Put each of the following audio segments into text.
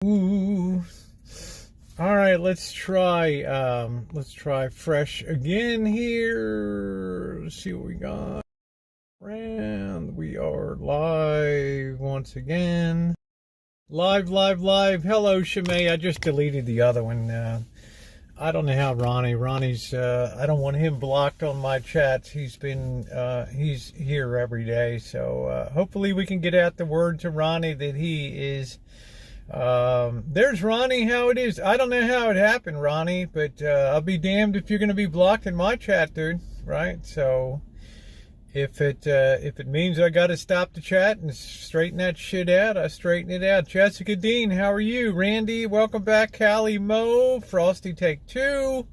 Ooh. All right, let's try fresh again here. Let's see what we got. And we are live once again. Live. Hello, Shimei. I just deleted the other one. I don't know how Ronnie's, I don't want him blocked on my chats. He's here every day. So, hopefully we can get out the word to Ronnie that he is. There's Ronnie, how it is. I don't know how it happened, Ronnie, but I'll be damned if you're going to be blocked in my chat, dude. Right? So if it means I got to stop the chat and straighten that shit out, I straighten it out. Jessica Dean, how are you? Randy, welcome back. Callie Mo, Frosty Take Two.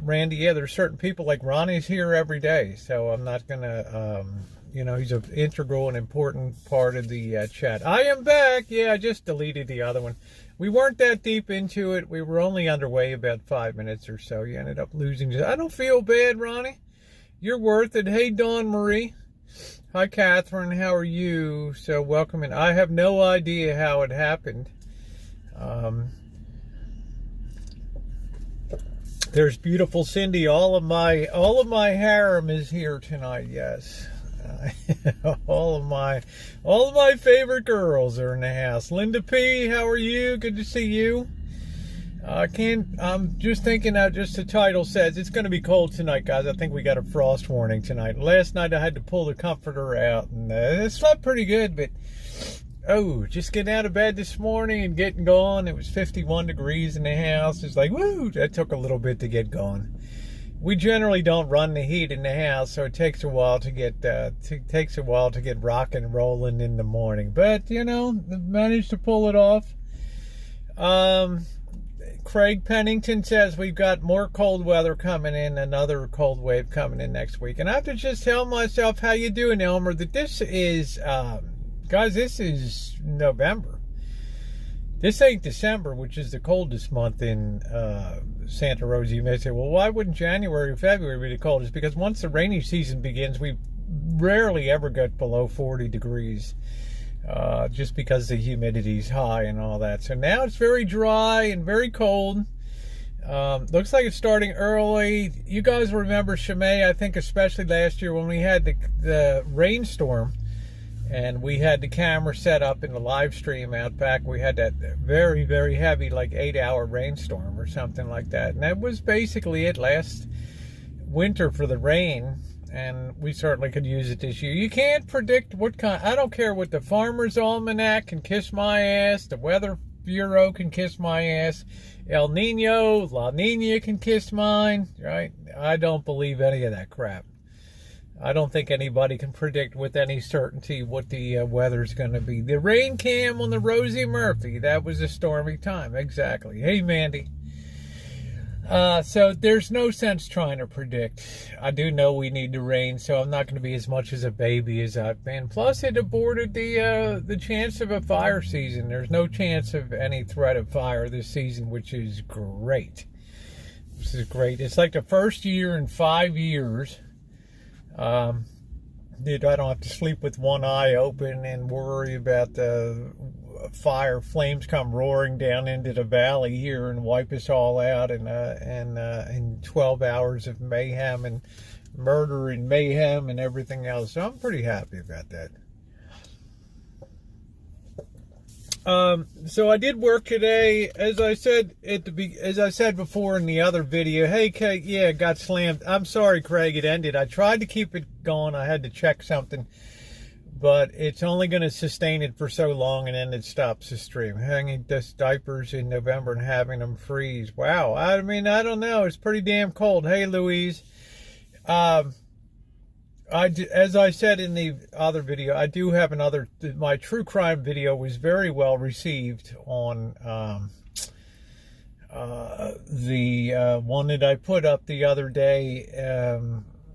Randy, yeah, there's certain people like Ronnie's here every day, so I'm not gonna he's an integral and important part of the chat. I am back. Yeah, I just deleted the other one. We weren't that deep into it. We were only underway about 5 minutes or so. You ended up losing. I don't feel bad, Ronnie. You're worth it. Hey, Dawn Marie. Hi, Catherine. How are you? So welcome in. I have no idea how it happened. There's beautiful Cindy. All of my harem is here tonight. Yes. all of my favorite girls are in the house. Linda P, how are you? Good to see you. I'm just thinking out, just the title says it's going to be cold tonight, guys. I think we got a frost warning tonight. Last night I had to pull the comforter out and it slept pretty good, but just getting out of bed this morning and getting going. It was 51 degrees in the house. It's like, woo, that took a little bit to get going. We generally don't run the heat in the house, so it takes a while to get rocking and rolling in the morning. But managed to pull it off. Craig Pennington says we've got more cold weather coming in, another cold wave coming in next week. And I have to just tell myself, how you doing, Elmer? That this is, guys, this is November. This ain't December, which is the coldest month in Santa Rosa. You may say, well, why wouldn't January or February be the coldest? Because once the rainy season begins, we rarely ever get below 40 degrees, just because the humidity's high and all that. So now it's very dry and very cold. Looks like it's starting early. You guys remember, Shimei, I think especially last year when we had the rainstorm, and we had the camera set up in the live stream out back. We had that very, very heavy, like 8-hour rainstorm or something like that. And that was basically it last winter for the rain. And we certainly could use it this year. You can't predict what kind. I don't care what the Farmer's Almanac can kiss my ass. The Weather Bureau can kiss my ass. El Nino, La Nina can kiss mine. Right? I don't believe any of that crap. I don't think anybody can predict with any certainty what the weather's going to be. The rain cam on the Rosie Murphy, that was a stormy time. Exactly. Hey, Mandy. So there's no sense trying to predict. I do know we need the rain, so I'm not going to be as much as a baby as I've been. Plus, it aborted the chance of a fire season. There's no chance of any threat of fire this season, which is great. This is great. It's like the first year in 5 years. I don't have to sleep with one eye open and worry about the fire flames come roaring down into the valley here and wipe us all out in 12 hours of mayhem and murder and mayhem and everything else. So I'm pretty happy about that. So I did work today, as I said before in the other video. Hey, Kate, yeah, got slammed. I'm sorry, Craig, it ended. I tried to keep it going. I had to check something, but it's only going to sustain it for so long, and then it stops the stream. Hanging diapers in November and having them freeze. Wow. I mean, I don't know. It's pretty damn cold. Hey, Louise. As I said in the other video, I do have my true crime video was very well received on the one that I put up the other day,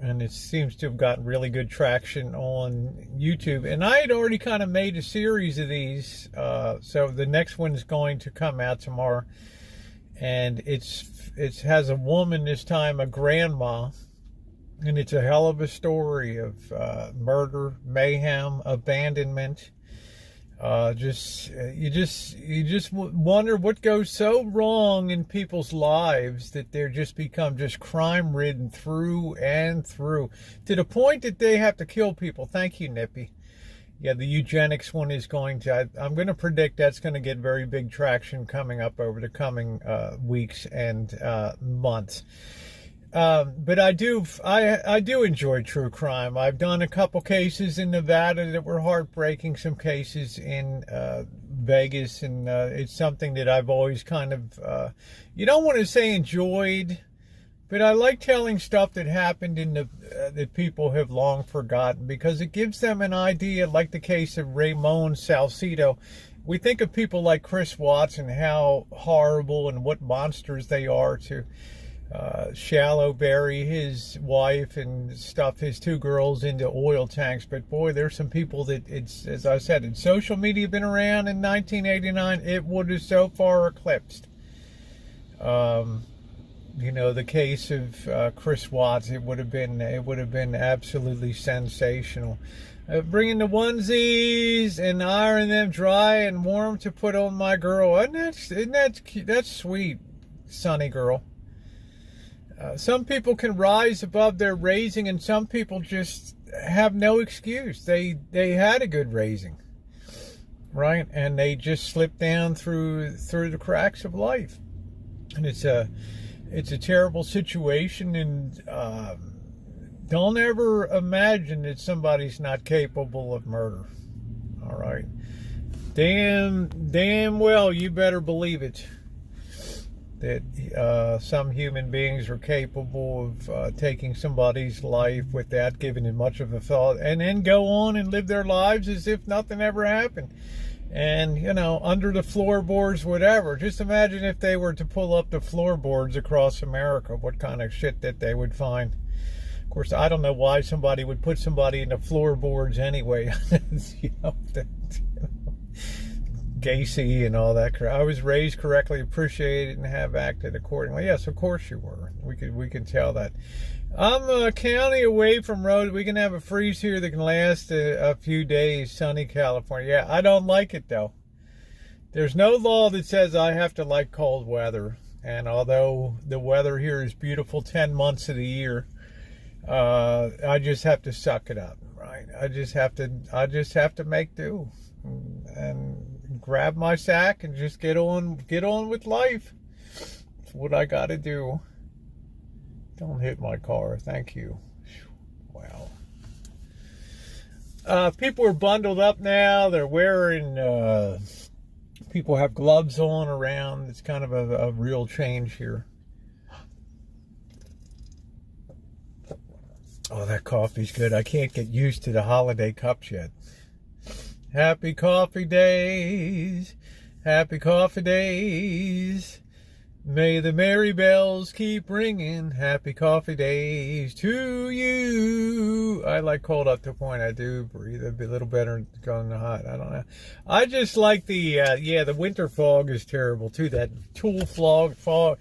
and it seems to have gotten really good traction on YouTube. And I had already kind of made a series of these, so the next one's going to come out tomorrow, and it has a woman this time, a grandma. And it's a hell of a story of murder, mayhem, abandonment, You just wonder what goes so wrong in people's lives that they're just become just crime ridden through and through, to the point that they have to kill people. Thank you, Nippy. Yeah, the eugenics one is going to, I'm going to predict that's going to get very big traction coming up over the coming weeks and months. But I do enjoy true crime. I've done a couple cases in Nevada that were heartbreaking, some cases in Vegas, and it's something that I've always kind of, you don't want to say enjoyed, but I like telling stuff that happened in that people have long forgotten, because it gives them an idea, like the case of Ramon Salcedo. We think of people like Chris Watts and how horrible and what monsters they are to shallow bury his wife and stuff his two girls into oil tanks. But boy, there's some people that, it's, as I said, in social media been around in 1989, it would have so far eclipsed. You know, the case of Chris Watts, it would have been absolutely sensational. Bringing the onesies and ironing them dry and warm to put on my girl. Isn't that cute? That's sweet, Sunny girl. Some people can rise above their raising, and some people just have no excuse. They had a good raising, right? And they just slipped down through the cracks of life. And it's a terrible situation, and don't ever imagine that somebody's not capable of murder. All right, damn well you better believe it, that some human beings are capable of taking somebody's life without giving it much of a thought, and then go on and live their lives as if nothing ever happened. And, you know, under the floorboards, whatever. Just imagine if they were to pull up the floorboards across America, what kind of shit that they would find. Of course, I don't know why somebody would put somebody in the floorboards anyway. Gacy and all that crap. I was raised correctly, appreciated, and have acted accordingly. Yes, of course you were. We can tell that. I'm a county away from roads. We can have a freeze here that can last a few days. Sunny California. Yeah, I don't like it though. There's no law that says I have to like cold weather. And although the weather here is beautiful 10 months of the year, I just have to suck it up, right? I just have to make do and grab my sack and just get on with life. It's what I got to do. Don't hit my car. Thank you. Wow. People are bundled up now. They're wearing, people have gloves on around. It's kind of a real change here. Oh, that coffee's good. I can't get used to the holiday cups yet. Happy coffee days. Happy coffee days. May the merry bells keep ringing. Happy coffee days to you. I like cold up to a point. I do breathe a little better going to hot. I don't know. I just like the winter fog is terrible too. That Tule fog.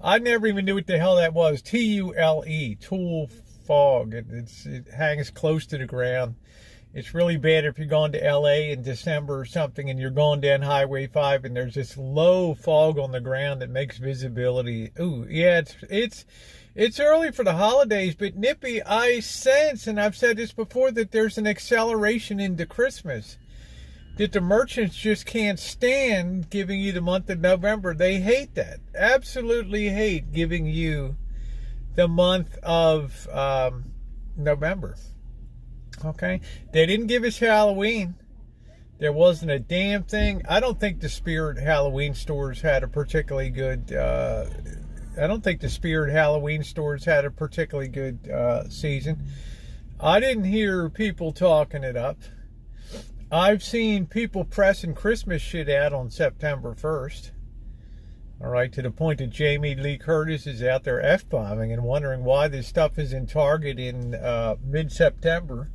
I never even knew what the hell that was. Tule, Tule fog. It hangs close to the ground. It's really bad if you're going to LA in December or something and you're going down Highway 5 and there's this low fog on the ground that makes visibility. Ooh, yeah, it's early for the holidays, but Nippy, I sense, and I've said this before, that there's an acceleration into Christmas. That the merchants just can't stand giving you the month of November. They hate that. Absolutely hate giving you the month of November. Okay, they didn't give us Halloween. There wasn't a damn thing. I don't think the Spirit Halloween stores had a particularly good. Season. I didn't hear people talking it up. I've seen people pressing Christmas shit out on September 1st. All right, to the point that Jamie Lee Curtis is out there F-bombing and wondering why this stuff is in Target in mid-September.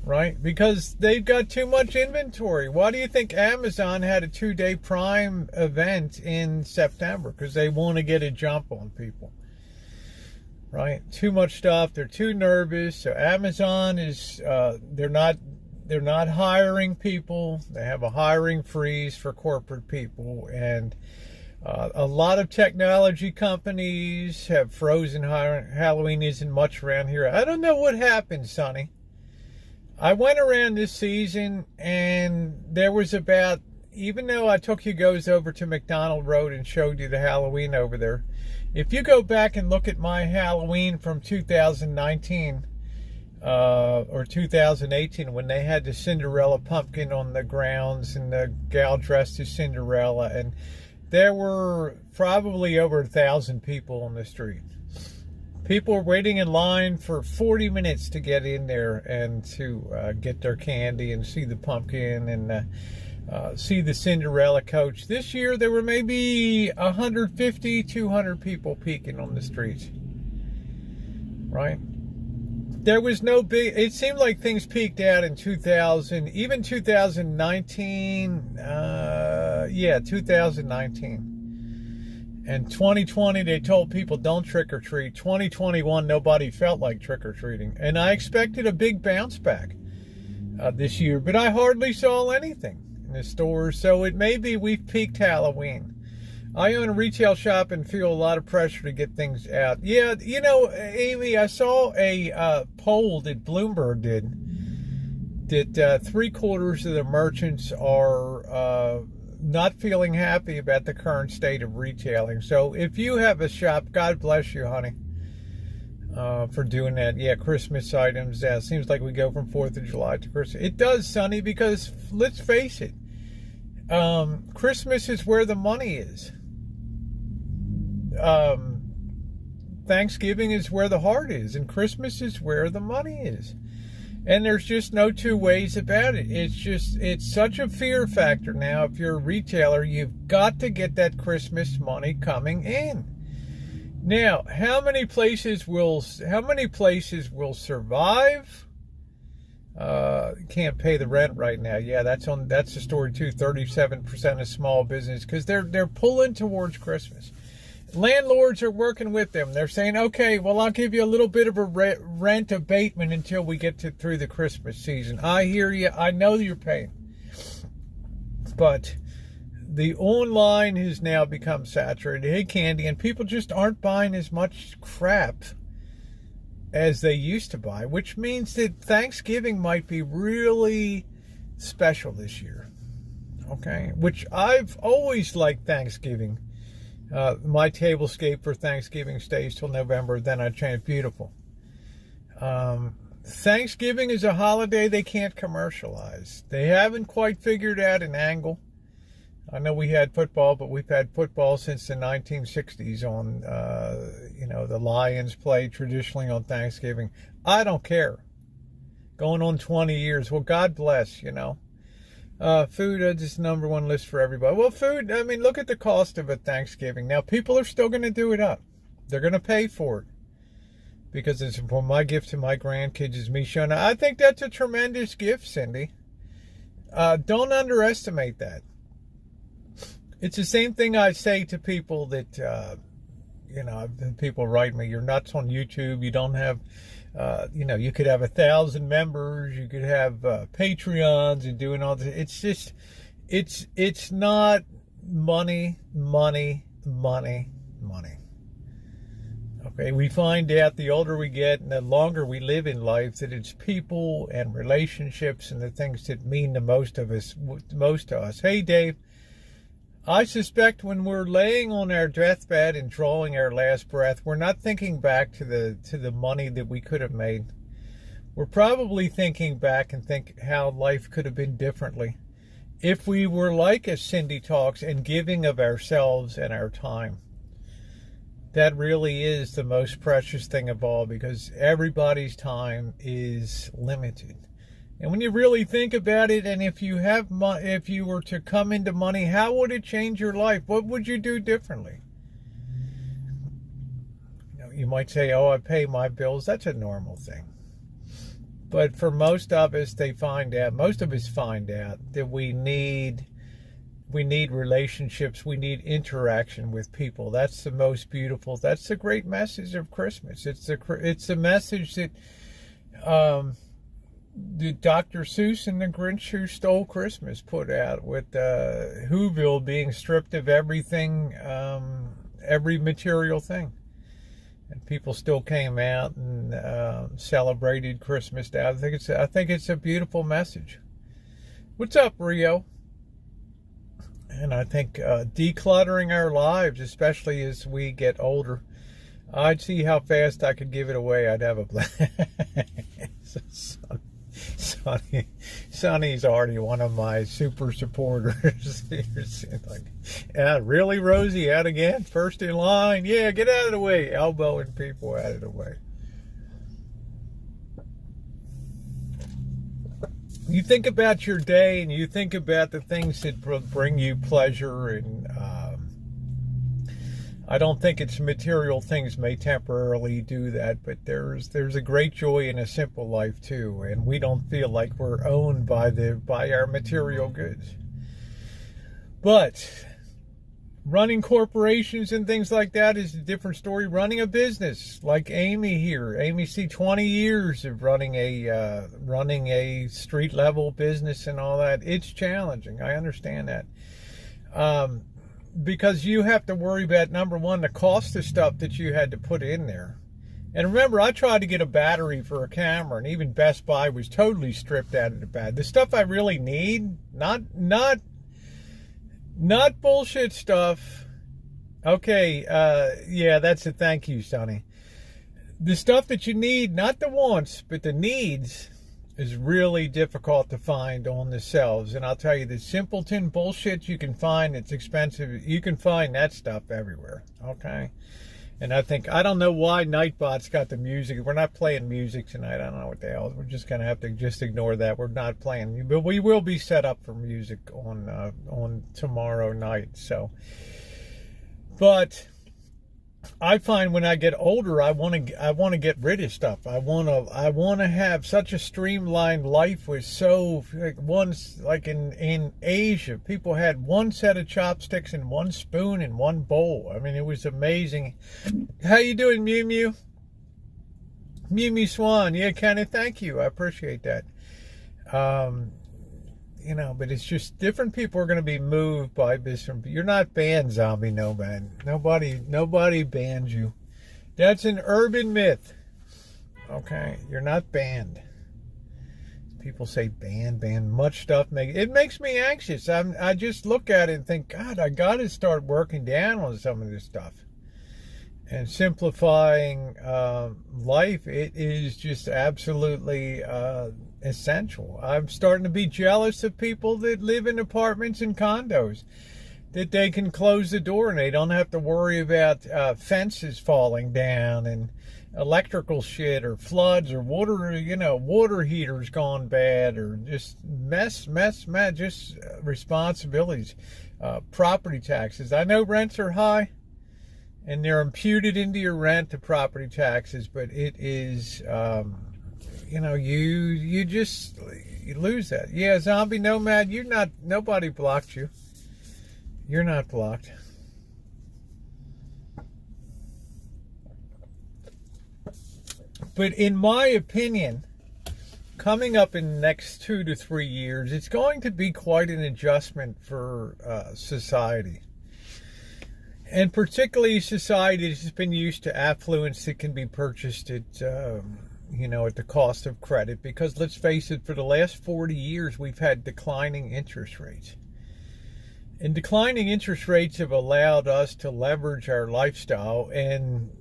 Right? Because they've got too much inventory. Why do you think Amazon had a 2-day Prime event in September? Because they want to get a jump on people. Right? Too much stuff. They're too nervous. So Amazon is, they're not They're not hiring people. They have a hiring freeze for corporate people. And a lot of technology companies have frozen hiring. Halloween isn't much around here. I don't know what happened, Sonny. I went around this season and there was about, even though I took you guys over to McDonald Road and showed you the Halloween over there, if you go back and look at my Halloween from 2019 or 2018, when they had the Cinderella pumpkin on the grounds and the gal dressed as Cinderella, and there were probably over 1,000 people on the street. People were waiting in line for 40 minutes to get in there and to get their candy and see the pumpkin and see the Cinderella coach. This year there were maybe 150, 200 people peeking on the streets. Right? There was no big, it seemed like things peaked out in 2000, even 2019, 2019. And 2020, they told people don't trick or treat. 2021, nobody felt like trick or treating. And I expected a big bounce back this year, but I hardly saw anything in the stores. So it may be we've peaked Halloween. I own a retail shop and feel a lot of pressure to get things out. Yeah, you know, Amy, I saw a poll that Bloomberg did that 3/4 of the merchants are not feeling happy about the current state of retailing. So if you have a shop, God bless you, honey, for doing that. Yeah, Christmas items. It seems like we go from 4th of July to Christmas. It does, Sonny, because let's face it, Christmas is where the money is. Thanksgiving is where the heart is, and Christmas is where the money is. And there's just no two ways about it. It's such a fear factor now. If you're a retailer, you've got to get that Christmas money coming in. Now, how many places will survive? Can't pay the rent right now. Yeah, that's the story too. 37% of small business, because they're pulling towards Christmas. Landlords are working with them. They're saying, okay, well, I'll give you a little bit of a rent abatement until we get through the Christmas season. I hear you. I know you're paying. But the online has now become saturated. Hey, Candy, and people just aren't buying as much crap as they used to buy, which means that Thanksgiving might be really special this year. Okay? Which I've always liked Thanksgiving. My tablescape for Thanksgiving stays till November, then I change. Beautiful. Thanksgiving is a holiday they can't commercialize. They haven't quite figured out an angle. I know we had football, but we've had football since the 1960s on, the Lions play traditionally on Thanksgiving. I don't care. Going on 20 years. Well, God bless, Food is number one list for everybody. Well, food, I mean, look at the cost of a Thanksgiving. Now, people are still going to do it up. They're going to pay for it. Because it's my gift to my grandkids is me showing. I think that's a tremendous gift, Cindy. Don't underestimate that. It's the same thing I say to people that, people write me, you're nuts on YouTube. You don't have... you could have 1,000 members, you could have Patreons and doing all this. It's just, it's not money. Okay, we find out the older we get and the longer we live in life that it's people and relationships and the things that mean the most to us. Hey, Dave. I suspect when we're laying on our deathbed and drawing our last breath, we're not thinking back to the money that we could have made. We're probably thinking back and think how life could have been differently if we were like as Cindy talks and giving of ourselves and our time. That really is the most precious thing of all, because everybody's time is limited. And when you really think about it, and if you were to come into money, how would it change your life? What would you do differently? You might say, oh, I pay my bills. That's a normal thing. But for most of us, find out that we need relationships. We need interaction with people. That's the most beautiful. That's the great message of Christmas. It's a message that Dr. Seuss and the Grinch Who Stole Christmas put out, with Whoville being stripped of everything, every material thing. And people still came out and celebrated Christmas Day. I think it's a beautiful message. What's up, Rio? And I think decluttering our lives, especially as we get older, I'd see how fast I could give it away. I'd have a blast. Sonny's already one of my super supporters. Like, yeah, really, Rosie, out again? First in line? Yeah, get out of the way. Elbowing people out of the way. You think about your day, and you think about the things that bring you pleasure, and I don't think it's material things may temporarily do that, but there's a great joy in a simple life too, and we don't feel like we're owned by our material goods. But running corporations and things like that is a different story. Running a business, like Amy here, Amy C, 20 years of running a street level business and all that. It's challenging. I understand that. Because you have to worry about, number one, the cost of stuff that you had to put in there. And remember, I tried to get a battery for a camera, and even Best Buy was totally stripped out of the battery. The stuff I really need, not bullshit stuff. Okay, yeah, that's a thank you, Sonny. The stuff that you need, not the wants, but the needs, is really difficult to find on the shelves. And I'll tell you, the simpleton bullshit you can find, it's expensive. You can find that stuff everywhere, okay? And I don't know why Nightbot's got the music. We're not playing music tonight. I don't know what the hell. We're just going to have to just ignore that. We're not playing. But we will be set up for music on tomorrow night. So, but I find when I get older, I want to get rid of stuff. I want to have such a streamlined life. Was so like in Asia, people had one set of chopsticks and one spoon and one bowl. I mean, it was amazing. How you doing, Mew Mew? Mew Mew Swan. Yeah, Kenneth, thank you. I appreciate that. But it's just different people are going to be moved by this. You're not banned, Zombie Nomad. Nobody bans you. That's an urban myth. Okay, you're not banned. People say ban. Much stuff makes me anxious. I just look at it and think, God, I got to start working down on some of this stuff and simplifying life. It is just absolutely essential. I'm starting to be jealous of people that live in apartments and condos, that they can close the door and they don't have to worry about fences falling down and electrical shit or floods or water heaters gone bad or just mess, just responsibilities. Property taxes. I know rents are high and they're imputed into your rent, the property taxes, but it is you lose that. Yeah, Zombie Nomad, nobody blocked you. You're not blocked. But in my opinion, coming up in the next 2 to 3 years, it's going to be quite an adjustment for society. And particularly society that's been used to affluence that can be purchased at the cost of credit. Because let's face it, for the last 40 years, we've had declining interest rates. And declining interest rates have allowed us to leverage our lifestyle and,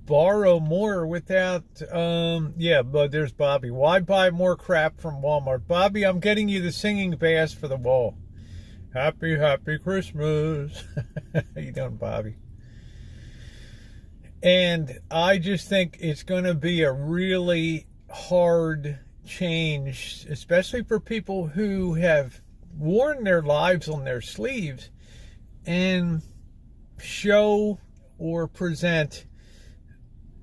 borrow more without, but there's Bobby. Why buy more crap from Walmart? Bobby, I'm getting you the singing bass for the wall. Happy Christmas. How you doing, Bobby? And I just think it's going to be a really hard change, especially for people who have worn their lives on their sleeves and show or present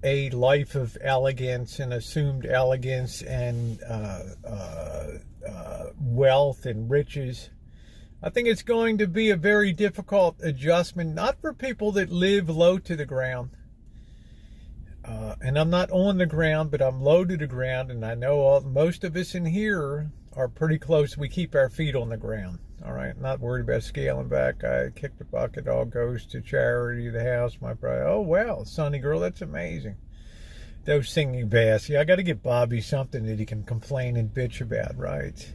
a life of elegance and assumed elegance and wealth and riches. I think it's going to be a very difficult adjustment, not for people that live low to the ground, And I'm not on the ground, but I'm low to the ground, and I know most of us in here are pretty close. We keep our feet on the ground. All right, not worried about scaling back. I kick the bucket, all goes to charity, the house, my brother. Oh, wow, Sonny girl, that's amazing. Those singing bass. Yeah, I got to get Bobby something that he can complain and bitch about, right?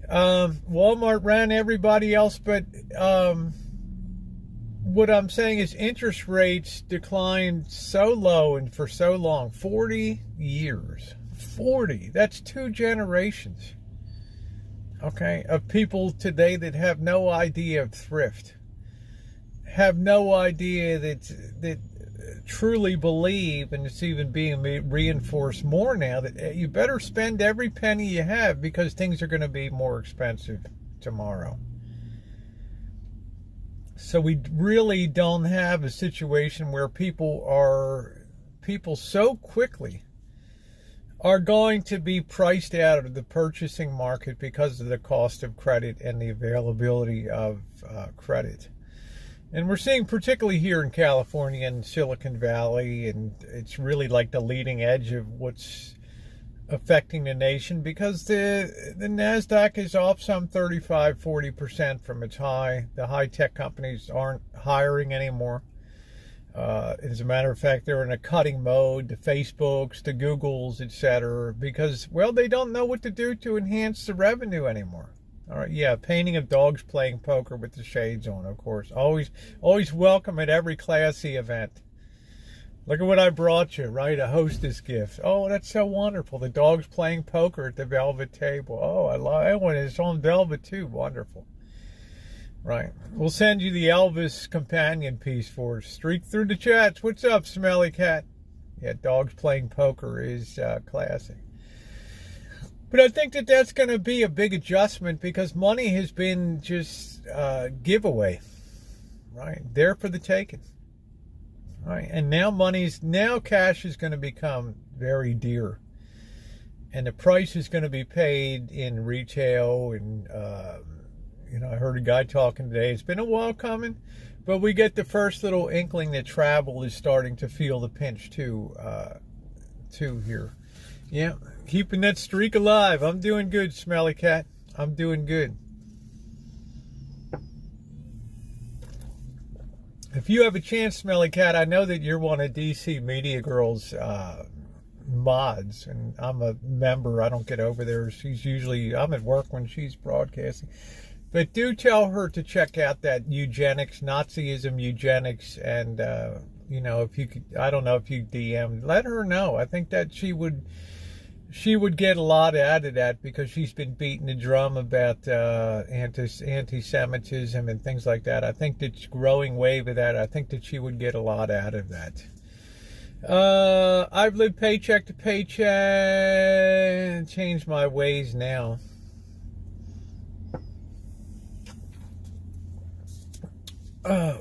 Walmart ran everybody else, but what I'm saying is interest rates declined so low and for so long. 40 years. 40. That's 2 generations. Okay, of people today that have no idea of thrift, have no idea that truly believe, and it's even being reinforced more now, that you better spend every penny you have because things are going to be more expensive tomorrow. So we really don't have a situation where people so quickly are going to be priced out of the purchasing market because of the cost of credit and the availability of credit. And we're seeing, particularly here in California and Silicon Valley, and it's really like the leading edge of what's affecting the nation, because the NASDAQ is off some 35-40% from its high. The high-tech companies aren't hiring anymore. As a matter of fact, they're in a cutting mode, the Facebooks, the Googles, etc., because, well, they don't know what to do to enhance the revenue anymore. All right, yeah, painting of dogs playing poker with the shades on, of course. Always welcome at every classy event. Look at what I brought you, right? A hostess gift. Oh, that's so wonderful. The dog's playing poker at the velvet table. Oh, I love it. When it's on velvet, too. Wonderful. Right. We'll send you the Elvis companion piece for it. Streak through the chats. What's up, Smelly Cat? Yeah, dogs playing poker is classic. But I think that that's going to be a big adjustment because money has been just giveaway, right? There for the taking. Right, and now cash is going to become very dear, and the price is going to be paid in retail. And I heard a guy talking today. It's been a while coming, but we get the first little inkling that travel is starting to feel the pinch too here. Yeah, keeping that streak alive. I'm doing good, Smelly Cat. I'm doing good. If you have a chance, Smelly Cat, I know that you're one of DC Media Girl's mods, and I'm a member. I don't get over there. I'm at work when she's broadcasting. But do tell her to check out that eugenics, Nazism eugenics, and, if you could, I don't know if you DM, let her know. I think that she would get a lot out of that because she's been beating the drum about anti-Semitism and things like that. I think that growing wave of that, I think that she would get a lot out of that. I've lived paycheck to paycheck, changed my ways now.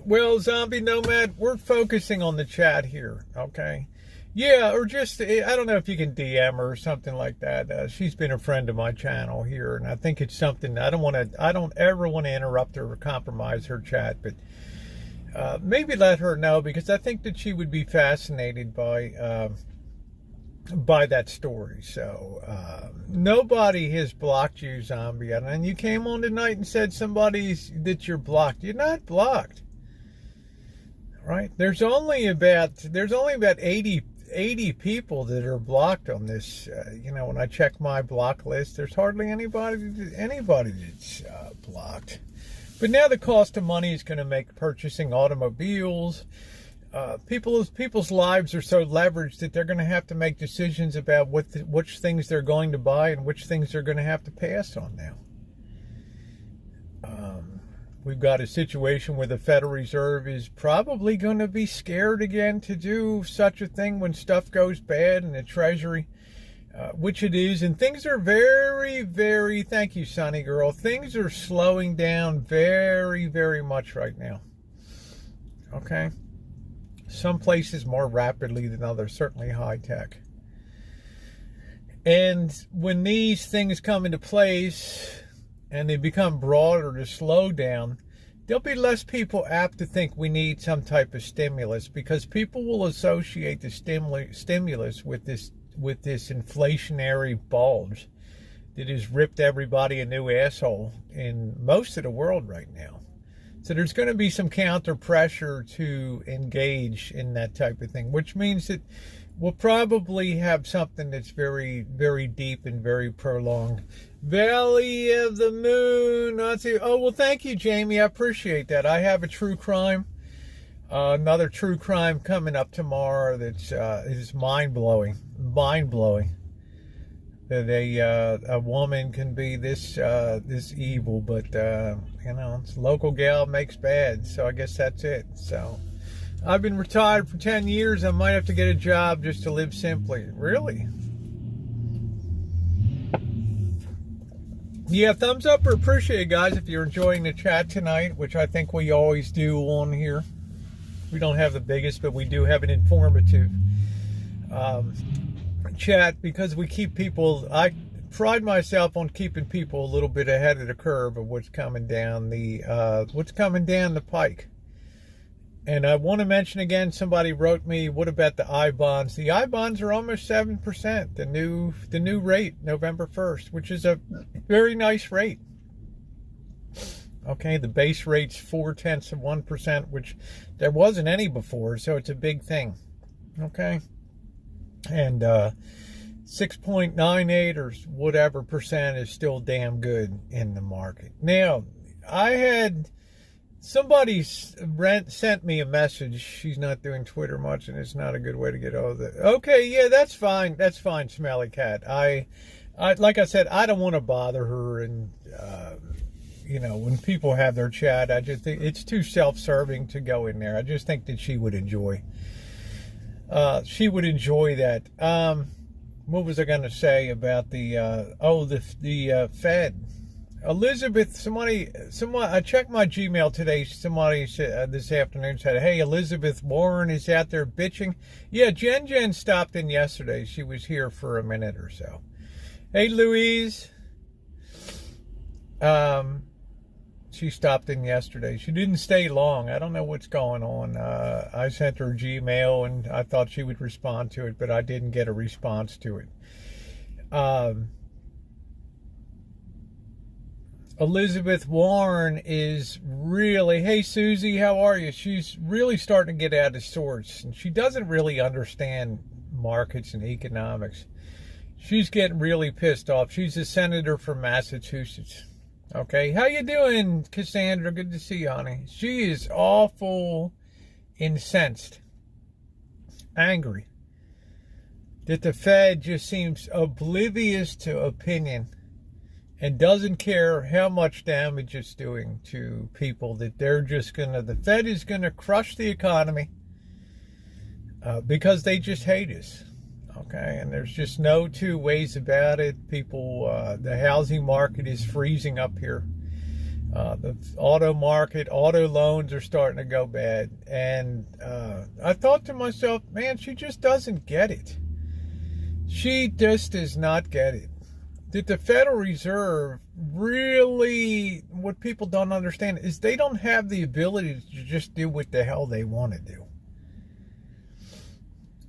Well, Zombie Nomad, we're focusing on the chat here, okay? Yeah, or just, I don't know if you can DM her or something like that. She's been a friend of my channel here, and I think it's something, I don't ever want to interrupt her or compromise her chat, but maybe let her know, because I think that she would be fascinated by that story. So, nobody has blocked you, Zombie, and you came on tonight and said that you're blocked. You're not blocked. Right? There's only about 80 people that are blocked on this. When I check my block list, there's hardly anybody that's blocked. But now the cost of money is going to make purchasing automobiles. People's lives are so leveraged that they're going to have to make decisions about which things they're going to buy and which things they're going to have to pass on now. We've got a situation where the Federal Reserve is probably going to be scared again to do such a thing when stuff goes bad in the Treasury, which it is. And things are very, very, thank you, Sunny Girl, things are slowing down very, very much right now. Okay? Some places more rapidly than others, certainly high tech. And when these things come into place and they become broader to slow down, there'll be less people apt to think we need some type of stimulus, because people will associate the stimulus with this inflationary bulge that has ripped everybody a new asshole in most of the world right now. So there's going to be some counter pressure to engage in that type of thing, which means that we'll probably have something that's very, very deep and very prolonged. Valley of the Moon. Oh, well, thank you, Jamie. I appreciate that. I have a true crime. Another true crime coming up tomorrow that's is mind-blowing. Mind-blowing. That a woman can be this evil, but it's local gal makes bad, so I guess that's it. So I've been retired for 10 years. I might have to get a job just to live simply. Really? Yeah, thumbs up or appreciate it, guys, if you're enjoying the chat tonight, which I think we always do on here. We don't have the biggest, but we do have an informative chat, because we keep people, I pride myself on keeping people a little bit ahead of the curve of what's coming down the pike. And I want to mention again, somebody wrote me, what about the I-bonds? The I-bonds are almost 7%, the new rate, November 1st, which is a very nice rate. Okay, the base rate's 0.4%, which there wasn't any before, so it's a big thing. Okay, and 6.98 or whatever percent is still damn good in the market. Now, I had somebody sent me a message. She's not doing Twitter much, and it's not a good way to get over it. Okay, yeah, that's fine. That's fine, Smelly Cat. I like I said, I don't want to bother her, and when people have their chat, I just think it's too self-serving to go in there. I just think that she would enjoy. She would enjoy that. What was I going to say about the Fed? Elizabeth, somebody, I checked my Gmail today. Somebody said, this afternoon said, hey, Elizabeth Warren is out there bitching. Yeah, Jen stopped in yesterday. She was here for a minute or so. Hey, Louise. She stopped in yesterday. She didn't stay long. I don't know what's going on. I sent her a Gmail, and I thought she would respond to it, but I didn't get a response to it. Elizabeth Warren is really, hey, Susie, how are you? She's really starting to get out of sorts, and she doesn't really understand markets and economics. She's getting really pissed off. She's a senator from Massachusetts. Okay, how you doing, Cassandra? Good to see you, honey. She is awful incensed, angry, that the Fed just seems oblivious to opinion and doesn't care how much damage it's doing to people, that the Fed is gonna crush the economy because they just hate us. Okay, and there's just no two ways about it. People, the housing market is freezing up here. The auto market, auto loans are starting to go bad. And I thought to myself, man, she just doesn't get it. She just does not get it. That the Federal Reserve really, what people don't understand is they don't have the ability to just do what the hell they want to do.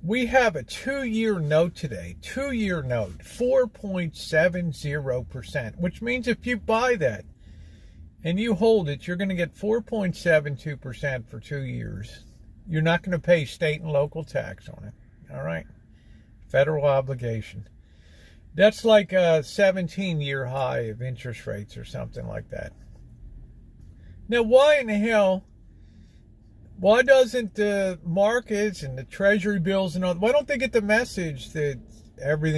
We have a 2-year note today, 2-year note, 4.70%, which means if you buy that and you hold it, you're going to get 4.72% for 2 years. You're not going to pay state and local tax on it. All right? Federal obligation. That's like a 17-year high of interest rates or something like that. Now, why in the hell... Why doesn't the markets and the treasury bills and all, why don't they get the message that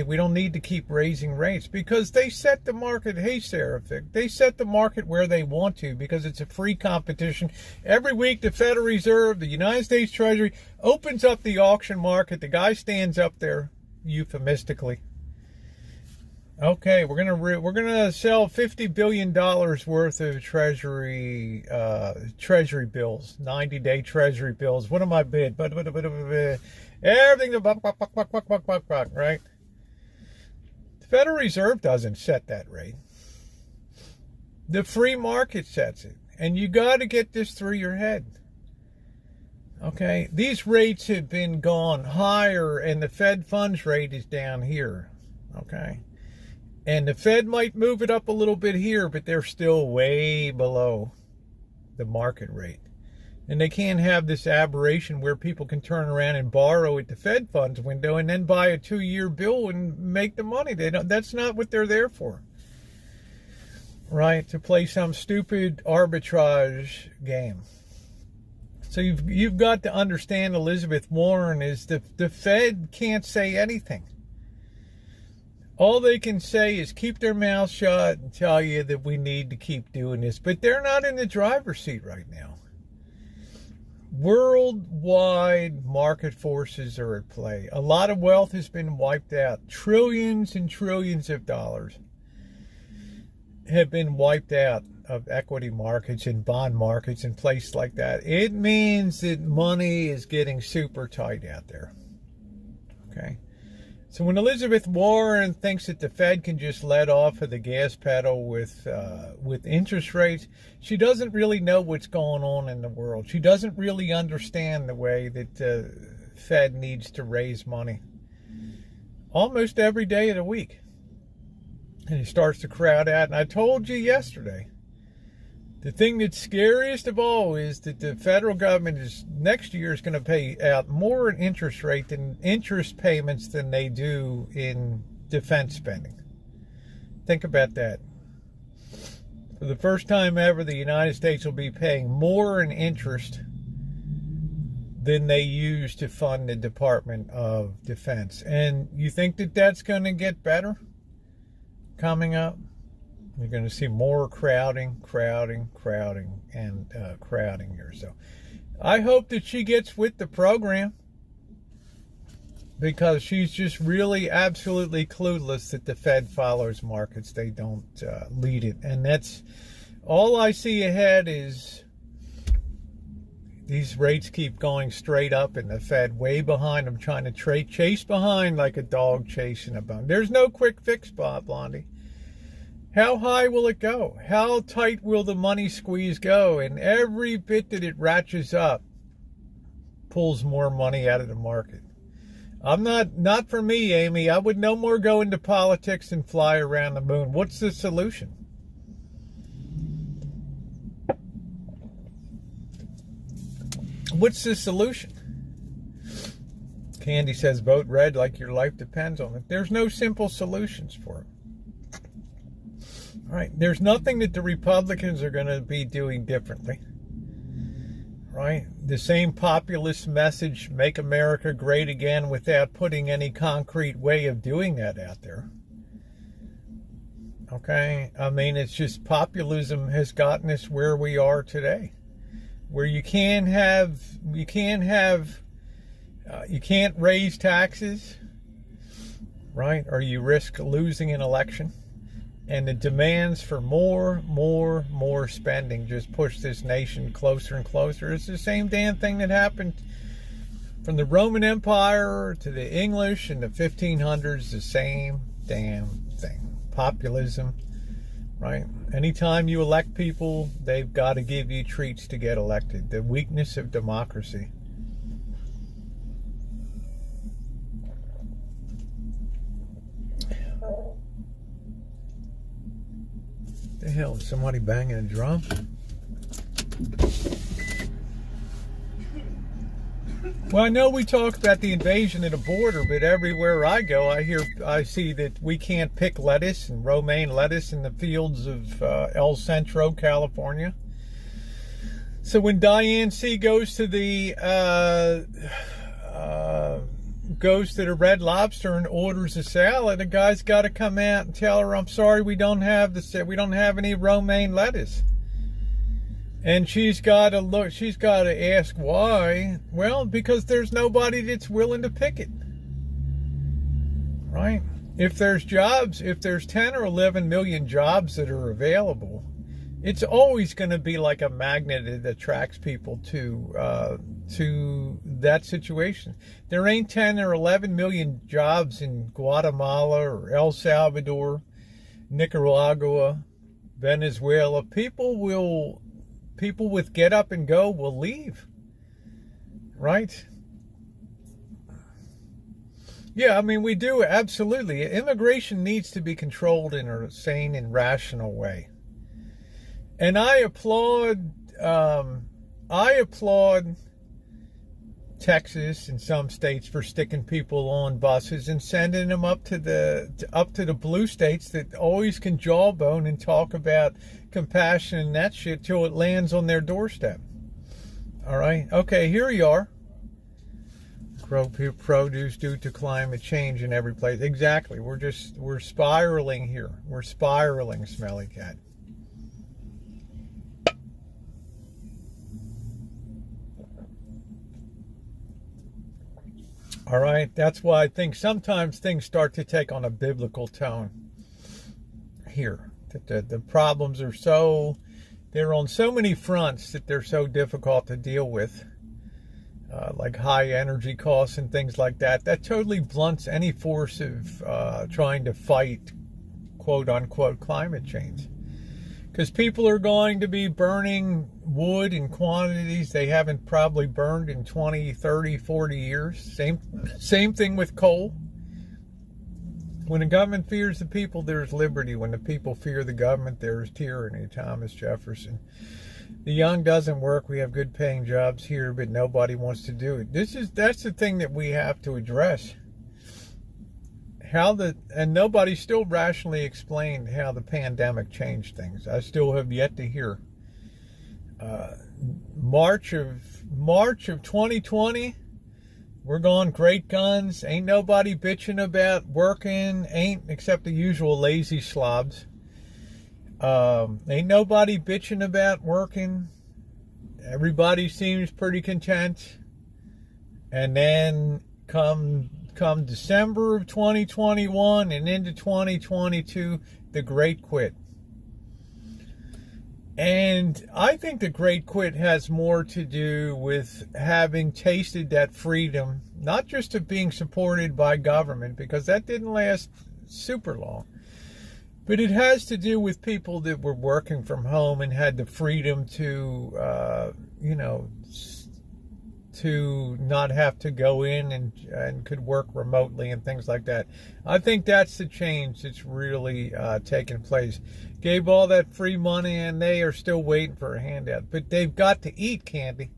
we don't need to keep raising rates? Because they set the market, hey, Seraphic, they set the market where they want to, because it's a free competition. Every week, the Federal Reserve, the United States Treasury, opens up the auction market. The guy stands up there, euphemistically. Okay, we're gonna sell $50 billion worth of treasury bills, 90-day treasury bills. What am I bid? Everything, right? The Federal Reserve doesn't set that rate. The free market sets it. And you got to get this through your head. Okay, these rates have been gone higher, and the Fed funds rate is down here. Okay, and the Fed might move it up a little bit here, but they're still way below the market rate. And they can't have this aberration where people can turn around and borrow at the Fed funds window and then buy a 2-year bill and make the money. They don't. That's not what they're there for, right? To play some stupid arbitrage game. So you've got to understand, Elizabeth Warren, is the Fed can't say anything. All they can say is keep their mouth shut and tell you that we need to keep doing this. But they're not in the driver's seat right now. Worldwide market forces are at play. A lot of wealth has been wiped out. Trillions and trillions of dollars have been wiped out of equity markets and bond markets and places like that. It means that money is getting super tight out there. Okay. So when Elizabeth Warren thinks that the Fed can just let off of the gas pedal with interest rates, she doesn't really know what's going on in the world. She doesn't really understand the way that the Fed needs to raise money almost every day of the week. And he starts to crowd out. And I told you yesterday, the thing that's scariest of all is that the federal government next year is going to pay out more in interest payments than they do in defense spending. Think about that. For the first time ever, the United States will be paying more in interest than they use to fund the Department of Defense. And you think that that's going to get better coming up? You're going to see more crowding here. So I hope that she gets with the program, because she's just really absolutely clueless that the Fed follows markets. They don't lead it. And that's all I see ahead is these rates keep going straight up and the Fed way behind them, trying to chase behind like a dog chasing a bone. There's no quick fix, Bob Blondie. How high will it go? How tight will the money squeeze go? And every bit that it ratchets up pulls more money out of the market. I'm not for me, Amy. I would no more go into politics and fly around the moon. What's the solution? What's the solution? Candy says vote red like your life depends on it. There's no simple solutions for it. Right? There's nothing that the Republicans are going to be doing differently. Right? The same populist message, make America great again, without putting any concrete way of doing that out there. Okay? I mean, it's just populism has gotten us where we are today. Where you can't raise taxes, right? Or you risk losing an election. And the demands for more spending just push this nation closer and closer. It's the same damn thing that happened from the Roman Empire to the English in the 1500s. The same damn thing. Populism, right? Anytime you elect people, they've got to give you treats to get elected. The weakness of democracy. The hell, is somebody banging a drum? Well, I know we talk about the invasion of the border, but everywhere I go, I see that we can't pick lettuce and romaine lettuce in the fields of El Centro, California. So when Diane C. goes to the Red Lobster and orders a salad, the guy's got to come out and tell her, "I'm sorry, we don't have any romaine lettuce." And she's got to ask why. Well, because there's nobody that's willing to pick it. Right? If there's 10 or 11 million jobs that are available, it's always going to be like a magnet that attracts people to that situation. There ain't 10 or 11 million jobs in Guatemala or El Salvador, Nicaragua, Venezuela. People will people with get up and go will leave, right? Yeah, I mean, we do, absolutely. Immigration needs to be controlled in a sane and rational way. And I applaud Texas and some states for sticking people on buses and sending them up to the blue states that always can jawbone and talk about compassion and that shit till it lands on their doorstep. All right, okay, here you are. Grow produce due to climate change in every place. Exactly. We're spiraling here. We're spiraling, smelly cat. All right, that's why I think sometimes things start to take on a biblical tone here. That the problems are they're on so many fronts that they're so difficult to deal with, like high energy costs and things like that. That totally blunts any force of trying to fight, quote unquote, climate change. Because people are going to be burning wood in quantities they haven't probably burned in 20, 30, 40 years. Same thing with coal. When the government fears the people, there's liberty. When the people fear the government, there's tyranny. Thomas Jefferson. The young doesn't work. We have good paying jobs here, but nobody wants to do it. That's the thing that we have to address. And nobody still rationally explained how the pandemic changed things. I still have yet to hear. March of 2020, we're going great guns. Ain't nobody bitching about working. Ain't except the usual lazy slobs. Ain't nobody bitching about working. Everybody seems pretty content. And then come December of 2021 and into 2022, the Great Quit. And I think the Great Quit has more to do with having tasted that freedom, not just of being supported by government, because that didn't last super long, but it has to do with people that were working from home and had the freedom to, to not have to go in and could work remotely and things like that. I think that's the change that's really taken place. Gave all that free money and they are still waiting for a handout. But they've got to eat, Candy.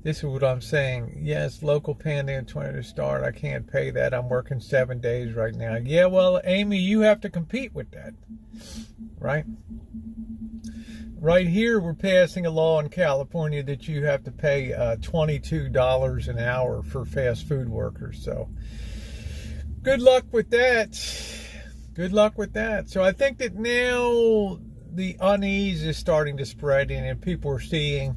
This is what I'm saying. Yes, local Panda 20 to start. I can't pay that. I'm working 7 days right now. Yeah, well, Amy, you have to compete with that. Right? Right here, we're passing a law in California that you have to pay $22 an hour for fast food workers. So, good luck with that. Good luck with that. So, I think that now the unease is starting to spread in and people are seeing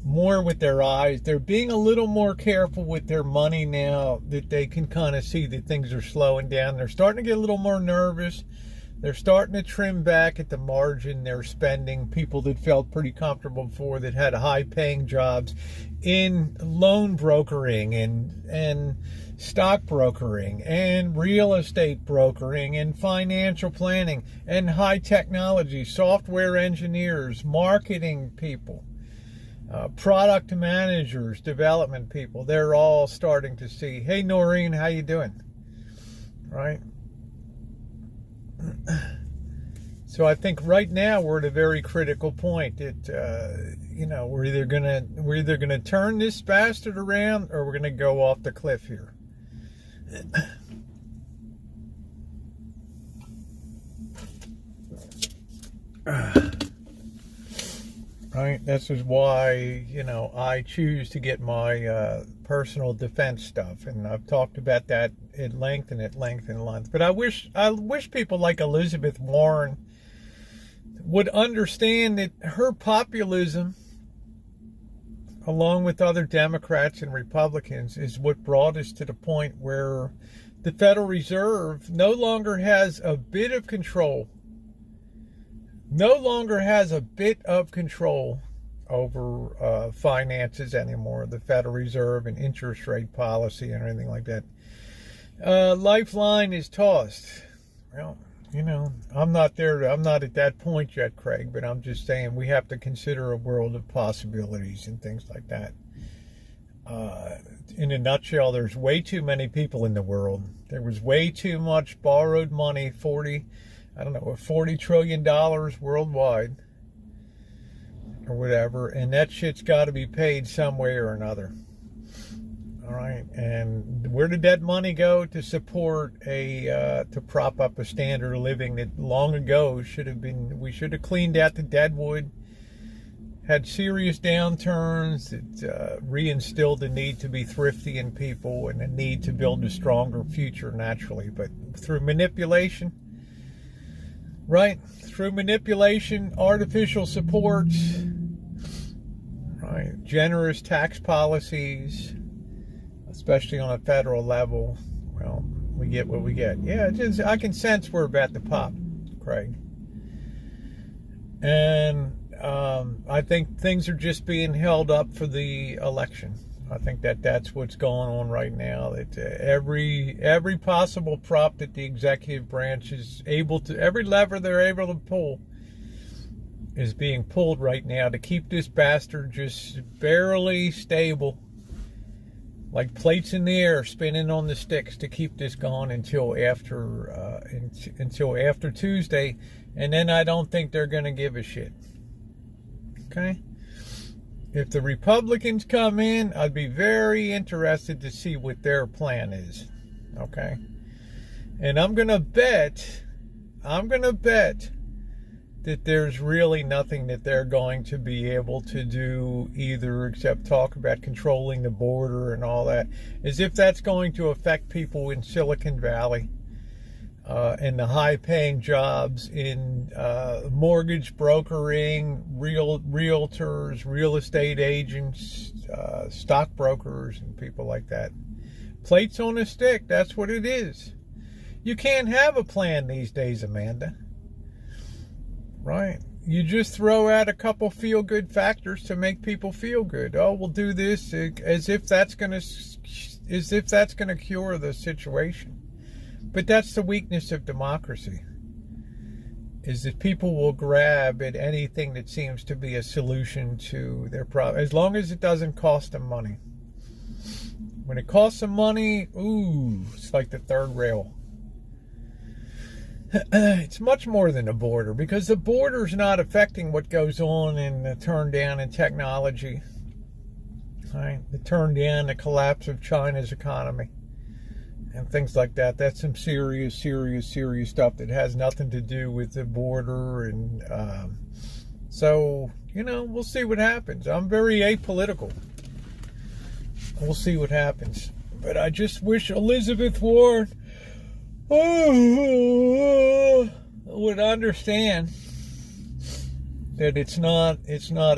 more with their eyes. They're being a little more careful with their money now that they can kind of see that things are slowing down. They're starting to get a little more nervous. They're starting to trim back at the margin their spending. People that felt pretty comfortable before, that had high-paying jobs in loan brokering and stock brokering and real estate brokering and financial planning and high technology, software engineers, marketing people, product managers, development people. They're all starting to see, hey, Noreen, how you doing? Right? So I think right now we're at a very critical point. We're either gonna turn this bastard around or we're gonna go off the cliff here. Right. This is why I choose to get my personal defense stuff, and I've talked about that at length. But I wish people like Elizabeth Warren would understand that her populism, along with other Democrats and Republicans, is what brought us to the point where the Federal Reserve no longer has a bit of control. Over finances anymore, the Federal Reserve and interest rate policy and anything like that. Lifeline is tossed. Well, you know, I'm not there. I'm not at that point yet, Craig, but I'm just saying we have to consider a world of possibilities and things like that. In a nutshell, there's way too many people in the world. There was way too much borrowed money, $40 trillion worldwide or whatever, and that shit's got to be paid some way or another. All right, and where did that money go? To support to prop up a standard of living that long ago we should have cleaned out the deadwood, had serious downturns that reinstilled the need to be thrifty in people and the need to build a stronger future naturally, but through manipulation, right? Through manipulation, artificial supports, right? Generous tax policies, especially on a federal level. Well, we get what we get. Yeah, I can sense we're about to pop, Craig. And I think things are just being held up for the election. I think that's what's going on right now. That every possible prop that the executive branch is able to, every lever they're able to pull, is being pulled right now to keep this bastard just barely stable, like plates in the air spinning on the sticks, to keep this going until after Tuesday, and then I don't think they're going to give a shit. Okay? If the Republicans come in, I'd be very interested to see what their plan is. Okay? And I'm going to bet that there's really nothing that they're going to be able to do either except talk about controlling the border and all that, as if that's going to affect people in Silicon Valley and the high-paying jobs in mortgage brokering, realtors, real estate agents, stockbrokers, and people like that. Plates on a stick, that's what it is. You can't have a plan these days, Amanda. Right? You just throw out a couple feel-good factors to make people feel good. Oh, we'll do this as if that's going to cure the situation. But that's the weakness of democracy, is that people will grab at anything that seems to be a solution to their problem, as long as it doesn't cost them money. When it costs them money, ooh, it's like the third rail. It's much more than the border, because the border's not affecting what goes on in the turn down in technology, right? The turn down, the collapse of China's economy, and things like that. That's some serious stuff that has nothing to do with the border. And so, we'll see what happens. I'm very apolitical. We'll see what happens. But I just wish Elizabeth Warren would understand that it's not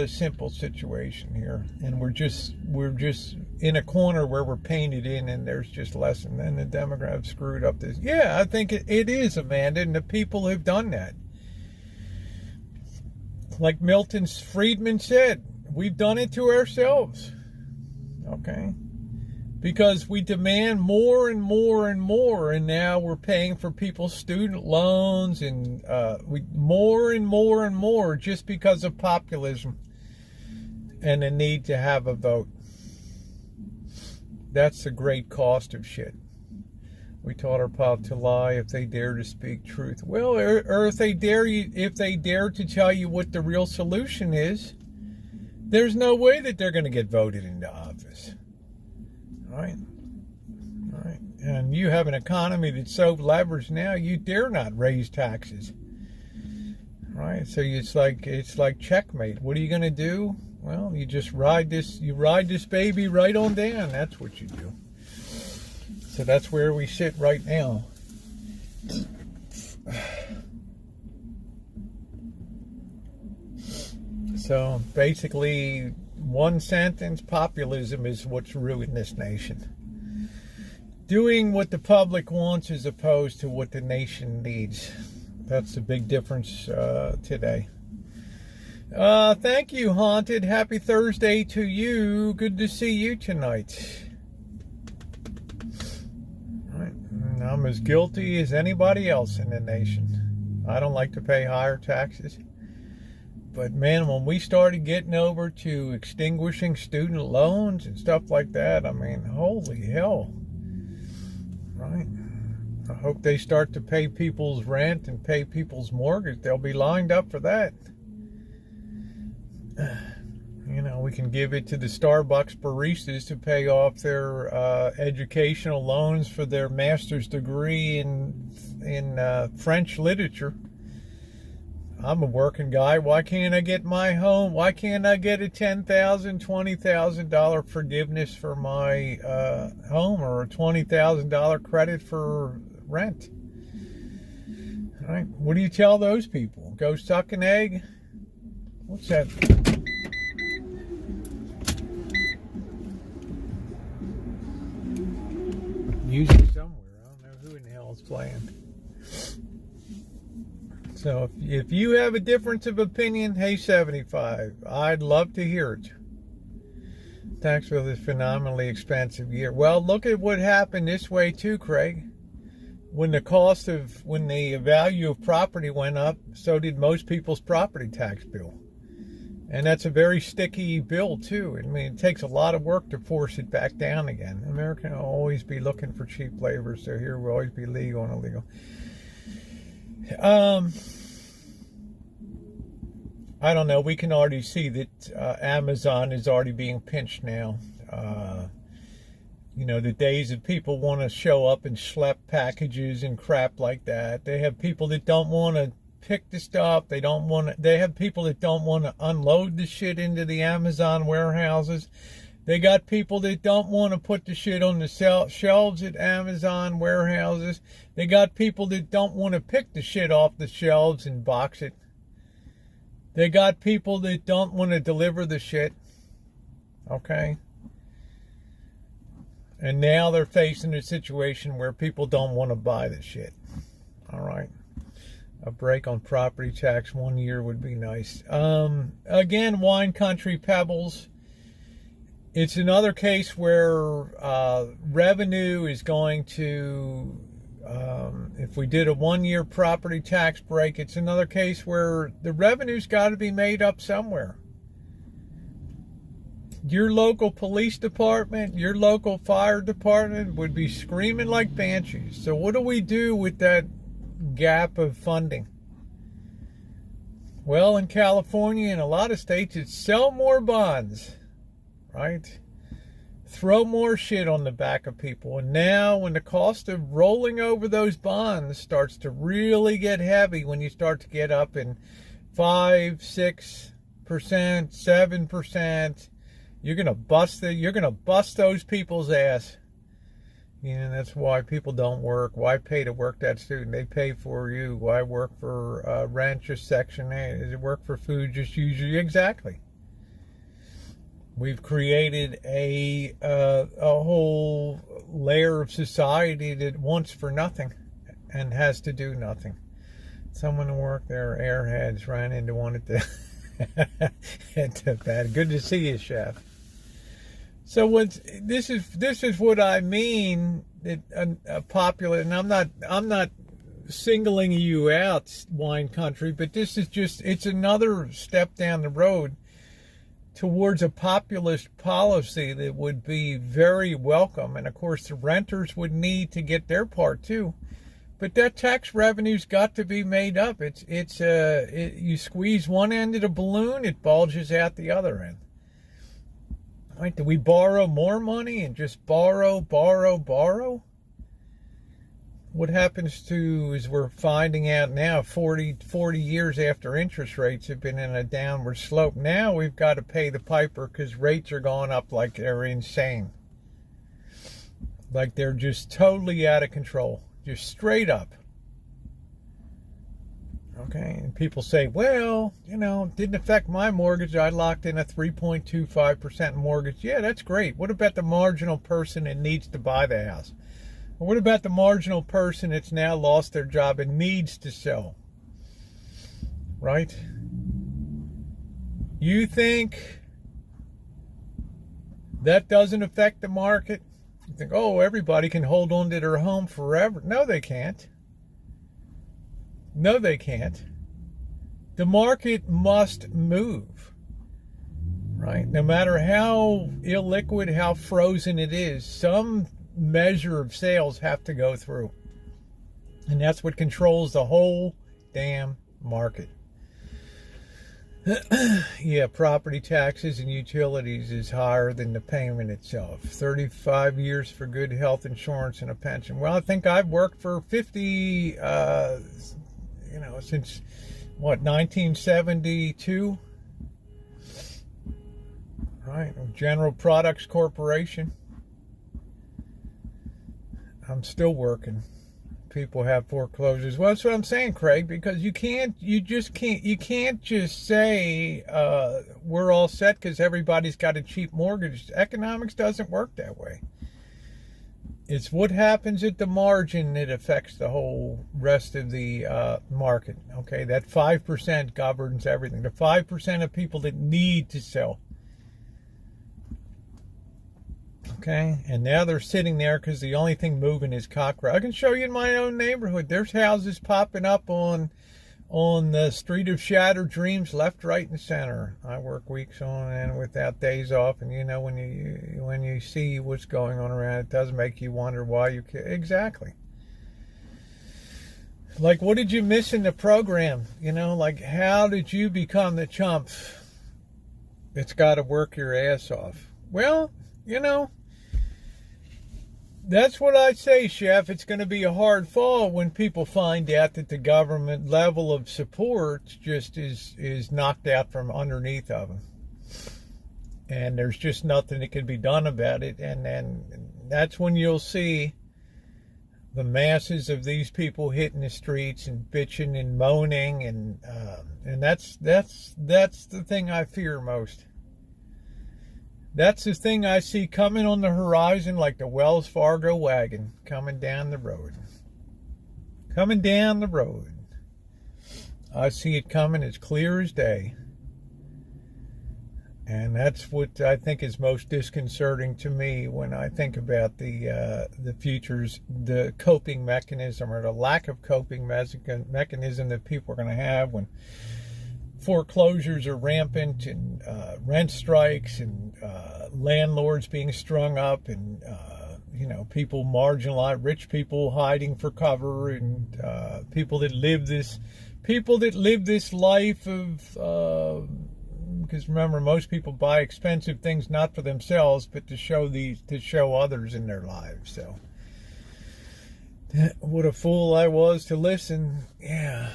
a simple situation here, and we're just in a corner where we're painted in, and there's just less, and then the Democrats screwed up this. Yeah, I think it is, Amanda, and the people have done that. Like Milton Friedman said, we've done it to ourselves. Okay? Because we demand more and more and more, and now we're paying for people's student loans and more and more and more, just because of populism and the need to have a vote. That's the great cost of shit. We taught our pop to lie if they dare to speak truth. Well, or if they dare to tell you what the real solution is, there's no way that they're going to get voted into office. Right? And you have an economy that's so leveraged now, you dare not raise taxes. Right? So it's like checkmate. What are you going to do? Well, you just ride this baby right on down. That's what you do. So that's where we sit right now. So basically, one sentence: populism is what's ruined this nation. Doing what the public wants as opposed to what the nation needs. That's the big difference today. Thank you, Haunted. Happy Thursday to you. Good to see you tonight. Right. I'm as guilty as anybody else in the nation. I don't like to pay higher taxes. But man, when we started getting over to extinguishing student loans and stuff like that, I mean, holy hell, right? I hope they start to pay people's rent and pay people's mortgage. They'll be lined up for that. You know, we can give it to the Starbucks baristas to pay off their educational loans for their master's degree in French literature. I'm a working guy. Why can't I get my home? Why can't I get a $10,000, $20,000 forgiveness for my home, or a $20,000 credit for rent? All right. What do you tell those people? Go suck an egg? What's that? Music somewhere. I don't know who in the hell is playing. So if you have a difference of opinion, hey 75, I'd love to hear it. Tax bill is phenomenally expensive year. Well, look at what happened this way too, Craig. When the value of property went up, so did most people's property tax bill. And that's a very sticky bill too. I mean, it takes a lot of work to force it back down again. America will always be looking for cheap labor, so here will always be legal and illegal. I don't know. We can already see that Amazon is already being pinched now. You know, the days that people want to show up and schlep packages and crap like that. They have people that don't want to pick the stuff. They have people that don't want to unload the shit into the Amazon warehouses. They got people that don't want to put the shit on the shelves at Amazon warehouses. They got people that don't want to pick the shit off the shelves and box it. They got people that don't want to deliver the shit. Okay? And now they're facing a situation where people don't want to buy the shit. All right? A break on property tax 1 year would be nice. Again, Wine Country Pebbles. It's another case where revenue is going to, if we did a 1 year property tax break, it's another case where the revenue's got to be made up somewhere. Your local police department, your local fire department would be screaming like banshees. So what do we do with that gap of funding? Well, in California and a lot of states, it's sell more bonds. Right? Throw more shit on the back of people. And now when the cost of rolling over those bonds starts to really get heavy, when you start to get up in 5%, 6%, 7%, you're gonna bust those people's ass. You know, that's why people don't work. Why pay to work that student? They pay for you. Why work for rent, just Section 8? Does it work for food? Just usually, exactly. We've created a whole layer of society that wants for nothing and has to do nothing. Someone to work there, airheads, ran into one at the bad. Good to see you, Chef. So this is what I mean. A popular, and I'm not singling you out, Wine Country, but this is just, it's another step down the road towards a populist policy that would be very welcome. And of course the renters would need to get their part too. But that tax revenue's got to be made up. You squeeze one end of the balloon, it bulges out the other end. Right? Do we borrow more money and just borrow? What happens to, as we're finding out now, 40 years after interest rates have been in a downward slope, now we've got to pay the piper because rates are going up like they're insane. Like they're just totally out of control. Just straight up. Okay, and people say, well, you know, didn't affect my mortgage. I locked in a 3.25% mortgage. Yeah, that's great. What about the marginal person that needs to buy the house? Or what about the marginal person that's now lost their job and needs to sell? Right? You think that doesn't affect the market? You think, oh, everybody can hold on to their home forever. No, they can't. No, they can't. The market must move, right? No matter how illiquid, how frozen it is, some measure of sales have to go through. And that's what controls the whole damn market. Yeah, property taxes and utilities is higher than the payment itself. 35 years for good health insurance and a pension. Well, I think I've worked for 50, since, 1972? Right, General Products Corporation. I'm still working. People have foreclosures. Well, that's what I'm saying, Craig, because you can't just say we're all set because everybody's got a cheap mortgage. Economics doesn't work that way. It's what happens at the margin that affects the whole rest of the market. Okay, that 5% governs everything. The 5% of people that need to sell. Okay, and now they're sitting there because the only thing moving is cockroach. I can show you in my own neighborhood. There's houses popping up on the street of shattered dreams, left, right, and center. I work weeks on and without days off, and when you see what's going on around, it does make you wonder why you can't. Exactly. Like, what did you miss in the program? Like, how did you become the chump that's got to work your ass off? Well, that's what I say, Chef. It's going to be a hard fall when people find out that the government level of support just is knocked out from underneath of them. And there's just nothing that can be done about it. And then that's when you'll see the masses of these people hitting the streets and bitching and moaning. And that's the thing I fear most. That's the thing I see coming on the horizon like the Wells Fargo wagon coming down the road. Coming down the road. I see it coming as clear as day. And that's what I think is most disconcerting to me when I think about the futures, the coping mechanism or the lack of coping mechanism that people are going to have when foreclosures are rampant and rent strikes and landlords being strung up and people marginalized, rich people hiding for cover and people that live this life of because remember, most people buy expensive things not for themselves but to show others in their lives. So what a fool I was to listen. Yeah.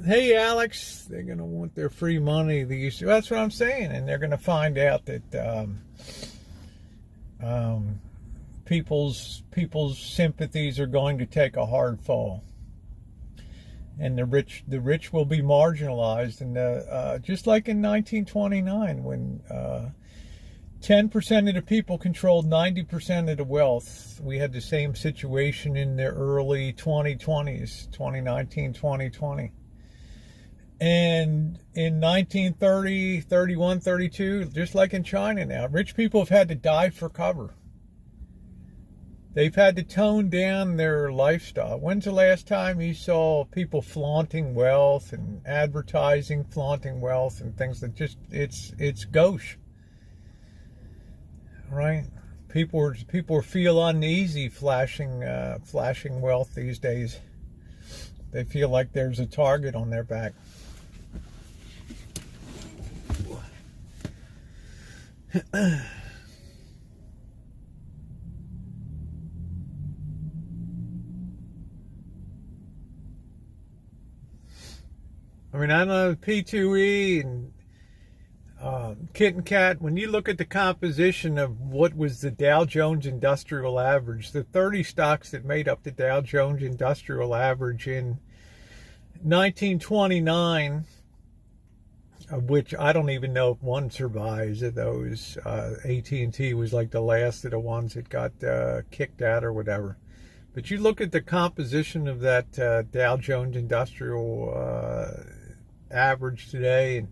Hey, Alex, they're going to want their free money. That's what I'm saying. And they're going to find out that people's sympathies are going to take a hard fall. And the rich will be marginalized. And just like in 1929, when 10% of the people controlled 90% of the wealth. We had the same situation in the early 2020s, 2019, 2020. And in 1930, 31, 32, just like in China now, rich people have had to die for cover. They've had to tone down their lifestyle. When's the last time you saw people flaunting wealth and advertising flaunting wealth and things that just, it's gauche. Right? People feel uneasy flashing wealth these days. They feel like there's a target on their back. I mean, I know P2E and Kit and Kat, when you look at the composition of what was the Dow Jones Industrial Average, the 30 stocks that made up the Dow Jones Industrial Average in 1929, of which I don't even know if one survives of those. AT&T was like the last of the ones that got kicked out or whatever. But you look at the composition of that Dow Jones Industrial Average today, and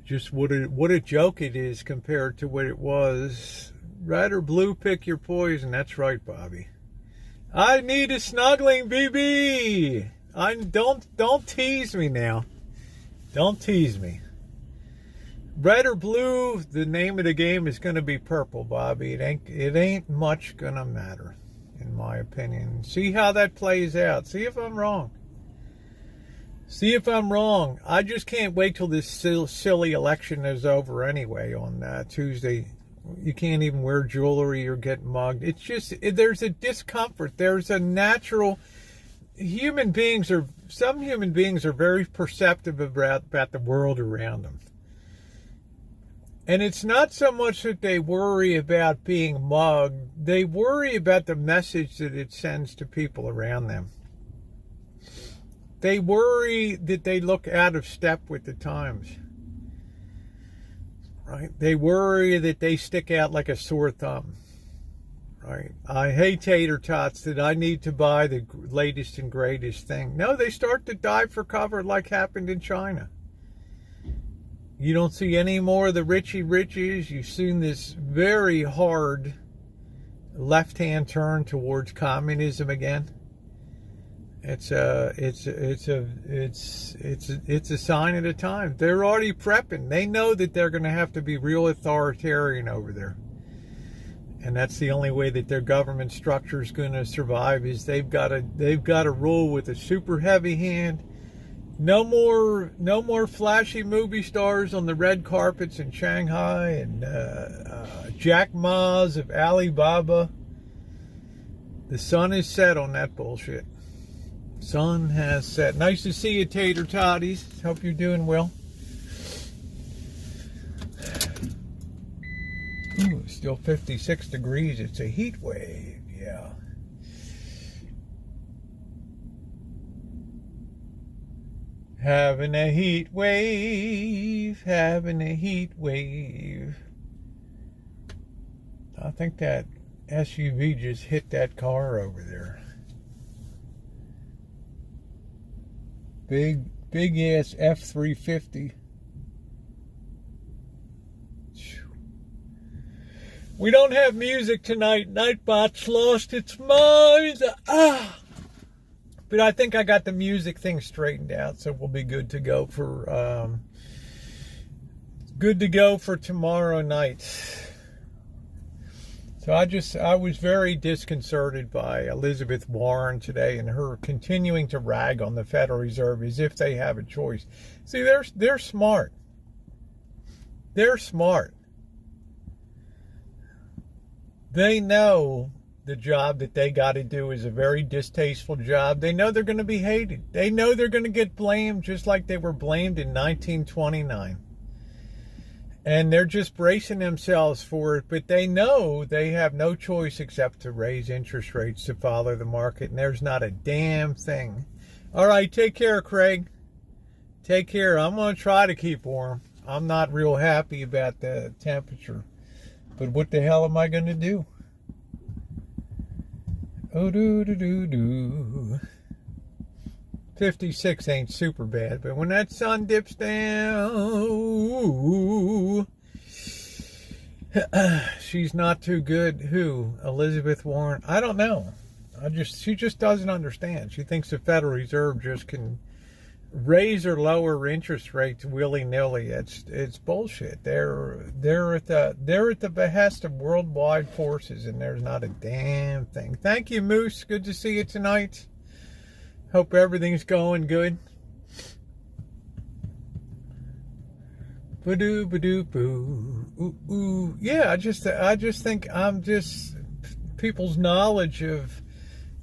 just what a joke it is compared to what it was. Red or blue, pick your poison. That's right, Bobby. I need a snuggling, BB. I don't tease me now. Don't tease me. Red or blue, the name of the game is going to be purple, Bobby. It ain't much going to matter, in my opinion. See how that plays out. See if I'm wrong. See if I'm wrong. I just can't wait till this silly election is over anyway on Tuesday. You can't even wear jewelry or get mugged. It's just, there's a discomfort. There's a natural, some human beings are very perceptive about the world around them. And it's not so much that they worry about being mugged. They worry about the message that it sends to people around them. They worry that they look out of step with the times. Right? They worry that they stick out like a sore thumb. Right? I hate tater tots that I need to buy the latest and greatest thing. No, they start to dive for cover like happened in China. You don't see any more of the Richie Riches. You've seen this very hard left-hand turn towards communism again. It's a sign of the time. They're already prepping. They know that they're going to have to be real authoritarian over there, and that's the only way that their government structure is going to survive. Is they've got to rule with a super heavy hand. No more flashy movie stars on the red carpets in Shanghai and Jack Ma's of Alibaba. The sun is set on that bullshit. Sun has set. Nice to see you, Tater Totties. Hope you're doing well. Ooh, still 56 degrees. It's a heat wave. Yeah. Having a heat wave. Having a heat wave. I think that SUV just hit that car over there. Big ass F-350. We don't have music tonight. Nightbot's lost its mind. But I think I got the music thing straightened out, so we'll be good to go for tomorrow night. So I was very disconcerted by Elizabeth Warren today and her continuing to rag on the Federal Reserve as if they have a choice. See, they're smart. They're smart. They know the job that they got to do is a very distasteful job. They know they're going to be hated. They know they're going to get blamed just like they were blamed in 1929. And they're just bracing themselves for it, but they know they have no choice except to raise interest rates to follow the market, and there's not a damn thing. All right, take care, Craig. Take care. I'm going to try to keep warm. I'm not real happy about the temperature, but what the hell am I going to do? Oh, do. 56 ain't super bad, but when that sun dips down, ooh, she's not too good. Who? Elizabeth Warren? I don't know. She just doesn't understand. She thinks the Federal Reserve just can raise or lower interest rates willy-nilly. It's bullshit. They're at the behest of worldwide forces, and there's not a damn thing. Thank you, Moose. Good to see you tonight. Hope everything's going good. Ba-doo, ba-doo, boo. Ooh, ooh. Yeah, I just think people's knowledge of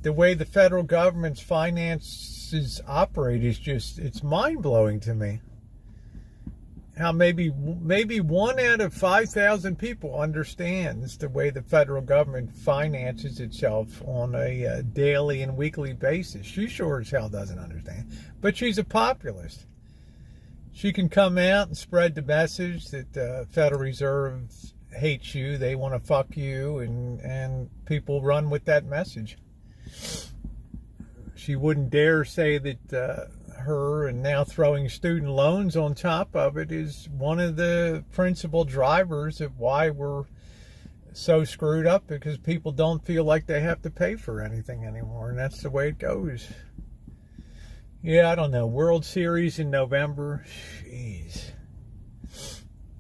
the way the federal government's finances operate is it's mind-blowing to me. How maybe 1 out of 5,000 people understands the way the federal government finances itself on a daily and weekly basis. She sure as hell doesn't understand. But she's a populist. She can come out and spread the message that the Federal Reserve hates you, they want to fuck you, and people run with that message. She wouldn't dare say that her and now throwing student loans on top of it is one of the principal drivers of why we're so screwed up, because people don't feel like they have to pay for anything anymore, and that's the way it goes. Yeah, I don't know. World Series in November. Jeez.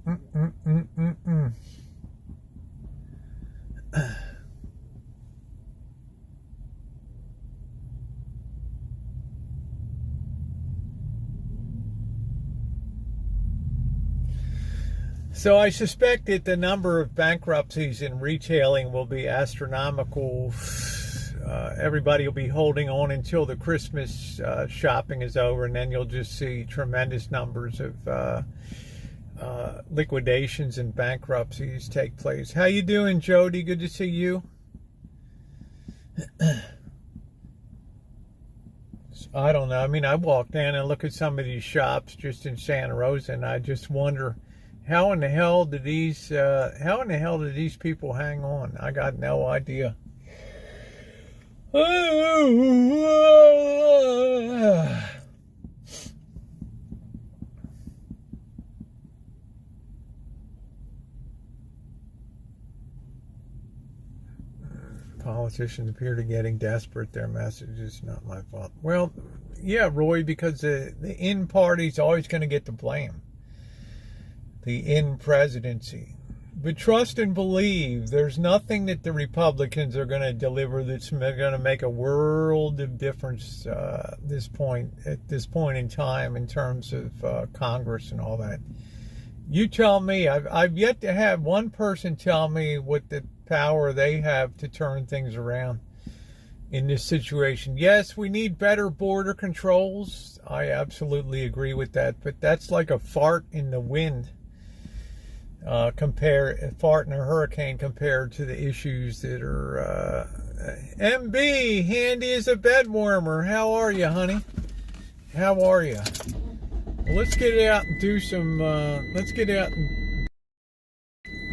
Mm-mm-mm-mm-mm. So I suspect that the number of bankruptcies in retailing will be astronomical. Everybody will be holding on until the Christmas shopping is over, and then you'll just see tremendous numbers of liquidations and bankruptcies take place. How you doing, Jody? Good to see you. I don't know. I mean, I walk down and look at some of these shops just in Santa Rosa, and I just wonder, how in the hell did these people hang on? I got no idea. Politicians appear to be getting desperate. Their message is not my fault. Well, yeah, Roy, because the in party's always going to get the blame. The in presidency. But trust and believe, there's nothing that the Republicans are going to deliver that's going to make a world of difference at this point in time in terms of Congress and all that. You tell me. I've yet to have one person tell me what the power they have to turn things around in this situation. Yes, we need better border controls. I absolutely agree with that. But that's like a fart in the wind. Fart in a hurricane compared to the issues that are MB, handy as a bed warmer. How are you, honey? How are you? Well, let's get out and do some let's get out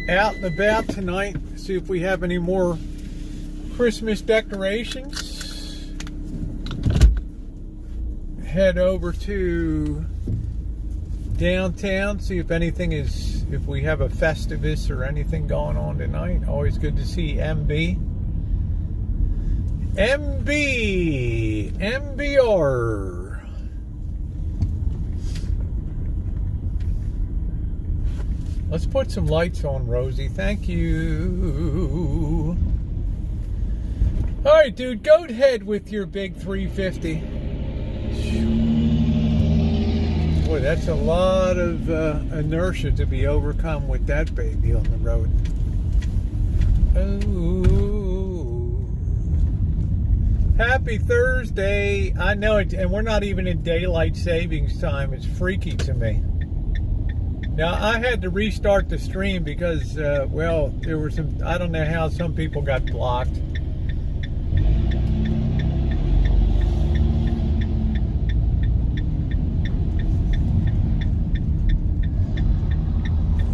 and about tonight, see if we have any more Christmas decorations. Head over to downtown, see if we have a Festivus or anything going on tonight. Always good to see MBR. Let's put some lights on, Rosie. Thank you. All right, dude, go ahead with your big 350. Boy, that's a lot of inertia to be overcome with that baby on the road. Oh, happy Thursday. I know it, and we're not even in daylight savings time. It's freaky to me. Now, I had to restart the stream because, there were I don't know how some people got blocked.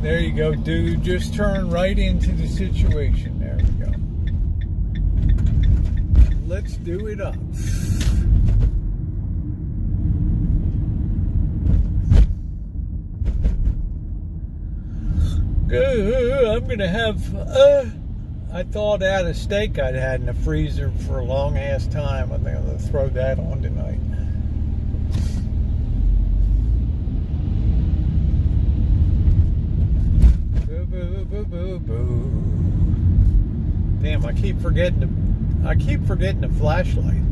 There you go, dude. Just turn right into the situation. There we go. Let's do it up. Good. I'm going to have, I thawed out a steak I'd had in the freezer for a long ass time. I think I'm going to throw that on tonight. Damn, I keep forgetting the flashlight.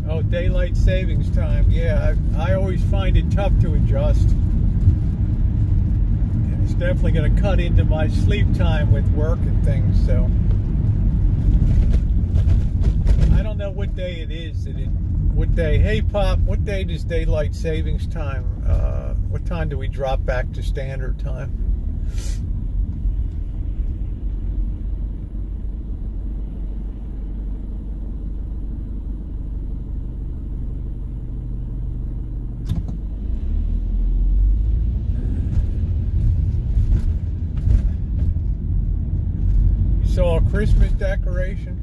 Oh, daylight savings time. Yeah, I always find it tough to adjust. And it's definitely going to cut into my sleep time with work and things, so I don't know what day it is. What day? Hey, Pop, what day does daylight savings time, what time do we drop back to standard time? You saw a Christmas decoration?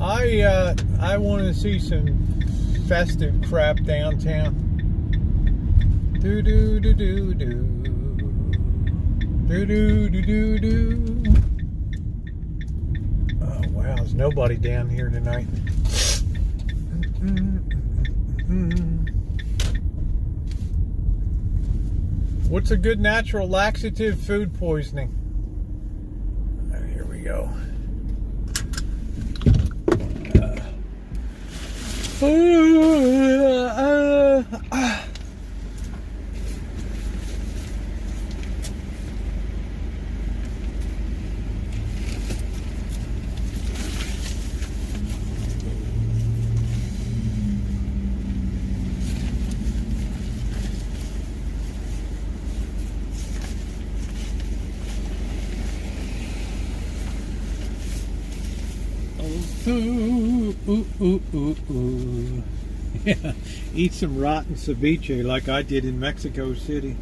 I want to see some festive crap downtown. Do do do do do. Do do do do do. Oh wow, there's nobody down here tonight. What's a good natural laxative food poisoning? Here we go. Ooh. Yeah, eat some rotten ceviche like I did in Mexico City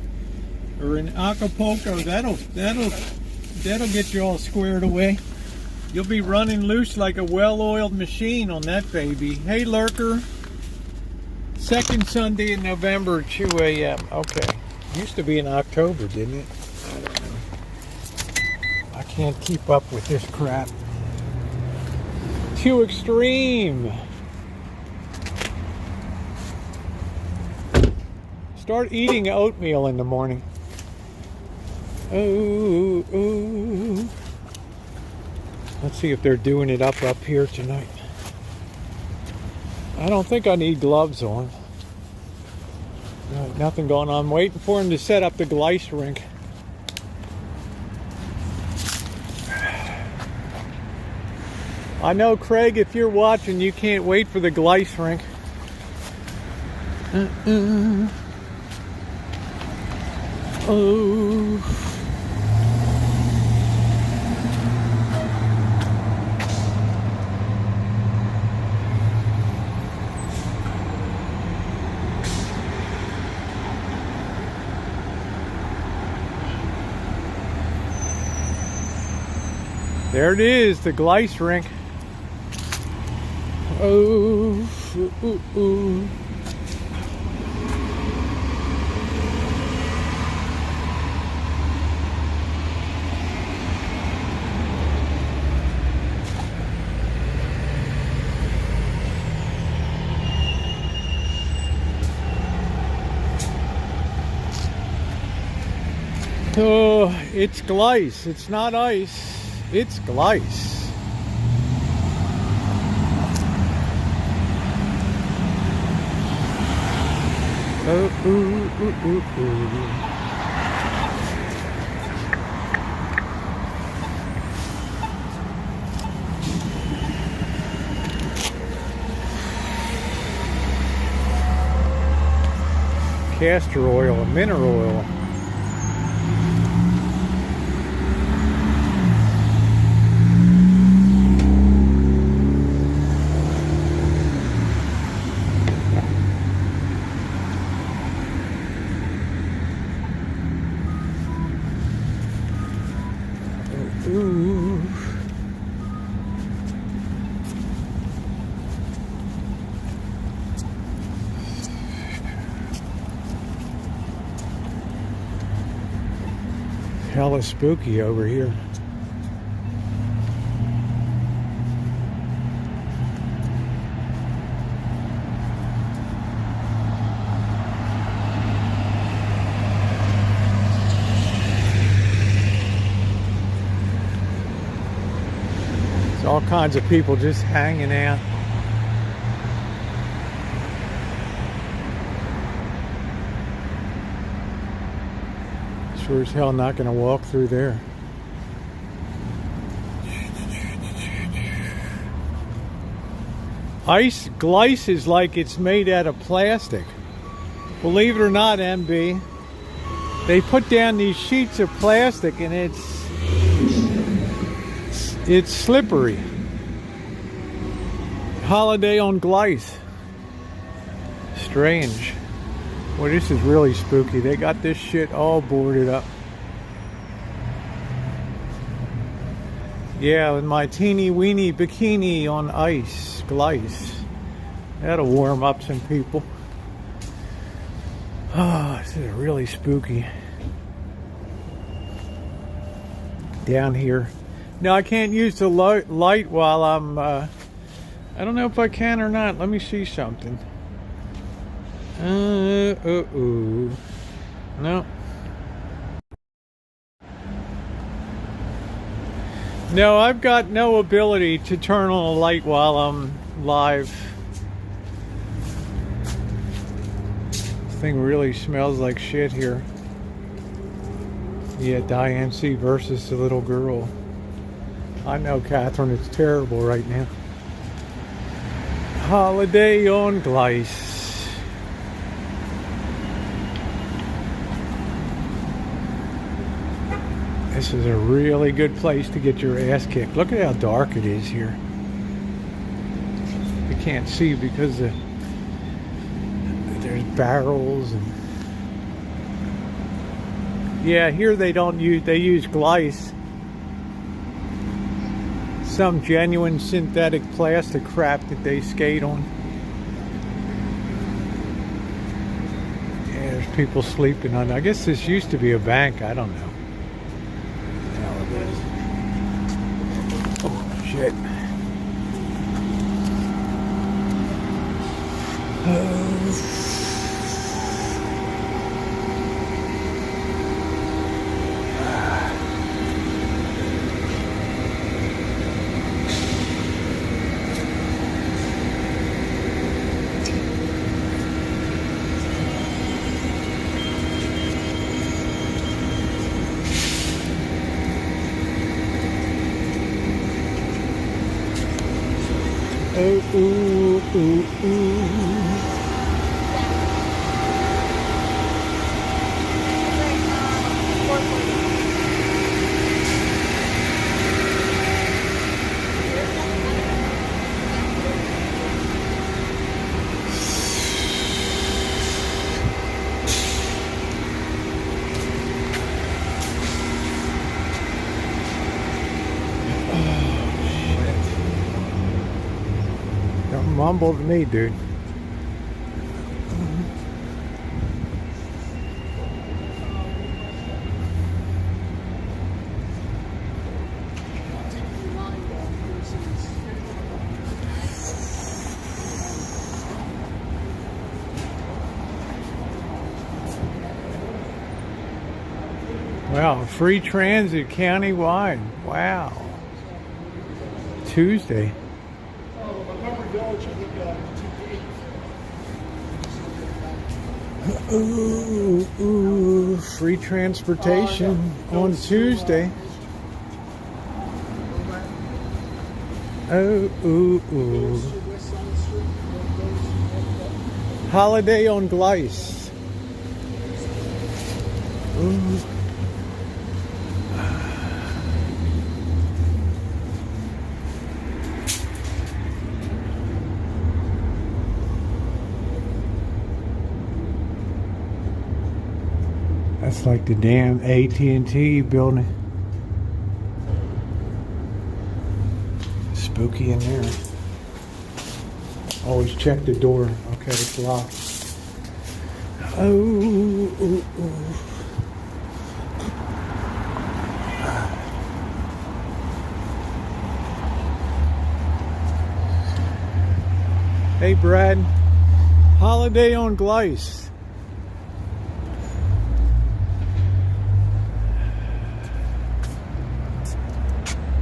or in Acapulco. That'll get you all squared away. You'll be running loose like a well-oiled machine on that baby. Hey, lurker. Second Sunday in November, 2 a.m. Okay. Used to be in October, didn't it? I don't know. I can't keep up with this crap. Too extreme. Start eating oatmeal in the morning. Ooh. Let's see if they're doing it up here tonight. I don't think I need gloves on. No, nothing going on. I'm waiting for him to set up the glice rink. I know, Craig, if you're watching, you can't wait for the glice rink. Oh. There it is, the glice rink. Oh, ooh. Oh, it's glice. It's not ice. It's glice. Ooh. Castor oil, mineral oil. Ooh. Hella spooky over here. There's all kinds of people just hanging out. Sure as hell not going to walk through there. Ice glice is like it's made out of plastic. Believe it or not, MB, they put down these sheets of plastic and it's slippery. Holiday on glice. Strange. Well, this is really spooky. They got this shit all boarded up. Yeah, with my teeny weeny bikini on ice, glice. That'll warm up some people. Oh, this is really spooky. Down here. Now I can't use the light while I'm, I don't know if I can or not. Let me see something. No. No, I've got no ability to turn on a light while I'm live. This thing really smells like shit here. Yeah, Diane C versus the little girl. I know, Catherine, it's terrible right now. Holiday on Gleis. This is a really good place to get your ass kicked. Look at how dark it is here. You can't see because there's barrels and yeah, here they use Gleis. Some genuine synthetic plastic crap that they skate on. Yeah, there's people sleeping on it. I guess this used to be a bank. I don't know. Oh, shit. Ooh, ooh, ooh, ooh. Don't mumble to me, dude. Wow, free transit countywide. Wow. Tuesday. Ooh, ooh, free transportation on Tuesday. Oh, ooh, ooh. Holiday on Gleis. Ooh. That's like the damn AT&T building. Spooky in there. Always check the door. Okay, it's locked. Oh, ooh, ooh. Hey, Brad. Holiday on Gleis.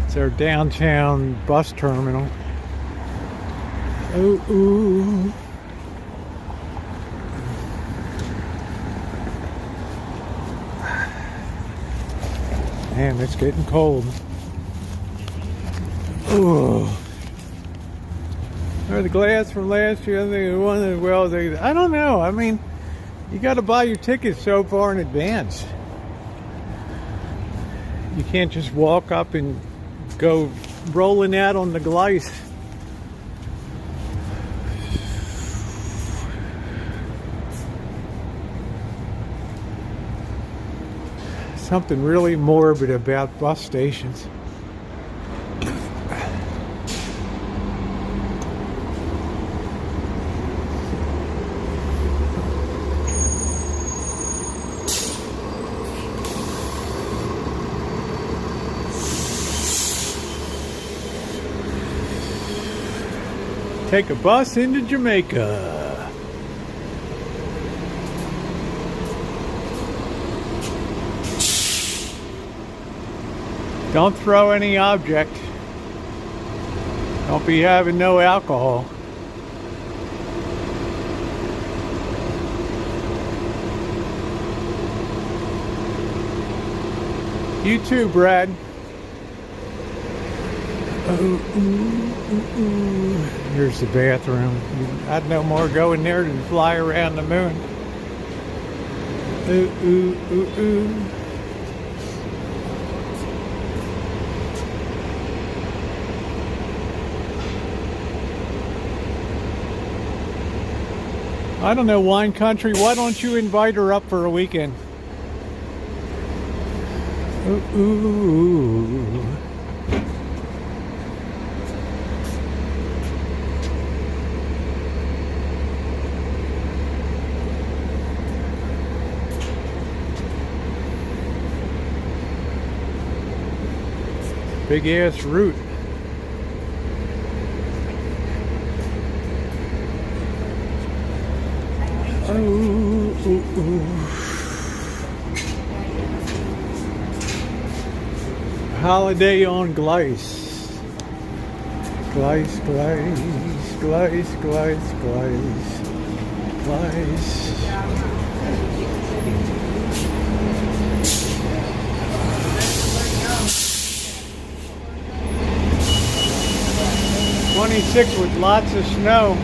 It's our downtown bus terminal. Ooh, ooh. Man, it's getting cold. Ooh. Or the glass from last year, I think one of the wells. I don't know. I mean, you got to buy your tickets so far in advance. You can't just walk up and go rolling out on the Gleis. Something really morbid about bus stations. Take a bus into Jamaica. Don't throw any object. Don't be having no alcohol. You too, Brad. Here's the bathroom. I'd no more go in there than fly around the moon. I don't know, wine country, why don't you invite her up for a weekend? Big ass root. Holiday on Glice. Glice, Glice, Glice, Glice, Glice, Glice. '26 with lots of snow.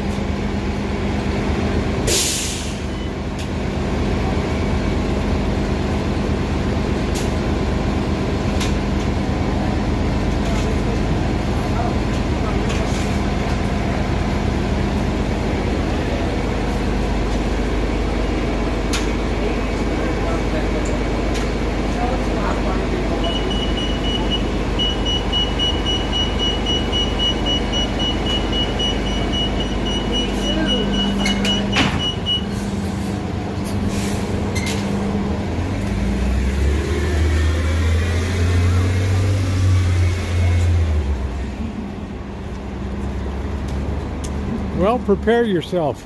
Well, prepare yourself.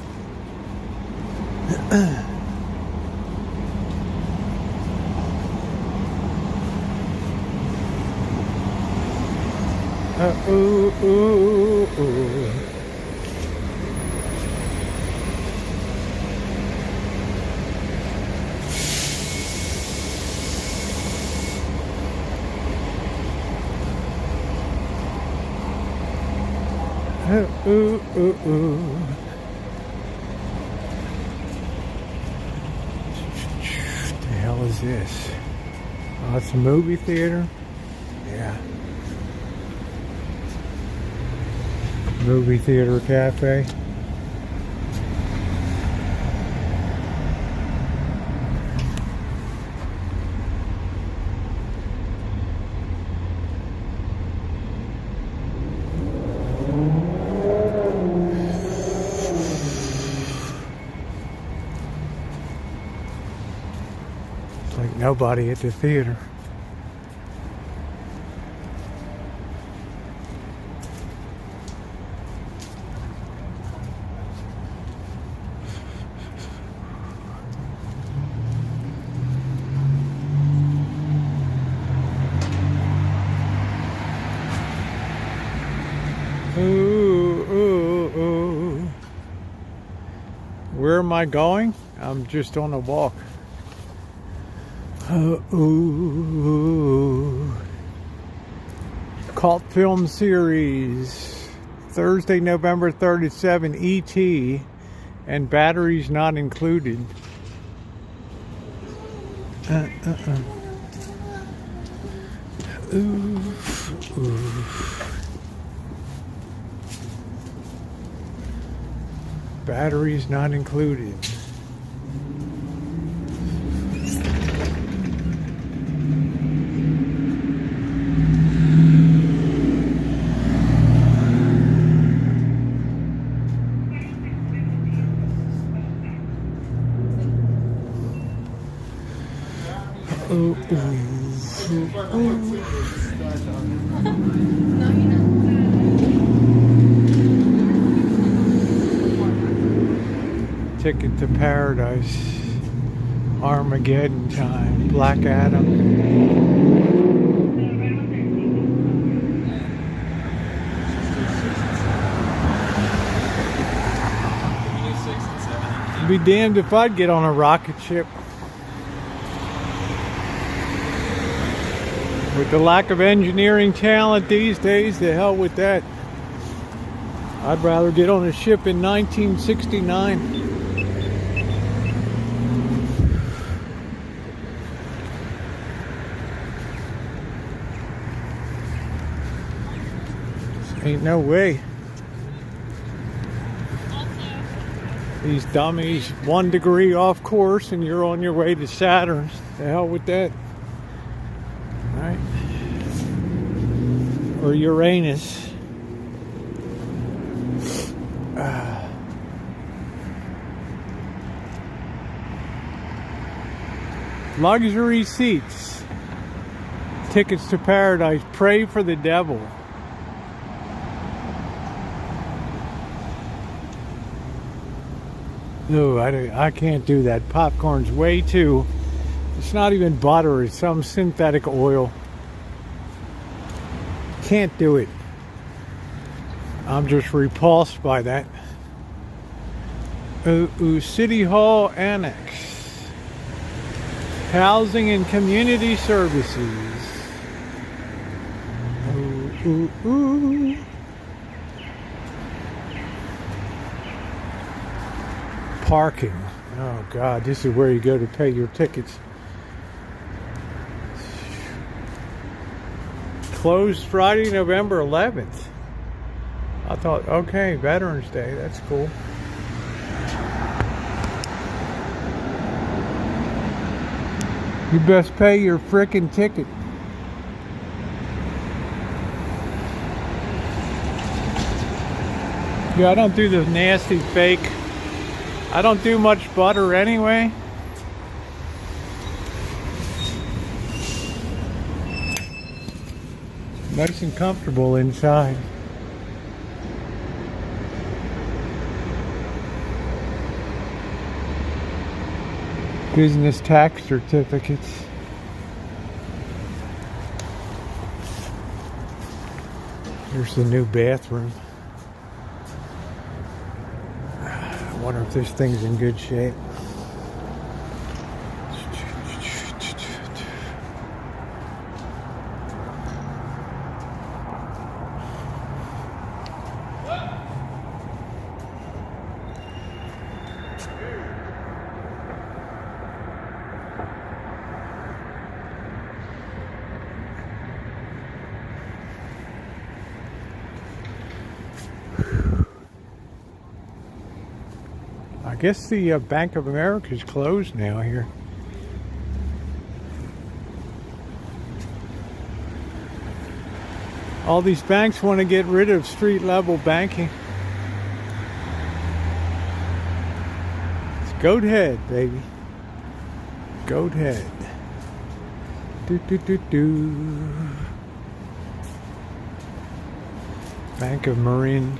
What the hell is this? Oh, it's a movie theater? Yeah. Movie theater cafe. Like nobody at the theater. Ooh. Where am I going? I'm just on a walk. Cult film series, Thursday, November 37, E.T. and batteries not included. Batteries not included. Ticket to Paradise. Armageddon time. Black Adam. Be damned if I'd get on a rocket ship. With the lack of engineering talent these days, the hell with that. I'd rather get on a ship in 1969. Ain't no way. These dummies 1 degree off course and you're on your way to Saturn. The hell with that. Right? Or Uranus. Luxury seats. Tickets to Paradise. Pray for the devil. No, I can't do that. Popcorn's way too... It's not even butter. It's some synthetic oil. Can't do it. I'm just repulsed by that. City Hall Annex. Housing and Community Services. Ooh. Parking. Oh God, this is where you go to pay your tickets. Closed Friday, November 11th. I thought, okay, Veterans Day, that's cool. You best pay your frickin' ticket. Yeah, I don't do the nasty fake. I don't do much butter anyway. Nice and comfortable inside. Business tax certificates. Here's the new bathroom. I wonder if this thing's in good shape. I guess the Bank of America is closed now here. All these banks want to get rid of street level banking. It's goat head, baby. Goat head. Do. Bank of Marin.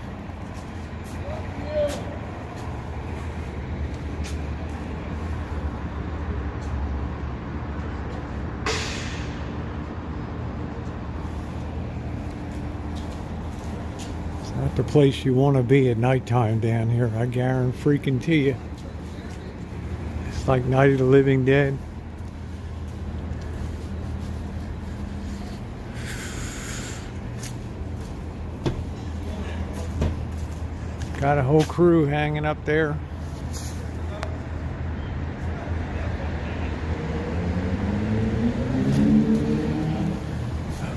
Not the place you want to be at nighttime down here, I guarantee you. It's like Night of the Living Dead. Got a whole crew hanging up there.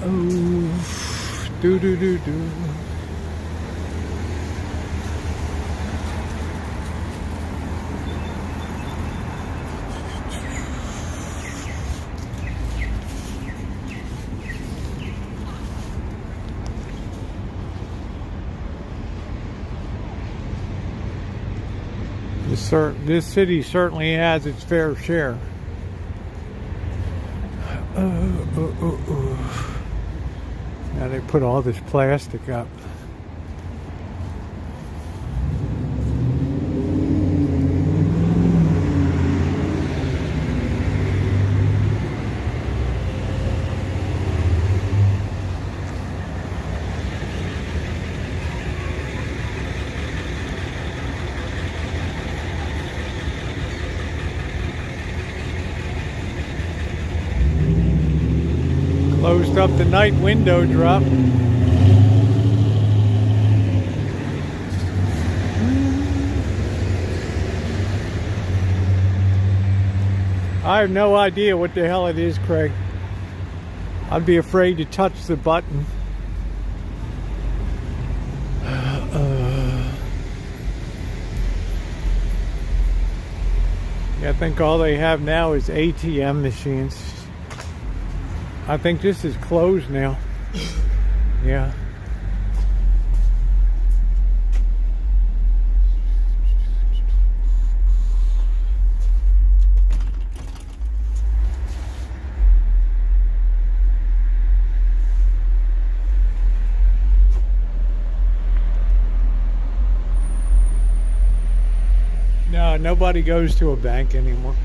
Oh, do. This city certainly has its fair share. Now they put all this plastic up. closed up the night window drop. I have no idea what the hell it is, Craig. I'd be afraid to touch the button. Yeah, I think all they have now is ATM machines. I think this is closed now. Yeah. No, nobody goes to a bank anymore.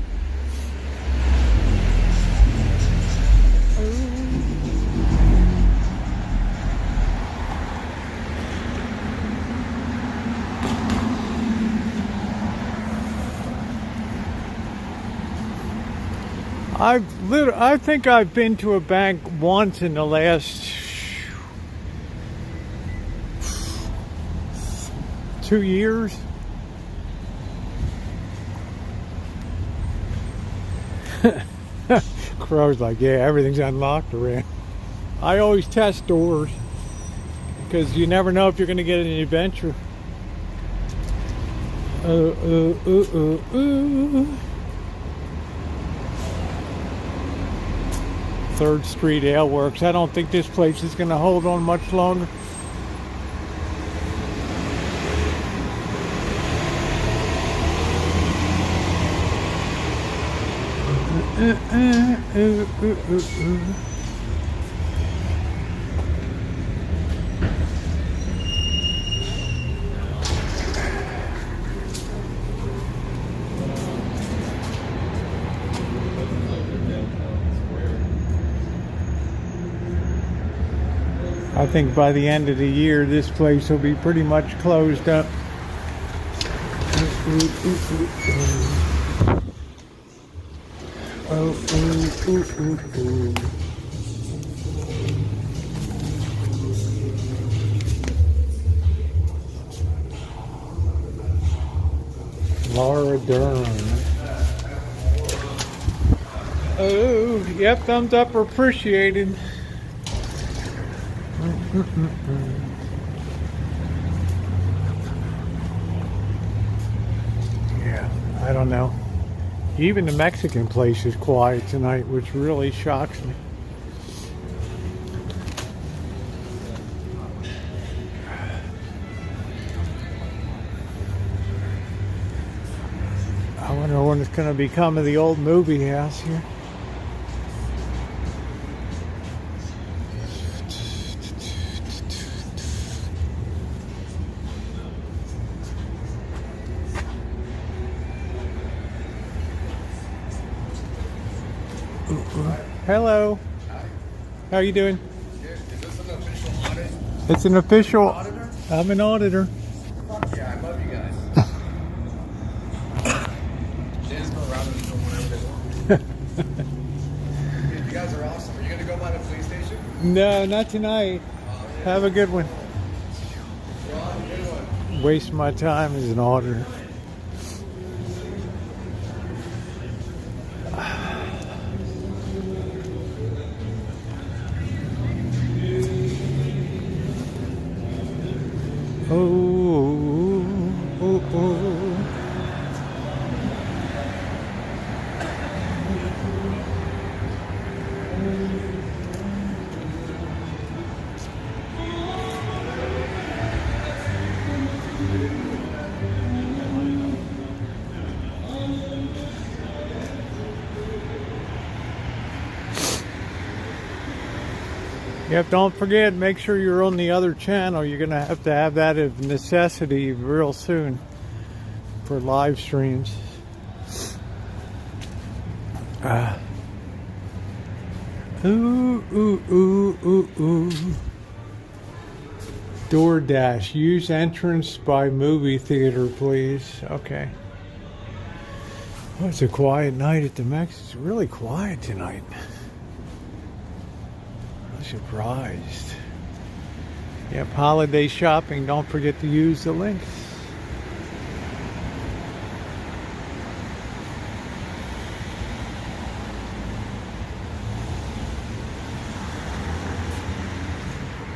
I think I've been to a bank once in the last 2 years. Crow's like, yeah, everything's unlocked around. I always test doors because you never know if you're going to get an adventure. Third Street Ale Works. I don't think this place is going to hold on much longer. I think by the end of the year, this place will be pretty much closed up. Laura Dern. Oh, yep, thumbs up are appreciated. Yeah, I don't know. Even the Mexican place is quiet tonight, which really shocks me. I wonder when it's going to become of the old movie house here. Hello. Hi. How are you doing? Is this an official audit? It's an official. Auditor? I'm an auditor. Fuck yeah, I love you guys. They just go around and film whatever they want. You guys are awesome. Are you going to go by the police station? No, not tonight. Yeah. Have a good one. Well, have a good one. Waste my time as an auditor. Oh. Yep, don't forget, make sure you're on the other channel. You're going to have that of necessity real soon for live streams. DoorDash, use entrance by movie theater, please. Okay. Oh, it's a quiet night at the Mex. It's really quiet tonight. I'm surprised. Yep, holiday shopping. Don't forget to use the links.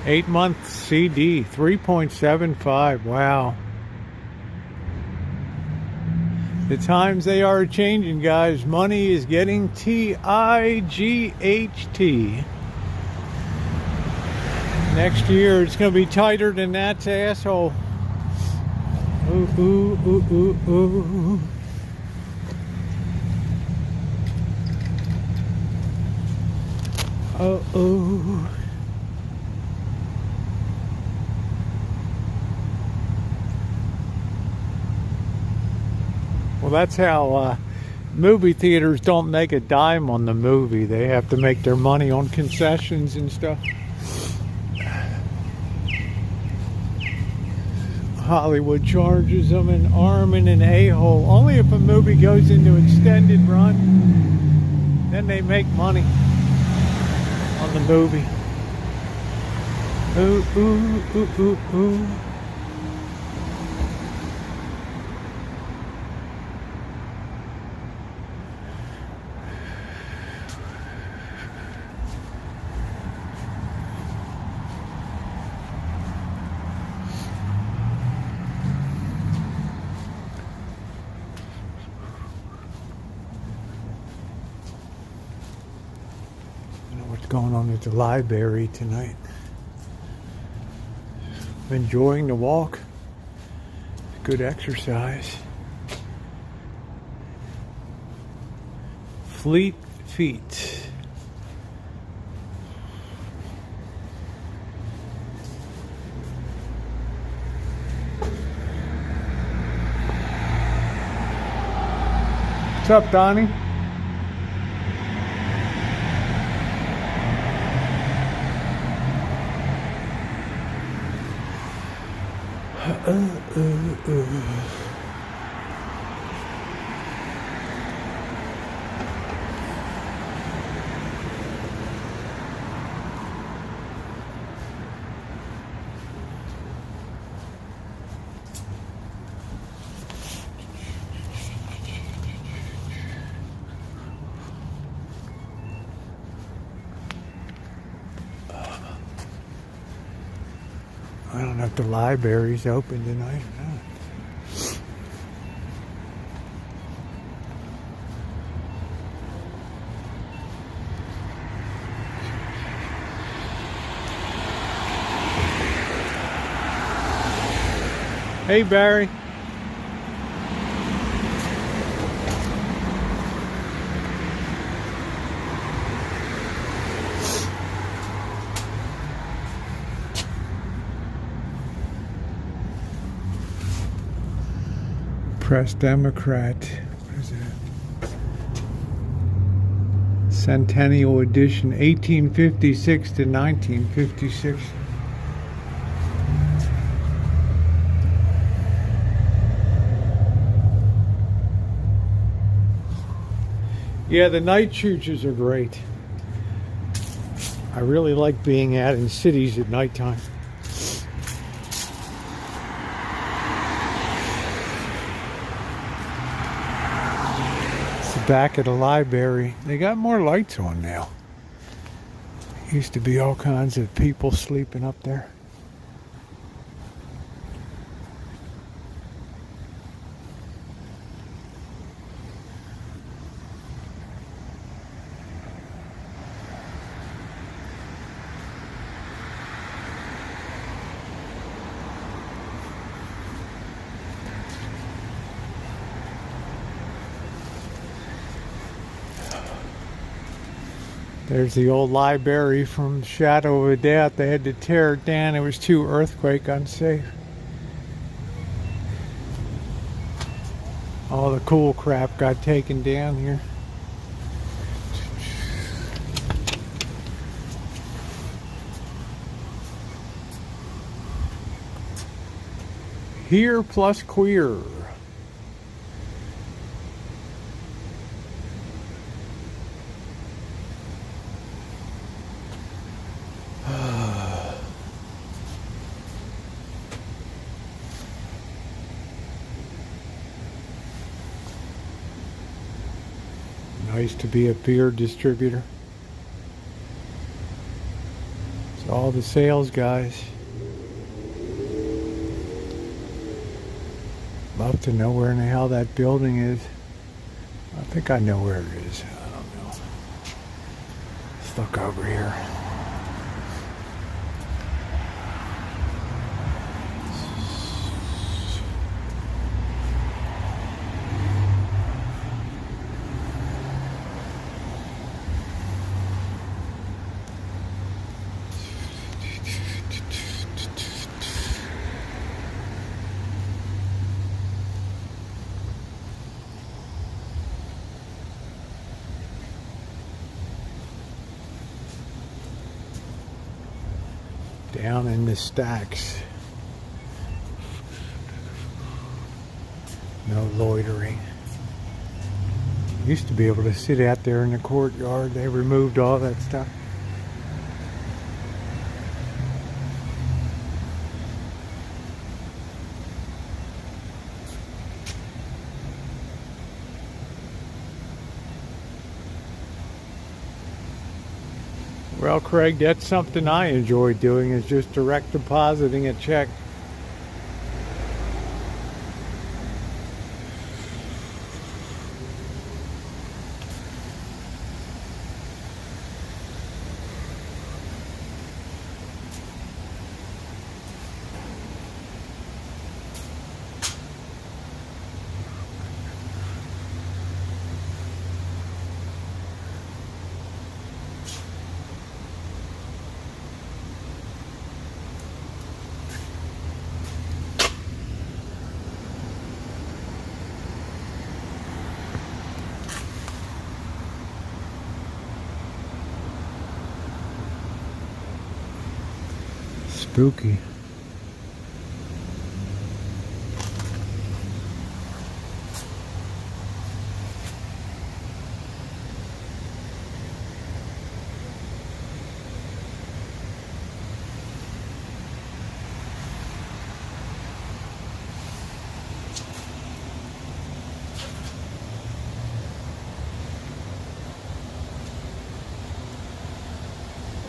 Eight-month CD, 3.75. Wow. The times they are changing, guys. Money is getting TIGHT. Next year, it's going to be tighter than that's asshole. Ooh, ooh, ooh, ooh, ooh. Uh-oh. Well, that's how movie theaters don't make a dime on the movie. They have to make their money on concessions and stuff. Hollywood charges them an arm and an a-hole. Only if a movie goes into extended run, then they make money on the movie. Ooh, ooh, ooh, ooh, ooh. Going on at the library tonight. Enjoying the walk. Good exercise. Fleet Feet. What's up, Donnie? I don't know if the library's open tonight or not. Hey, Barry. Press Democrat. What is that? Centennial Edition, 1856 to 1956. Yeah, the night churches are great. I really like being out in cities at nighttime. It's the back of the library. They got more lights on now. Used to be all kinds of people sleeping up there. There's the old library from Shadow of Death. They had to tear it down. It was too earthquake unsafe. All the cool crap got taken down here. Here plus queer. Nice to be a beer distributor. It's all the sales guys. Love to know where in the hell that building is. I think I know where it is. I don't know. Let's look over here. Down in the stacks. No loitering. Used to be able to sit out there in the courtyard. They removed all that stuff. Well, Craig, that's something I enjoy doing, is just direct depositing a check. Spooky.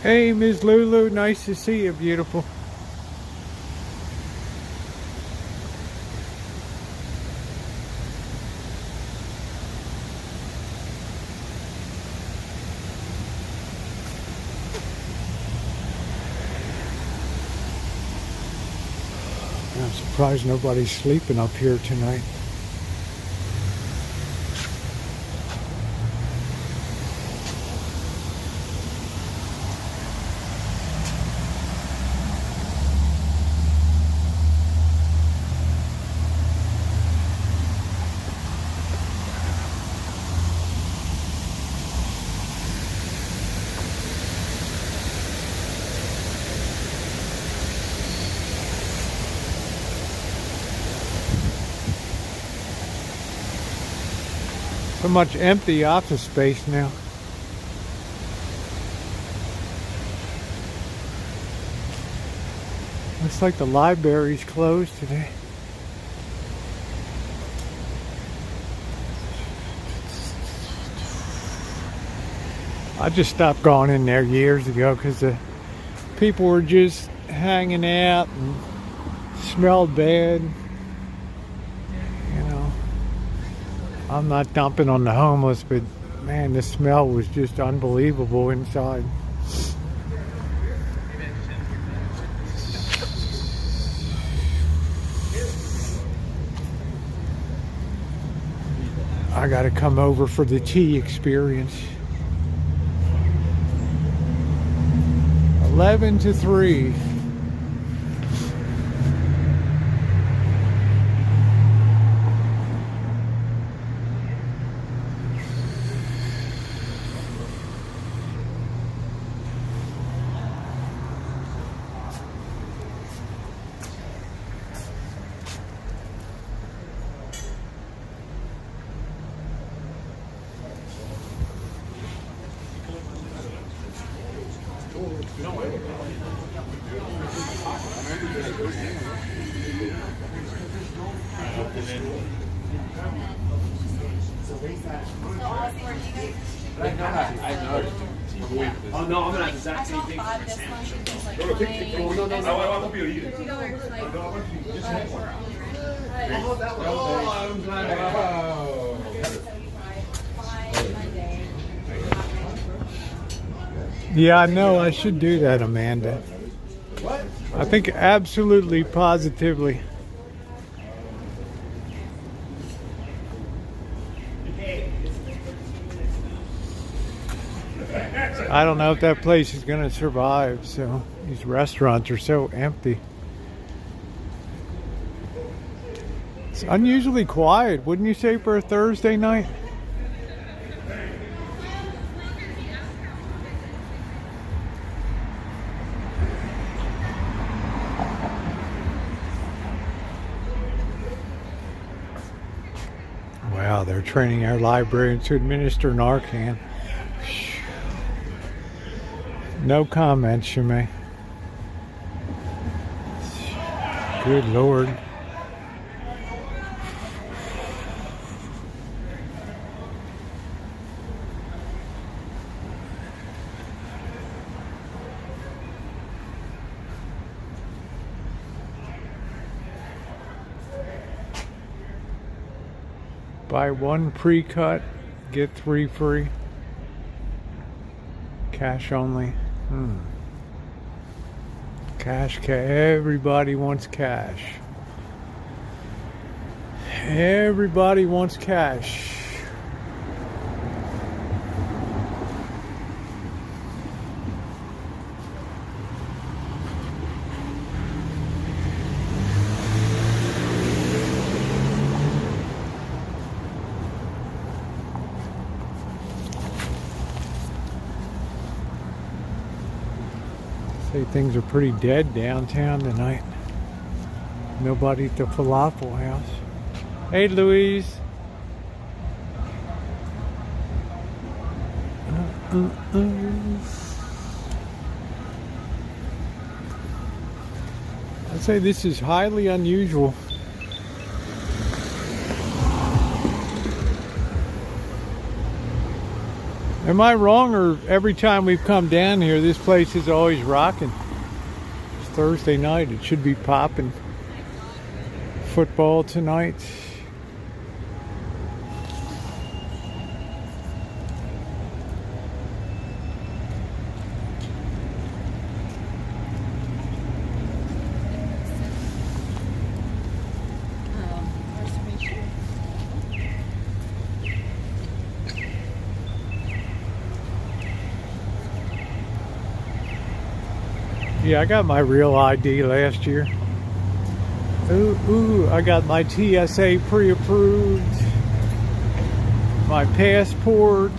Hey, Ms. Lulu, nice to see you, beautiful. I'm surprised nobody's sleeping up here tonight. So much empty office space now. Looks like the library's closed today. I just stopped going in there years ago because the people were just hanging out and smelled bad. I'm not dumping on the homeless, but man, the smell was just unbelievable inside. I gotta come over for the tea experience. 11 to 3. Oh no, I'm gonna have the exact same thing for my sandwich. No, no, no, no, I won't be able to eat it. No, I want you to just have one. Oh, that was I'm glad. Yeah, I know. I should do that, Amanda. What? I think absolutely, positively. I don't know if that place is going to survive, so these restaurants are so empty. It's unusually quiet, wouldn't you say, for a Thursday night? Wow, they're training our librarians to administer Narcan. No comment, Shimei. Good Lord. Buy one pre-cut, get 3 free. Cash only. Cash. Everybody wants cash. Everybody wants cash. Say things are pretty dead downtown tonight. Nobody at the falafel house. Hey, Louise. I'd say this is highly unusual. Am I wrong, or every time we've come down here, this place is always rocking? It's Thursday night. It should be popping. Football tonight. Yeah, I got my real ID last year. Ooh, I got my TSA pre-approved. My passport.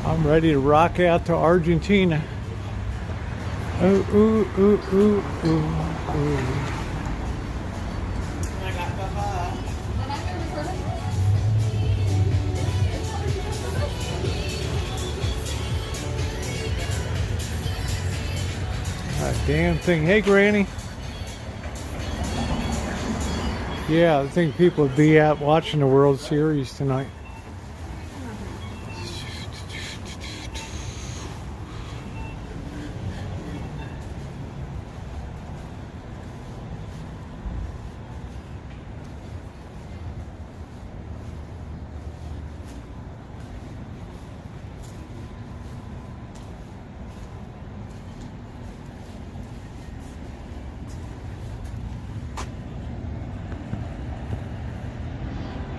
I'm ready to rock out to Argentina. Ooh. Damn thing. Hey, Granny. Yeah, I think people would be out watching the World Series tonight.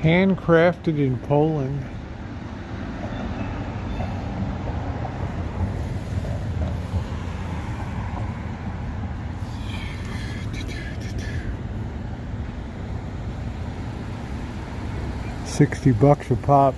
Handcrafted in Poland. $60 a pop.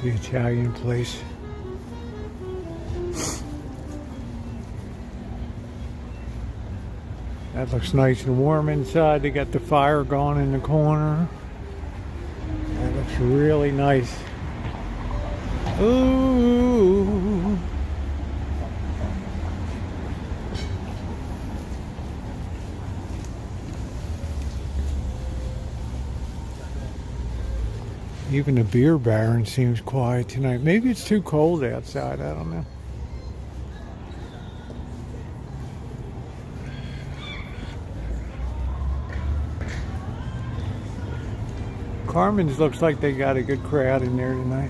The Italian place. That looks nice and warm inside. They got the fire going in the corner. That looks really nice. Ooh. Even the beer baron seems quiet tonight. Maybe it's too cold outside. I don't know. Carmen's looks like they got a good crowd in there tonight.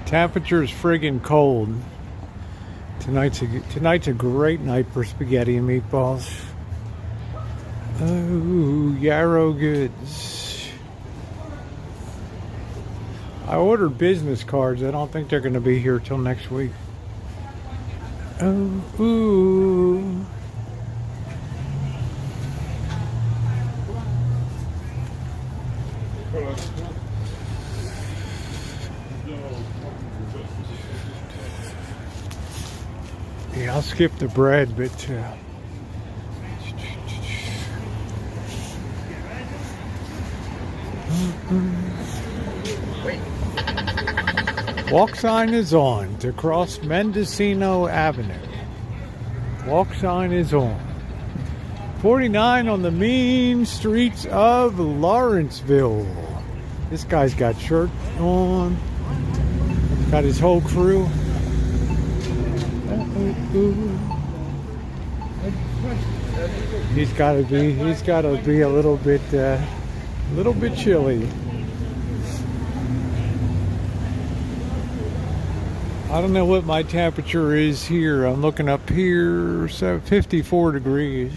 Temperature's friggin' cold. Tonight's a great night for spaghetti and meatballs. Oh, Yarrow goods. I ordered business cards. I don't think they're going to be here till next week. Oh, ooh. Yeah, I'll skip the bread, but walk sign is on to cross Mendocino Avenue. Walk sign is on. 49 on the mean streets of Lawrenceville. This guy's got shirt on. Got his whole crew. He's got to be a little bit chilly. I don't know what my temperature is here. I'm looking up here, so 54 degrees.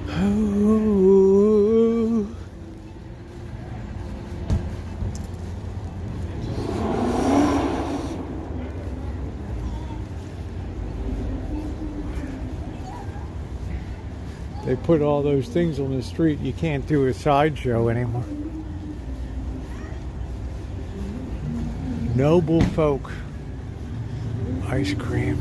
Oh. They put all those things on the street. You can't do a sideshow anymore. Noble Folk ice cream.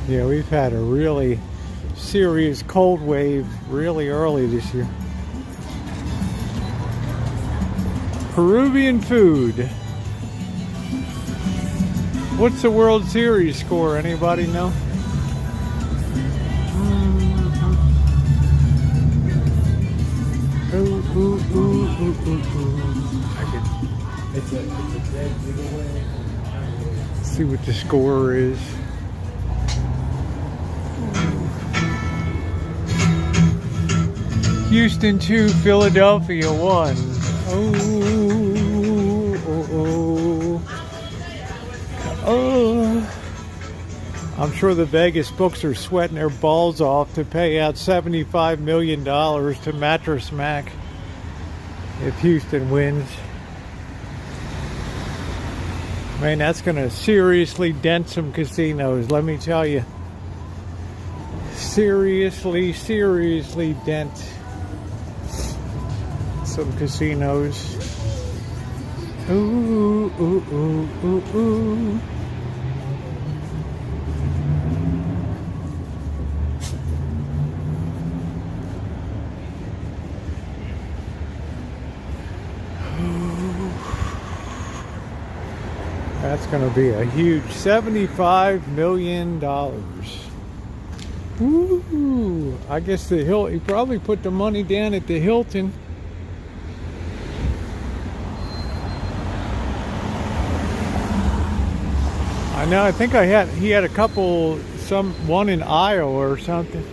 Yeah, we've had a really serious cold wave really early this year. Peruvian food. What's the World Series score? Anybody know? Let's see what the score is. Houston 2, Philadelphia 1. Oh. I'm sure the Vegas books are sweating their balls off to pay out $75 million to Mattress Mac if Houston wins. Man, that's going to seriously dent some casinos, let me tell you. Seriously dent some casinos. Ooh, ooh, ooh, ooh, ooh. That's going to be a huge $75 million. Ooh, I guess the Hilton. He probably put the money down at the Hilton. I know. I think he had a couple. One in Iowa or something.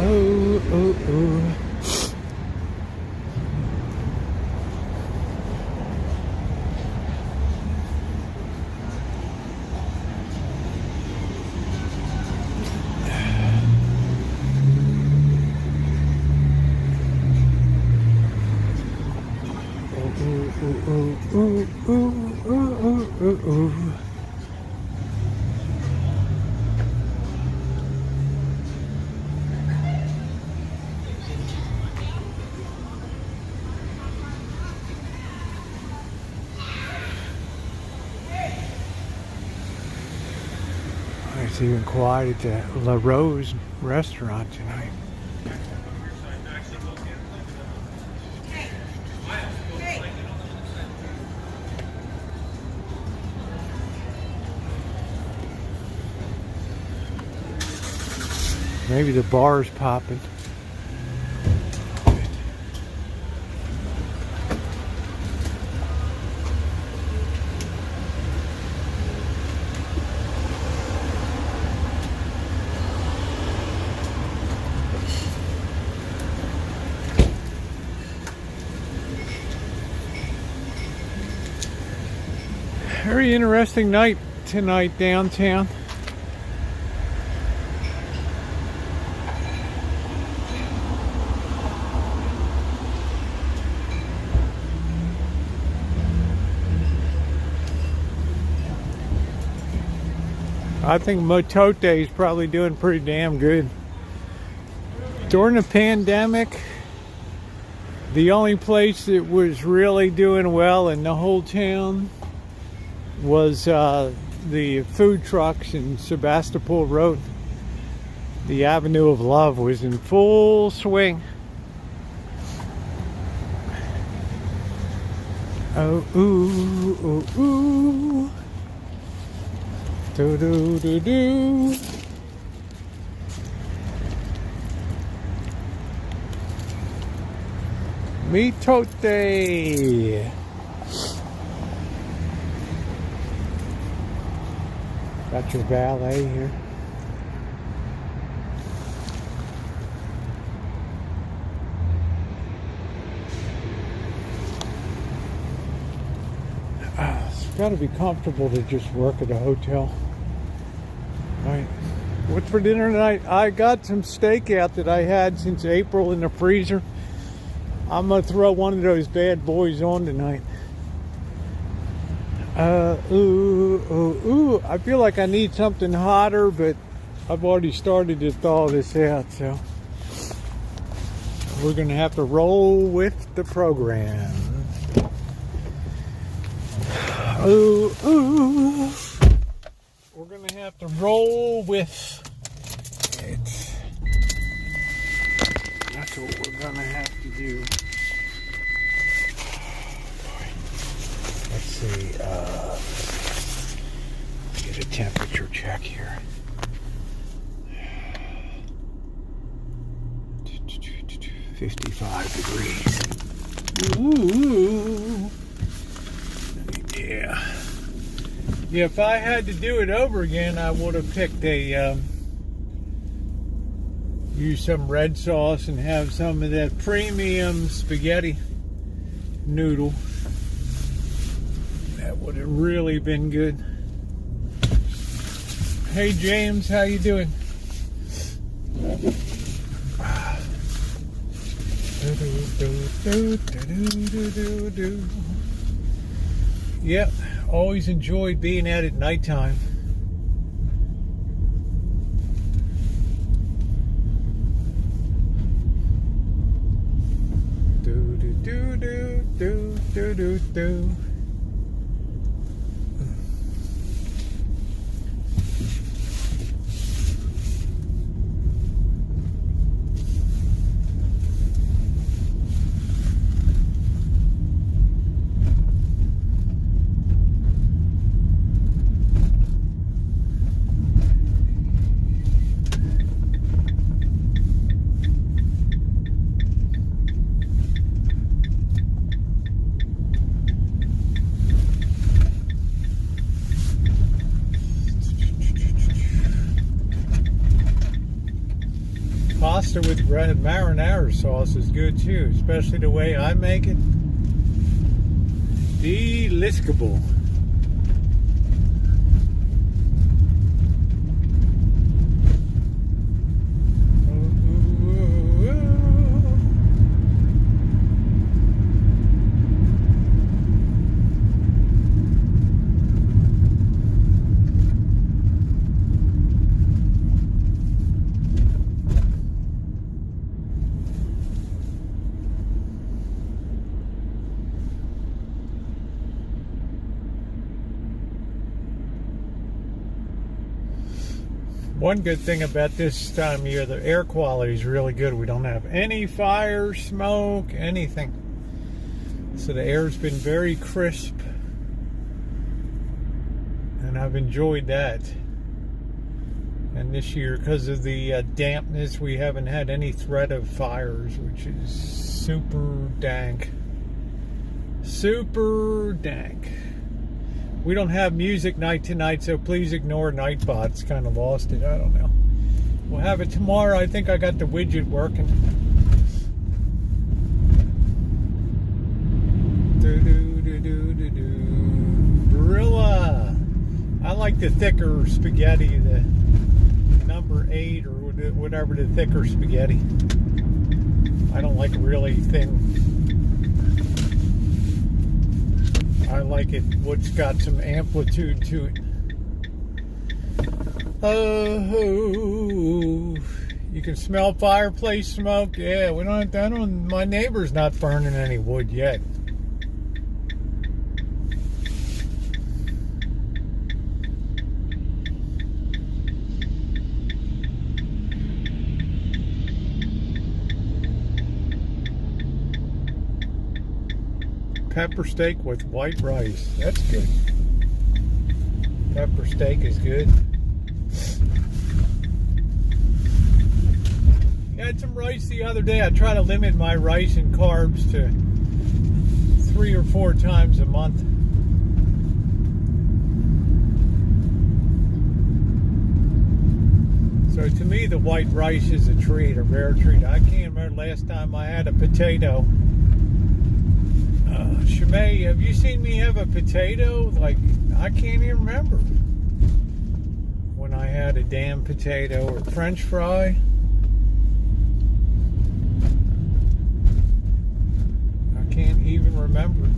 Oh, oh, oh. It's even quiet at the La Rose restaurant tonight. Maybe the bar's popping. Very interesting night tonight downtown. I think Motote is probably doing pretty damn good. During the pandemic, the only place that was really doing well in the whole town was the food trucks in Sebastopol Road. The Avenue of Love was in full swing. Oh, ooh, ooh, ooh. Do, do, do, do. Mitote. Got your valet here. It's got to be comfortable to just work at a hotel. All right. What's for dinner tonight? I got some steak out that I had since April in the freezer. I'm going to throw one of those bad boys on tonight. Ooh. I feel like I need something hotter, but I've already started to thaw this out, so we're going to have to roll with the program. Ooh. We're going to have to roll with it. That's what we're going to have to do. Let's see, get a temperature check here. 55 degrees. Ooh. Yeah. Yeah, if I had to do it over again, I would have picked use some red sauce and have some of that premium spaghetti noodle. That would have really been good. Hey James, how you doing? Yep, always enjoyed being out at nighttime. Do. Pasta with red marinara sauce is good too, especially the way I make it. Delicable. One good thing about this time of year, the air quality is really good. We don't have any fire, smoke, anything. So the air's been very crisp. And I've enjoyed that. And this year, because of the dampness, we haven't had any threat of fires, which is super dank. Super dank. We don't have music night tonight, so please ignore Nightbot's kind of lost it. I don't know. We'll have it tomorrow. I think I got the widget working. Barilla. I like the thicker spaghetti, the number 8 or whatever, the thicker spaghetti. I don't like really thin. I like it what's got some amplitude to it. Oh, you can smell fireplace smoke. Yeah, we don't have, my neighbor's not burning any wood yet. Pepper steak with white rice. That's good. Pepper steak is good. I had some rice the other day. I try to limit my rice and carbs to 3 or 4 times a month. So to me, the white rice is a treat, a rare treat. I can't remember last time I had a potato. Shemay, have you seen me have a potato? Like, I can't even remember when I had a damn potato or French fry. I can't even remember.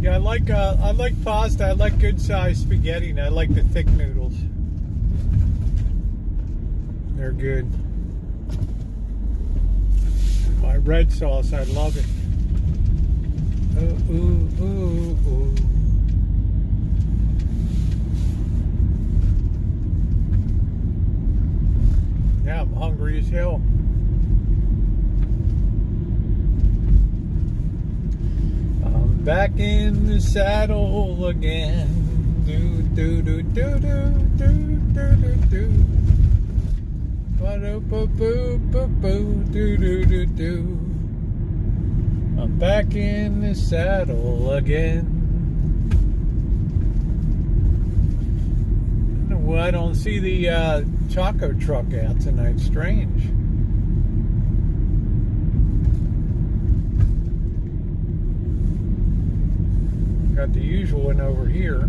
Yeah, I like pasta. I like good sized spaghetti, and I like the thick noodles. They're good. My red sauce, I love it. Ooh, ooh, ooh, ooh. Yeah, I'm hungry as hell. Back in the saddle again. Do do do do do do do do do. Ba boo boo boo boo do do do do. I'm back in the saddle again. Well, I don't see the Choco truck out tonight. Strange. Got the usual one over here.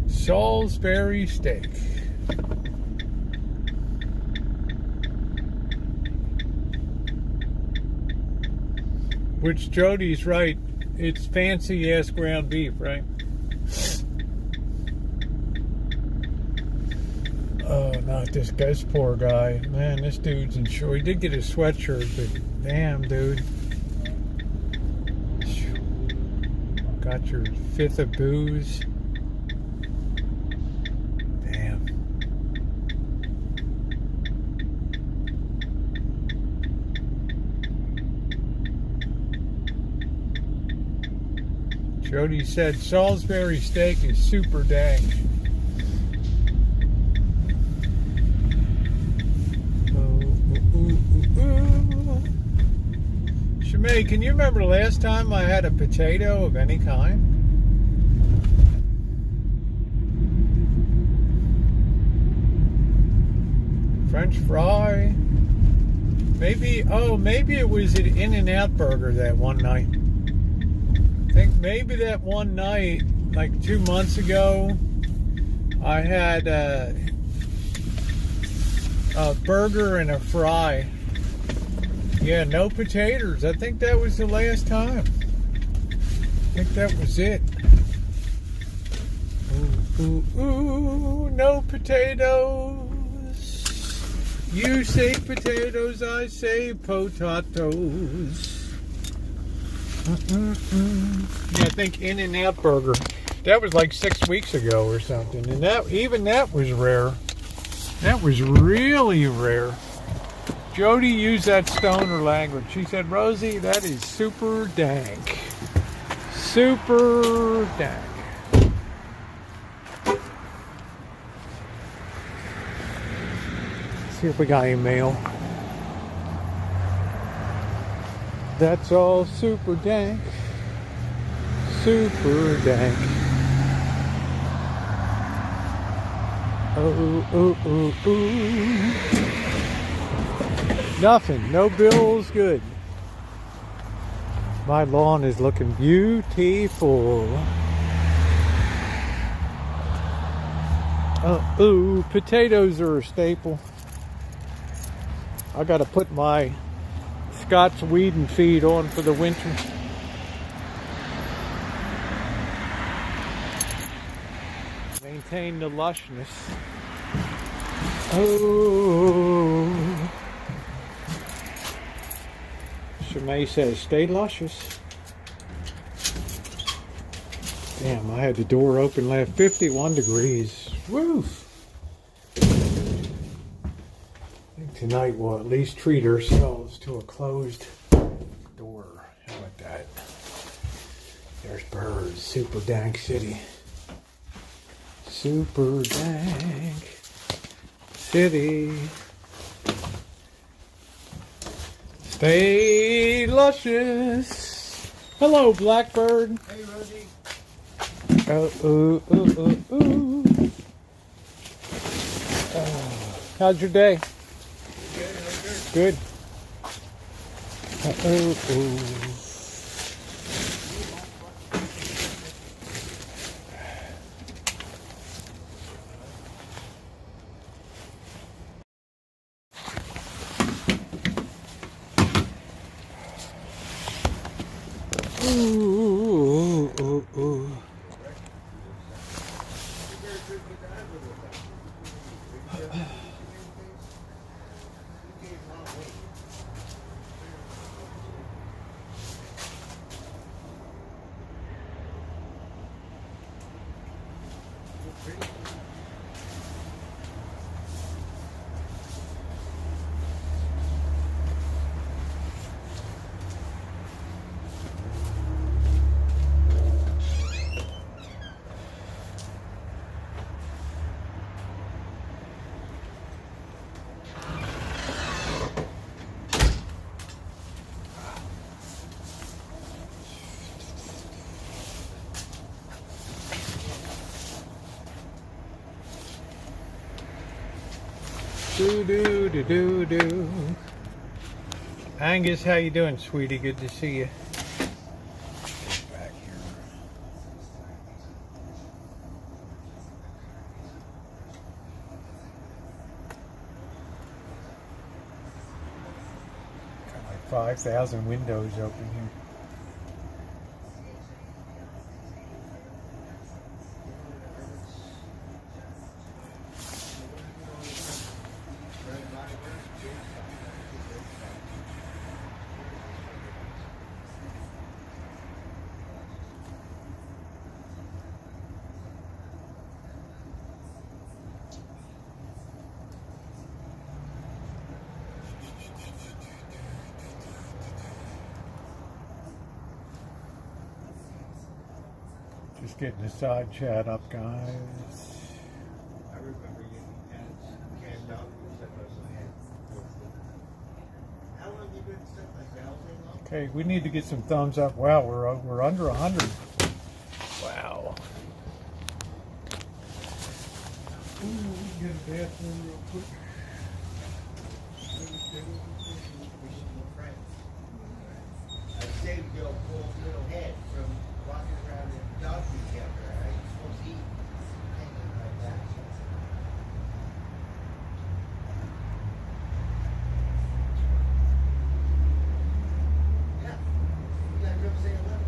Salisbury steak. Which Jody's right. It's fancy ass ground beef, right? Oh, not this guy. This poor guy. Man, this dude's in short. He did get his sweatshirt, but damn, dude. Got your 5th of booze. Damn. Jody said Salisbury steak is super dang. May, can you remember the last time I had a potato of any kind? French fry. Maybe, oh, maybe it was an In-N-Out burger that one night. I think maybe that one night, like 2 months ago, I had a burger and a fry. Yeah, no potatoes. I think that was the last time. I think that was it. Ooh, ooh, ooh, no potatoes. You say potatoes, I say potatoes. Yeah, I think In-N-Out burger. That was like 6 weeks ago or something. And that, even that was rare. That was really rare. Jody used that stoner language. She said, Rosie, that is super dank. Super dank. See if we got any mail. That's all super dank. Super dank. Oh, oh, oh, oh. Nothing. No bills. Good. My lawn is looking beautiful. Ooh, potatoes are a staple. I gotta put my Scott's weed and feed on for the winter. Maintain the lushness. Oh. Shemay says, stay luscious. Damn, I had the door open last 51 degrees. Woo! I think tonight we'll at least treat ourselves to a closed door. How about that? There's birds. Super dank city. Super dank city. Stay luscious. Hello, Blackbird. Hey, Rosie. Oh, ooh, ooh, ooh, ooh. How's your day? Good. Oh, oh. Ooh, ooh, ooh. Do do do do do. Angus, how you doing, sweetie? Good to see you. Back here. Got like 5,000 windows open here. Just getting the side chat up, guys. I remember you cammed out. How long Okay, we need to get some thumbs up. Wow, we're under 100. Wow. Ooh, get a bathroom real quick. I saved your poor little head from walking around in a dog food camper. Right? You're supposed to eat hanging like that. Yeah. You got to go say hello.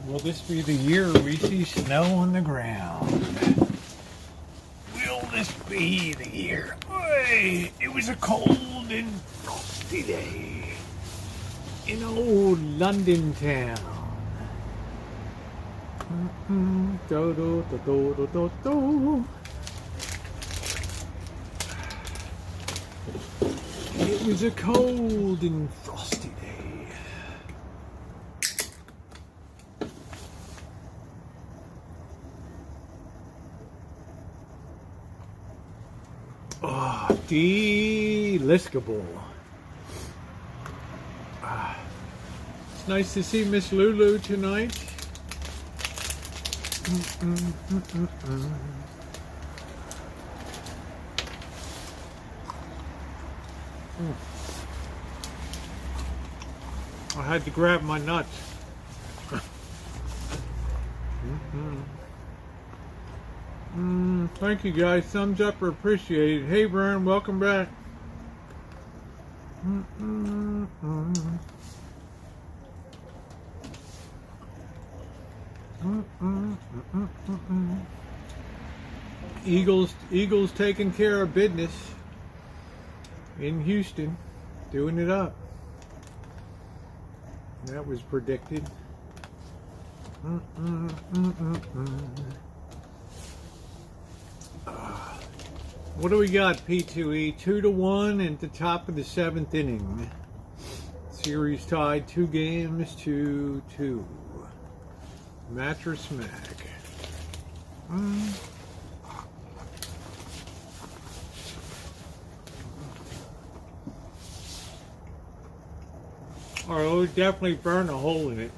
Will this be the year we see snow on the ground? Will this be the year? Boy, it was a cold and frosty day in old London town. Do, do, do, do, do, do, do. It was a cold and frosty day. Oh, delicable. It's nice to see Miss Lulu tonight. I had to grab my nuts. Thank you guys. Thumbs up are appreciated. Hey Brian, welcome back. Eagles taking care of business in Houston, doing it up. That was predicted. What do we got, P2E? 2-1 at the top of the 7th inning. Series tied 2 games to 2. Mattress Mac. Or it would definitely burn a hole in it.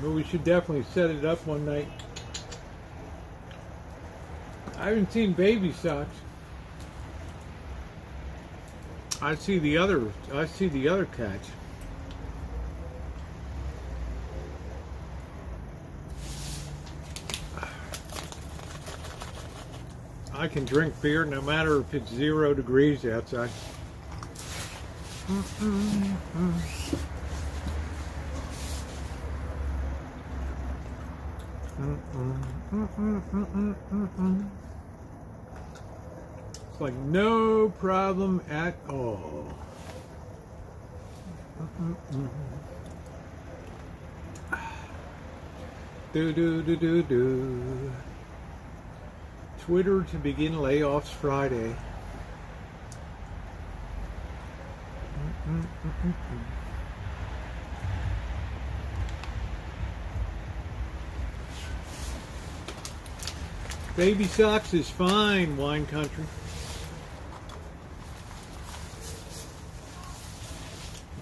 But we should definitely set it up one night. I haven't seen Baby Socks. I see the other catch. I can drink beer no matter if it's 0 degrees outside. It's like no problem at all. Do. Twitter to begin layoffs Friday. Baby Socks is fine, Wine Country.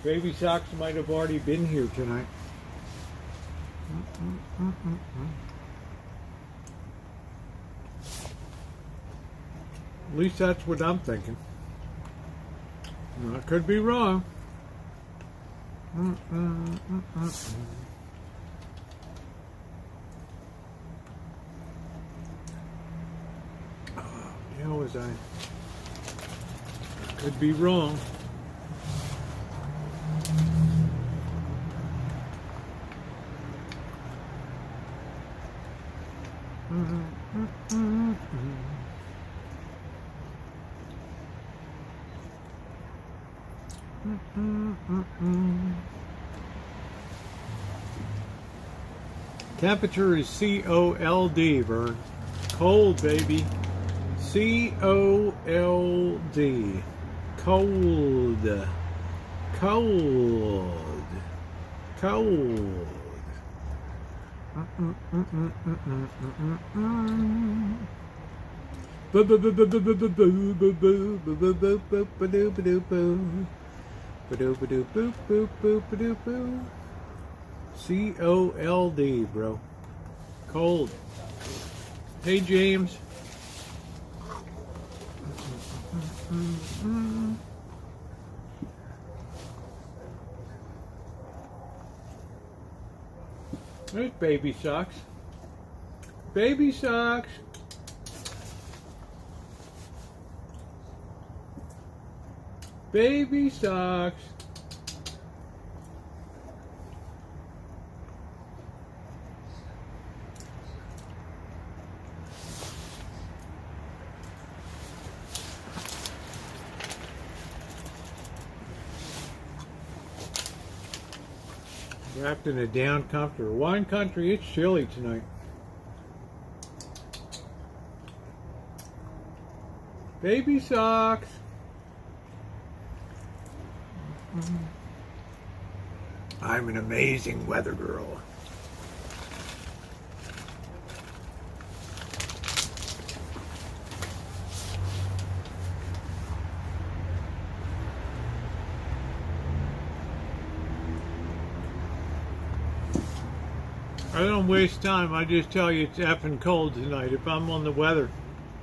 Baby Socks might have already been here tonight. At least that's what I'm thinking. I could be wrong. How was I? Could be wrong. Temperature is COLD, Vern. Cold, baby. COLD. Cold. Cold. Cold. COLD, bro. Cold. Hey, James. There's baby socks. Baby socks. Baby socks. Wrapped in a down comforter. Wine country, it's chilly tonight. Baby socks. I'm an amazing weather girl. I don't waste time. I just tell you it's effing cold tonight. If I'm on the weather,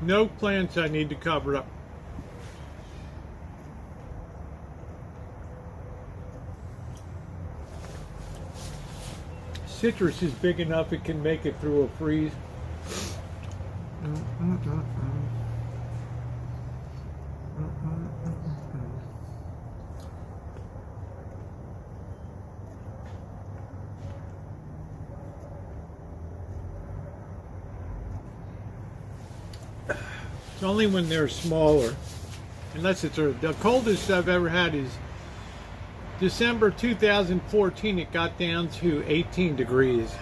no plants I need to cover up. Citrus is big enough it can make it through a freeze. It's only when they're smaller, unless it's the coldest I've ever had is December 2014. It got down to 18 degrees.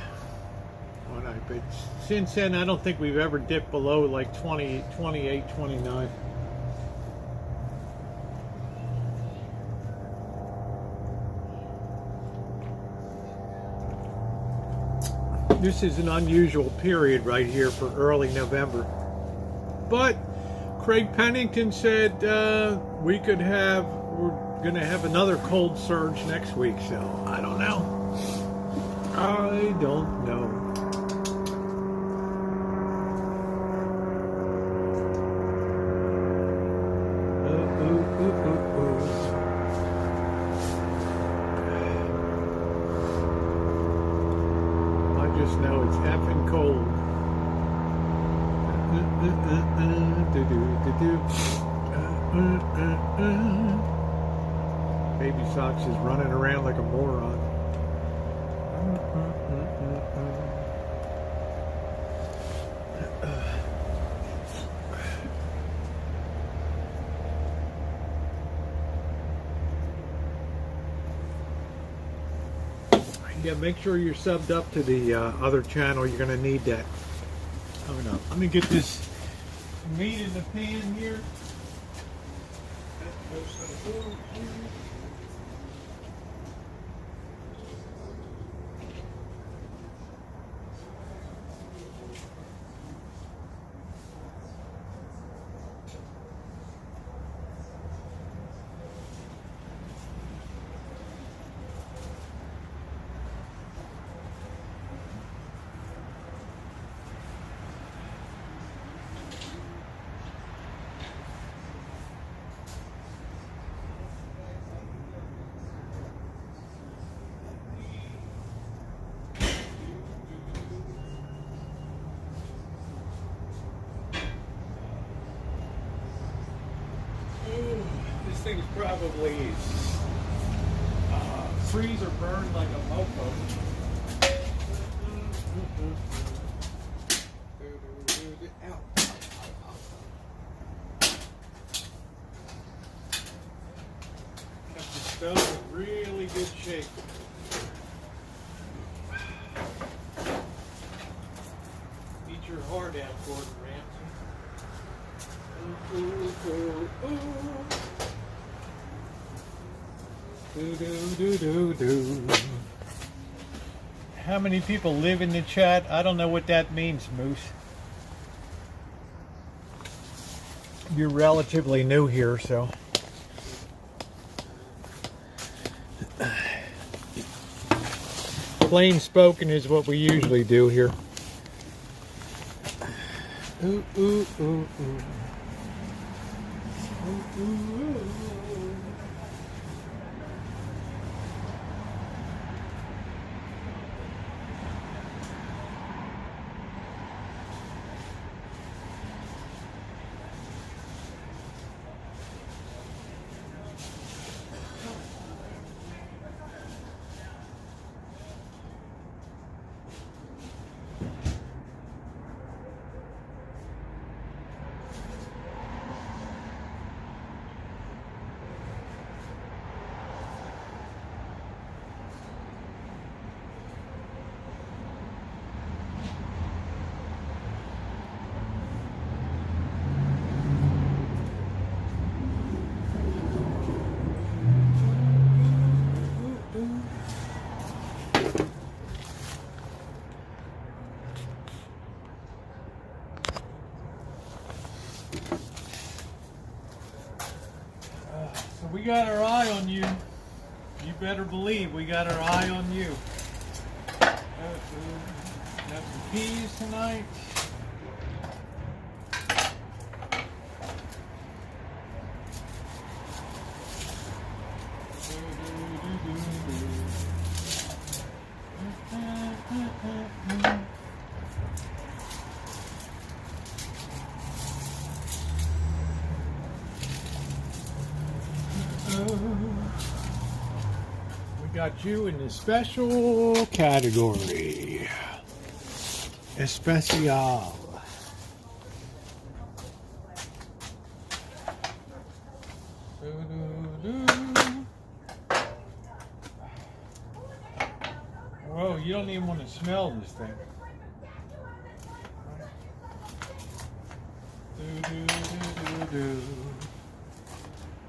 But since then, I don't think we've ever dipped below like 20, 28, 29. This is an unusual period right here for early November. But Craig Pennington said we're going to have another cold surge next week, so I don't know. I don't know. I just know it's effing cold. Baby Socks is running around like a moron. Yeah, make sure you're subbed up to the other channel. You're going to need that. Coming up. Let me get this meat in the pan here. thing's probably freeze or burn like a mofo. Kept the stove in really good shape. Eat your heart out, Gordon Ramsay. Ooh, ooh, ooh, ooh. Do, do, do, do, do. How many people live in the chat? I don't know what that means, Moose. You're relatively new here, so. Plain spoken is what we usually do here. Ooh, ooh, ooh, ooh. Ooh, ooh, ooh. So we got our eye on you. You better believe we got our eye on you. Got some peas tonight. We got you in the special category. Especial. Whoa, you don't even want to smell this thing.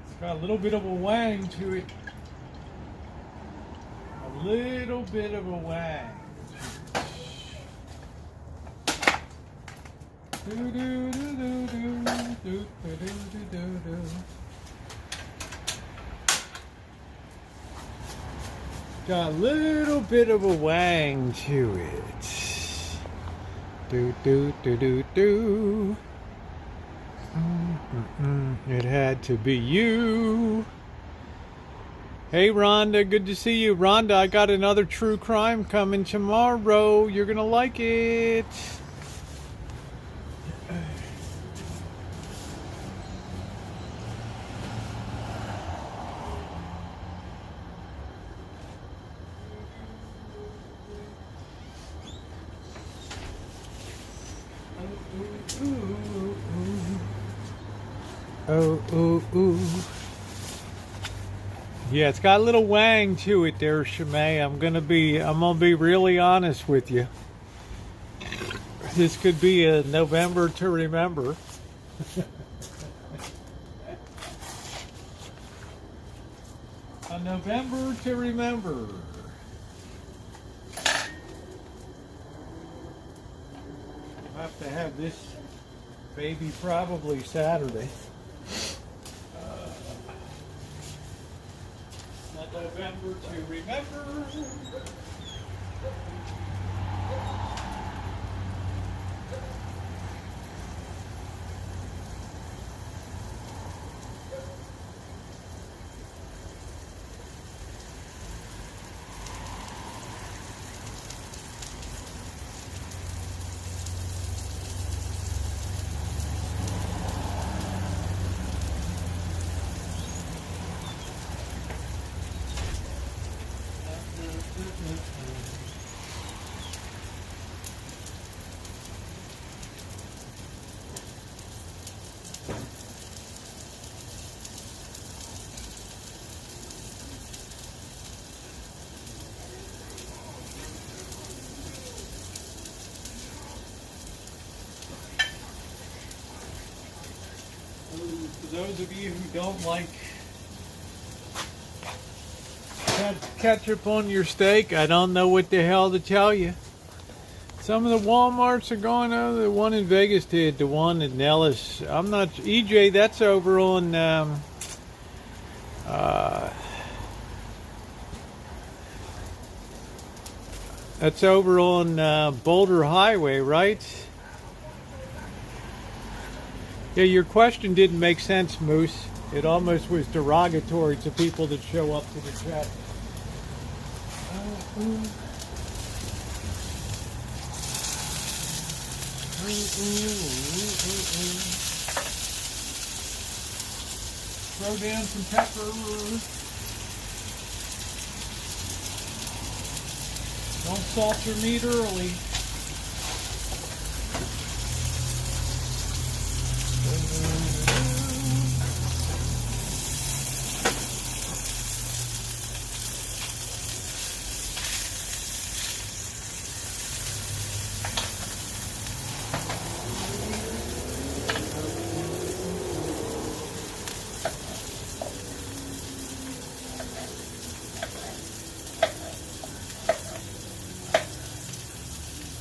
It's got a little bit of a wang to it. A little bit of a wang. Got a little bit of a wang to it. Do do do do do. It had to be you. Hey Rhonda, good to see you. Rhonda, I got another true crime coming tomorrow. You're gonna like it. Oh, ooh, ooh. Yeah, it's got a little wang to it there, Shimei. I'm gonna be really honest with you. This could be a November to remember. A November to remember. I'll have to have this baby probably Saturday. November to remember. For those of you who don't like ketchup on your steak, I don't know what the hell to tell you. Some of the Walmarts are going over. The one in Vegas did. The one in Nellis. I'm not. EJ, that's over on. That's over on Boulder Highway, right? Yeah, your question didn't make sense, Moose. It almost was derogatory to people that show up to the chat. Throw down some pepper. Don't salt your meat early.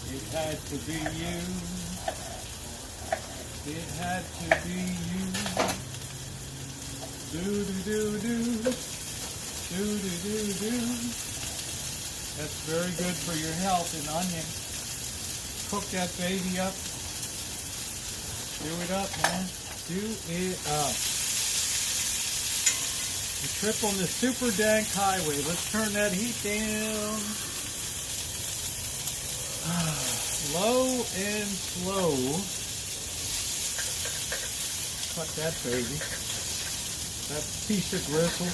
It had to be you. It had to be you. Do do do do. Do do do do. That's very good for your health, an onion. Cook that baby up. Do it up, man. Do it up. The trip on the super dank highway. Let's turn that heat down. Low and slow. Cut that baby. That piece of gristle.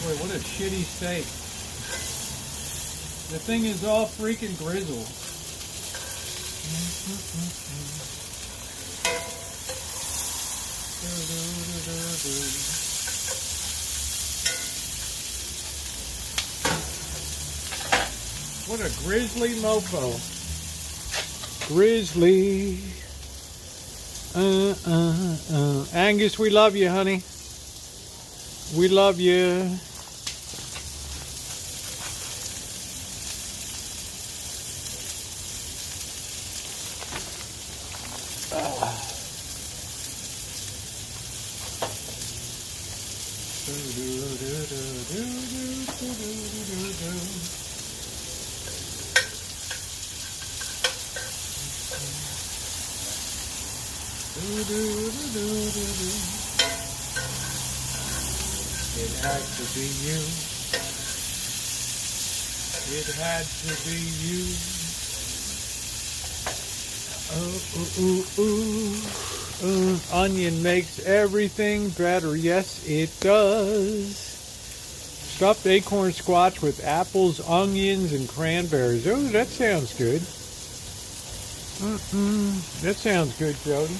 Boy, what a shitty steak. The thing is all freaking grizzled. What a grizzly mofo. Grizzly. Angus, we love you, honey. We love you. It had to be you. It had to be you. Onion makes everything better. Yes, it does. Stuffed acorn squash with apples, onions, and cranberries. Oh, that sounds good. That sounds good, Jody.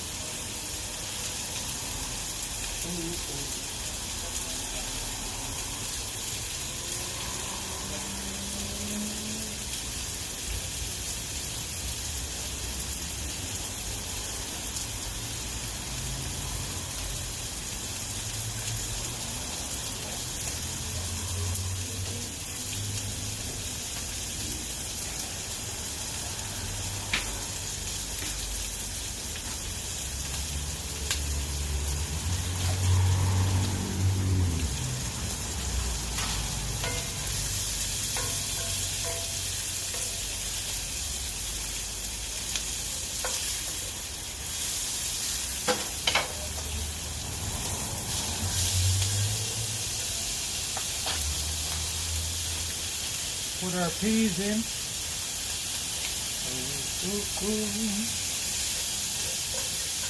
Put our peas in.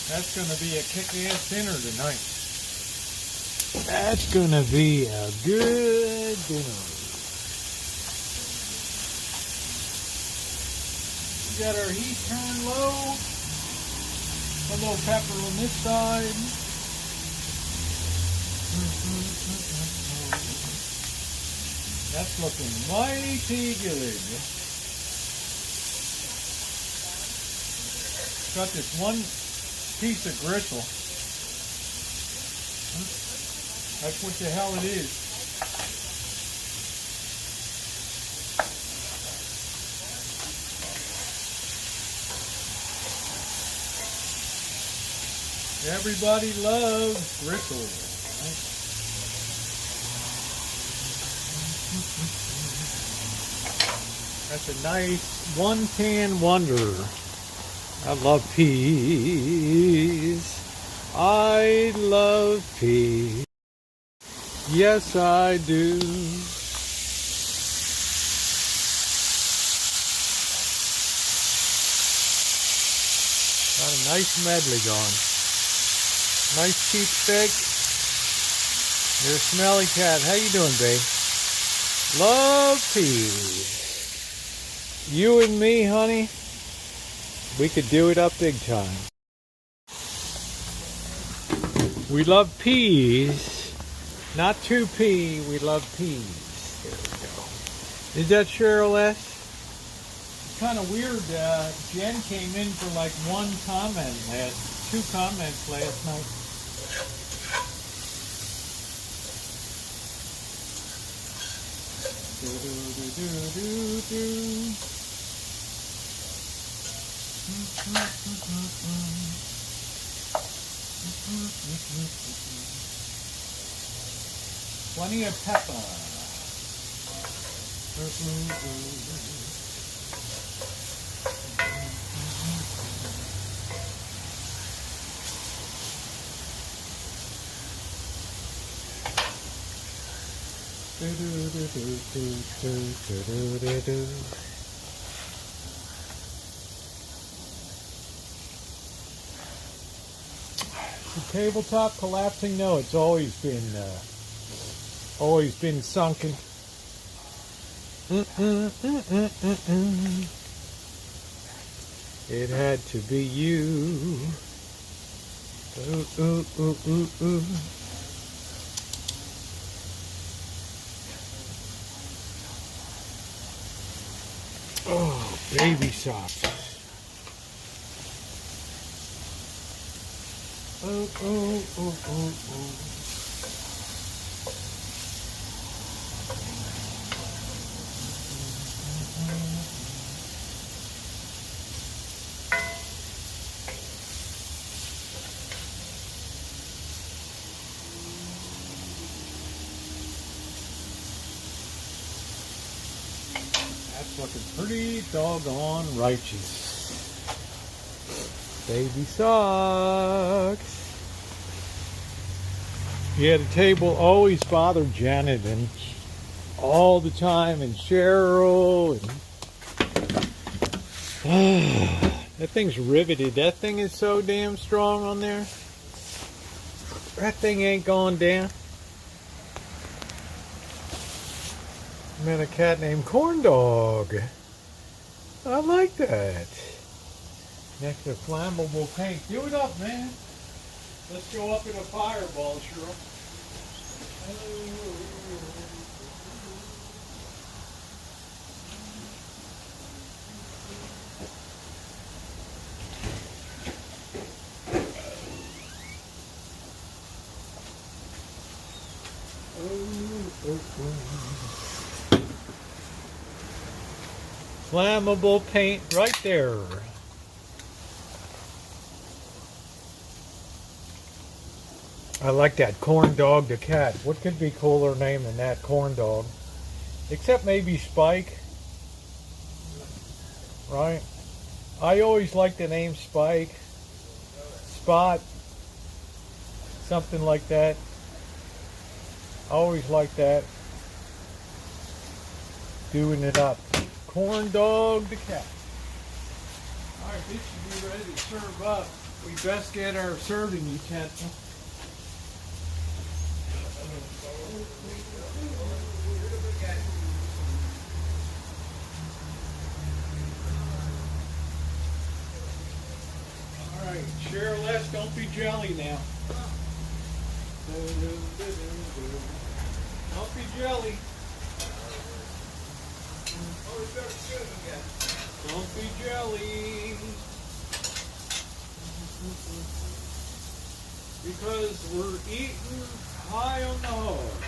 That's going to be a kick-ass dinner tonight. That's going to be a good dinner. We got our heat turned low. A little pepper on this side. That's looking mighty good. Got this one piece of gristle. That's what the hell it is. Everybody loves gristle. Right? That's a nice 1-pan wonder. I love peas. I love peas. Yes, I do. Got a nice medley going. Nice cheap steak. You're a smelly cat. How you doing, babe? Love peas. You and me, honey, we could do it up big time. We love peas. Not 2P, we love peas. There we go. Is that Cheryl S? It's kind of weird. Jen came in for like 2 comments last night. Plenty of pepper. The tabletop collapsing? No, it's always been sunken. It had to be you. Ooh, ooh, ooh, ooh, ooh. Oh, baby socks. Oh, oh, oh, oh, oh. That's looking pretty doggone righteous. Baby socks. Yeah, the table always bothered Janet and all the time, and Cheryl. And that thing's riveted. That thing is so damn strong on there. That thing ain't going down. I met a cat named Corn Dog. I like that. Next to flammable paint. Do it up, man. Let's go up in a fireball, Cheryl. Flammable paint right there. I like that Corn Dog the cat. What could be cooler name than that, Corn Dog? Except maybe Spike. Right? I always like the name Spike. Spot. Something like that. I always like that. Doing it up. Corn Dog the cat. Alright, this should be ready to serve up. We best get our serving utensil. Alright, Cheryl S., don't be jelly now. Don't be jelly. Don't be jelly. because we're eating high on the hog.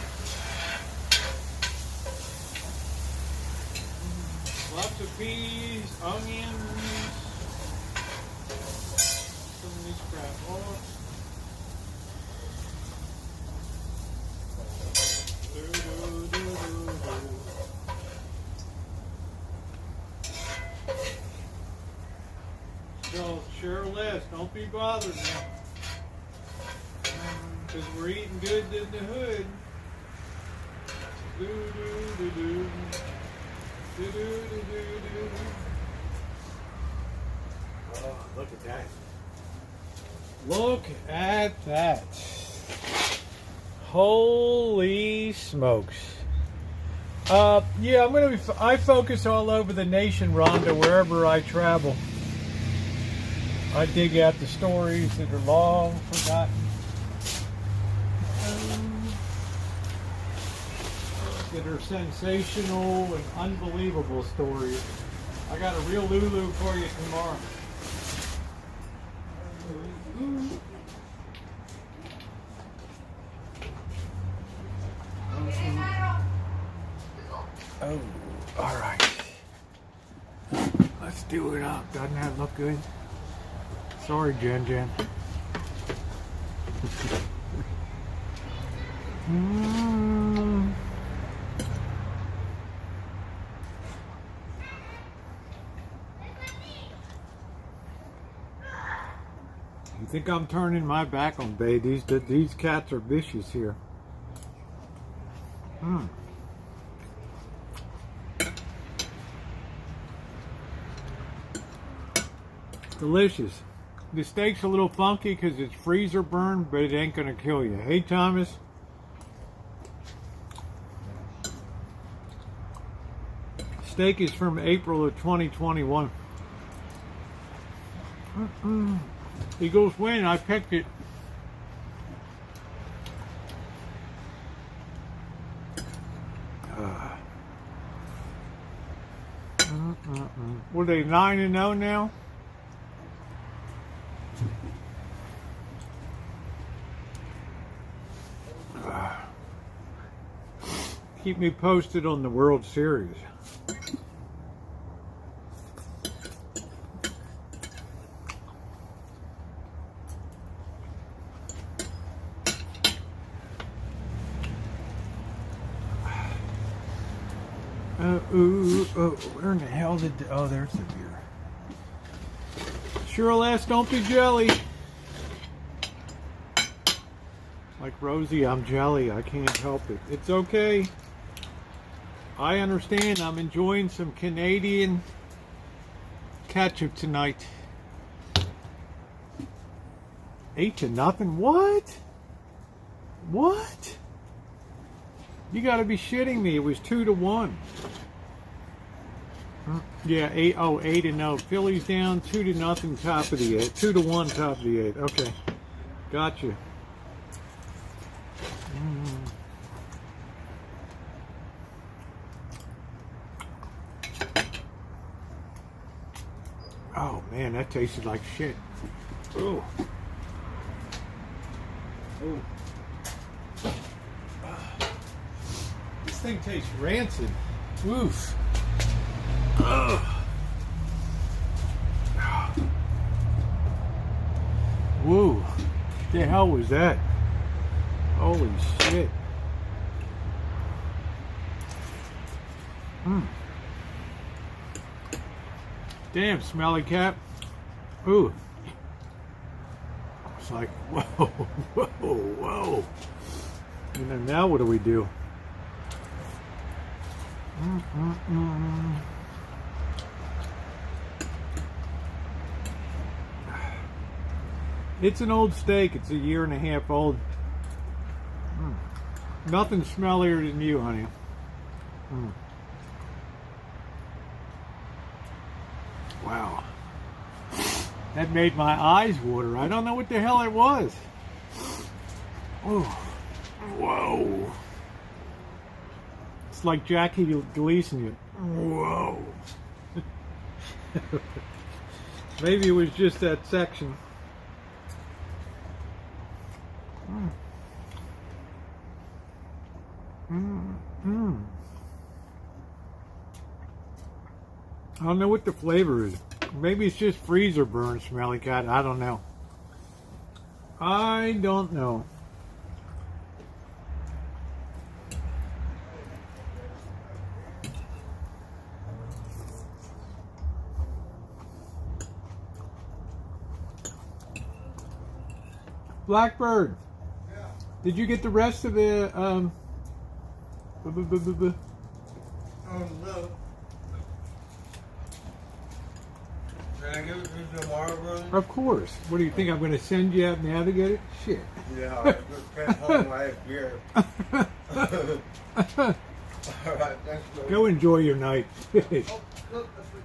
Lots of peas, onions, some of these crap off. So, share less. Don't be bothered now. Because we're eating good in the hood. Do, do, do, do. Do, do, do, do, do. Oh, look at that. Look at that. Holy smokes. Yeah, I focus all over the nation, Rhonda, wherever I travel. I dig out the stories that are long forgotten. That are sensational and unbelievable stories. I got a real Lulu for you tomorrow. Oh, all right. Let's do it up. Doesn't that look good? Sorry, Jen Jen. You think I'm turning my back on Bay? These cats are vicious here. Delicious. The steak's a little funky because it's freezer burned, but it ain't gonna kill you. Hey, Thomas. Steak is from April of 2021. Eagles win. I picked it. What are they, 9-0 now? Keep me posted on the World Series. Where in the hell did oh, there's the beer. Sure less, don't be jelly. Like Rosie, I'm jelly. I can't help it. It's okay. I understand. I'm enjoying some Canadian ketchup tonight. 8-0. What? What? You got to be shitting me. It was 2-1. Yeah, 8-0. Phillies down 2-0, top of the 8. 2-1, top of the 8. Okay, gotcha. Oh man, that tasted like shit. Ooh. Ooh. This thing tastes rancid. Oof. Ugh. Woo. What the hell was that? Holy shit. Damn, smelly cat. Ooh. It's like, whoa, whoa, whoa. And then now what do we do? It's an old steak. It's 1.5 years old. Nothing smellier than you, honey. Wow. That made my eyes water. I don't know what the hell it was. Oh. Whoa. It's like Jackie Gleason. Whoa. Maybe it was just that section. I don't know what the flavor is. Maybe it's just freezer burn smelly cat. I don't know. I don't know. Blackbird, Yeah. did you get the rest of the Oh, no. Can I give it to you tomorrow, brother? Of course. What do you think? I'm going to send you out Navigator? Shit. Yeah, I just came home. I had beer. All right, thanks, brother. Go enjoy your night. Oh, look, that's what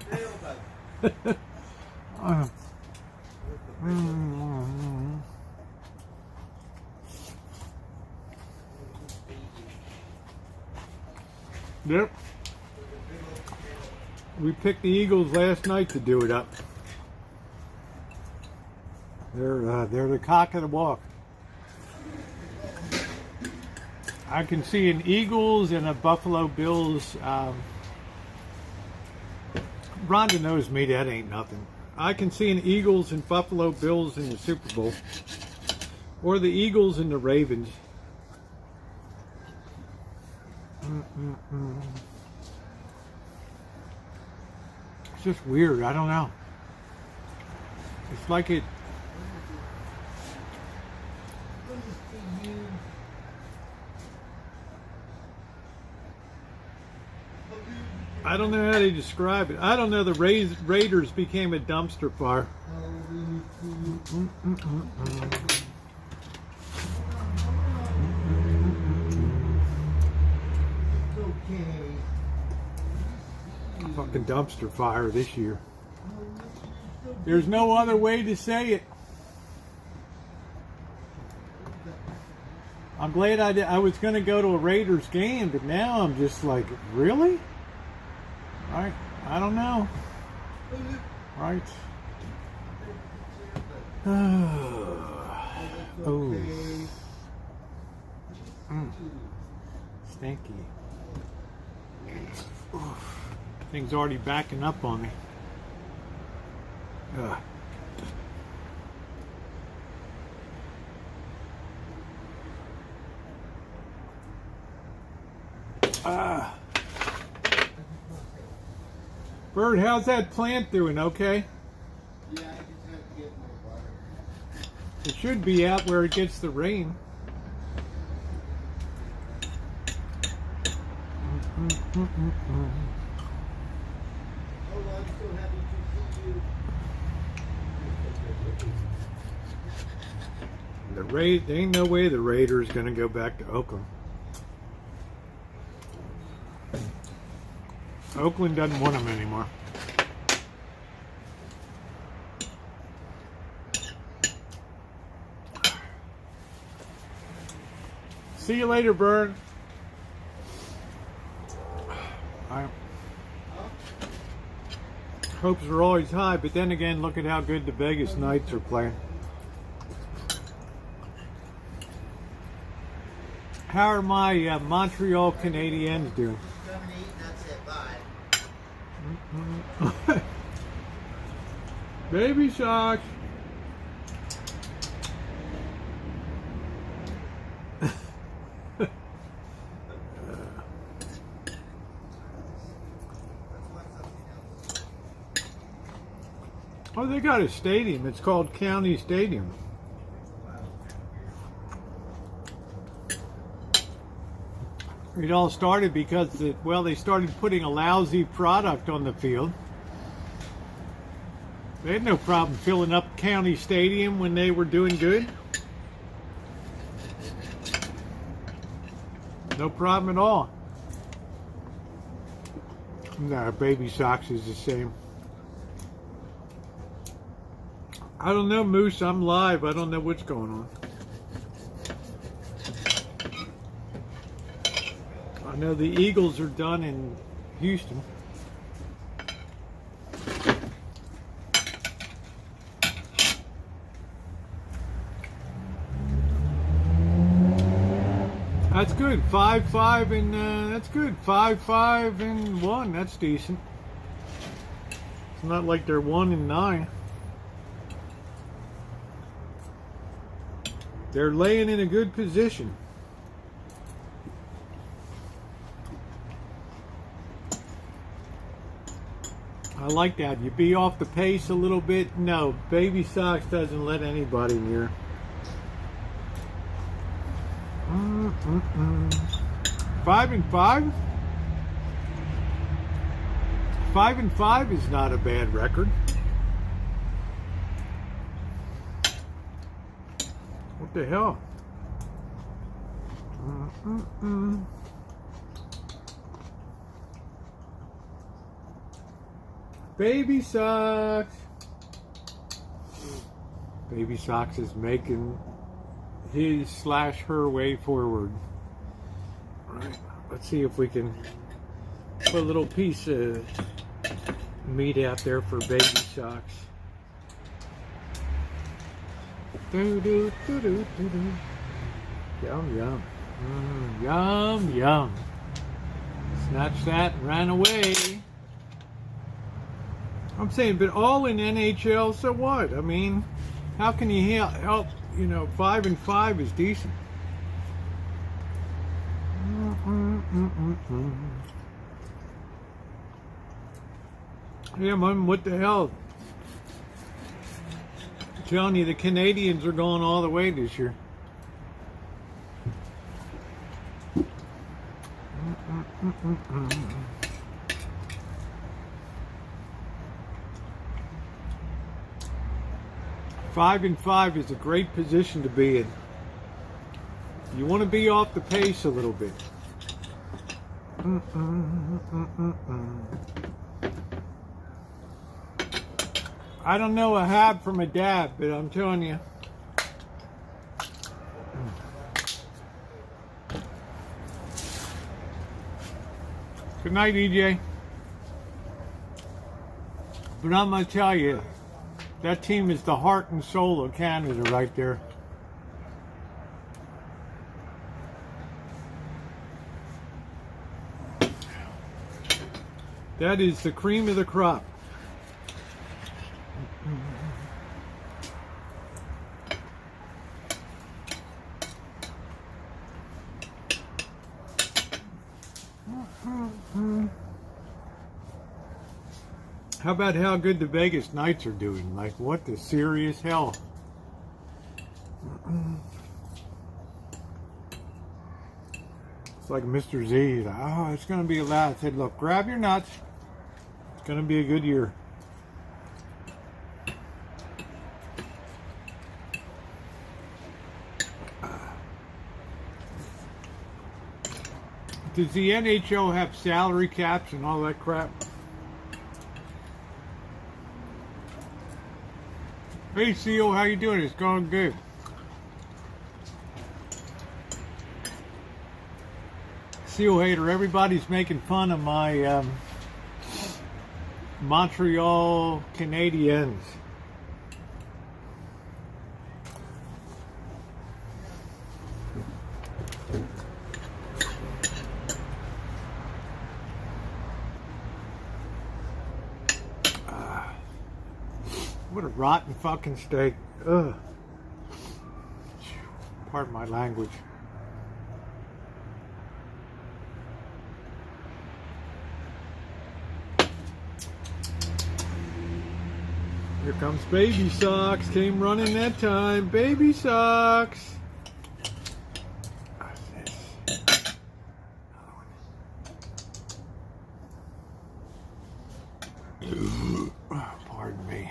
they're about. Yep. We picked the Eagles last night to do it up. They're the cock of the walk. I can see an Eagles and a Buffalo Bills. Rhonda knows me. That ain't nothing. I can see an Eagles and Buffalo Bills in the Super Bowl, or the Eagles and the Ravens. It's just weird. I don't know. It's like it. I don't know how to describe it. I don't know. The Raiders became a dumpster fire. Fucking dumpster fire this year. There's no other way to say it. I'm glad I was going to go to a Raiders game, but now I'm just like, really? Right? I don't know. Right? Oh. Stinky. Thing's already backing up on me. Ugh. Bird, how's that plant doing? Okay? Yeah, I just have to get more water. It should be out where it gets the rain. Oh, I'm so happy to see you. There ain't no way the Raiders gonna go back to Oakland. Oakland doesn't want them anymore. See you later, Bird. Hopes are always high, but then again, look at how good the Vegas Knights are playing. How are my Montreal Canadiens doing? 7-8, that's it. Bye. Baby shark. Oh, they got a stadium. It's called County Stadium. It all started because, they started putting a lousy product on the field. They had no problem filling up County Stadium when they were doing good. No problem at all. No, Baby Sox is the same. I don't know, Moose. I'm live. I don't know what's going on. I know the Eagles are done in Houston. That's good. 5-5 and that's good. 5-5 and 1. That's decent. It's not like they're 1 and 9. They're laying in a good position. I like that. You be off the pace a little bit. No, Baby Sox doesn't let anybody near. 5 and 5. 5 and 5 is not a bad record. What the hell? Baby Sox. Baby Sox is making his/her way forward. All right, let's see if we can put a little piece of meat out there for Baby Sox. Do do do do do do. Yum yum. Yum yum. Snatched that and ran away. I'm saying, but all in NHL, so what? I mean, how can you help? You know, 5 and 5 is decent. Yeah, man, what the hell? I'm telling you, the Canadians are going all the way this year. Five and 5 is a great position to be in. You want to be off the pace a little bit. I don't know a hab from a dab, but I'm telling you. Good night, EJ. But I'm going to tell you, that team is the heart and soul of Canada right there. That is the cream of the crop. How about how good the Vegas Knights are doing? Like, what the serious hell? It's like Mr. Z. Like, oh, it's going to be loud. I said, look, grab your nuts. It's going to be a good year. Does the NHL have salary caps and all that crap? Hey, CO, how you doing? It's going good. CO hater, everybody's making fun of my Montreal Canadiens. What a rotten fucking steak. Ugh. Pardon my language. Here comes Baby Sox. Came running that time. Baby Sox. Pardon me.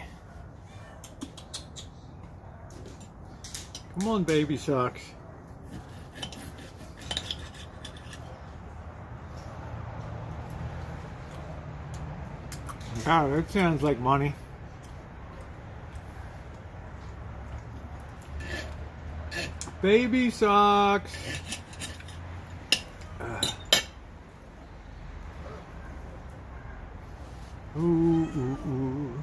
Come on, Baby Sox. God, that sounds like money. Baby Sox. Ooh, ooh, ooh.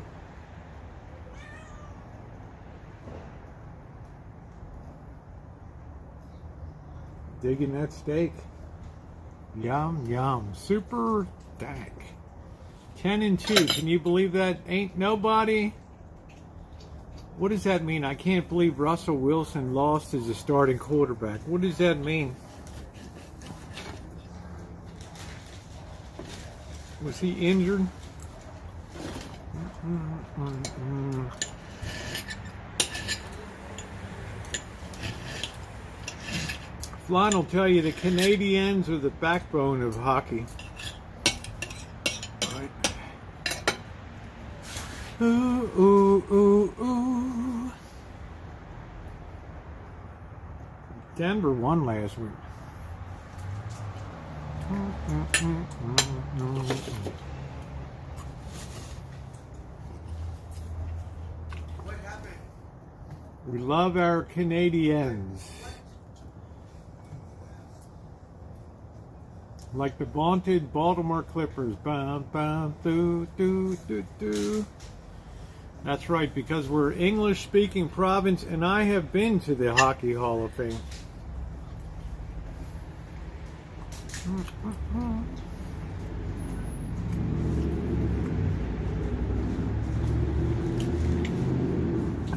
Digging that steak. Yum, yum. Super dank. 10-2. Can you believe that? Ain't nobody. What does that mean? I can't believe Russell Wilson lost as a starting quarterback. What does that mean? Was he injured? Flan will tell you the Canadiens are the backbone of hockey. Right. Ooh, ooh, ooh, ooh. Denver won last week. What happened? We love our Canadiens. Like the vaunted Baltimore Clippers. Bam, bam, doo, doo, doo, doo. That's right, because we're English-speaking province, and I have been to the Hockey Hall of Fame.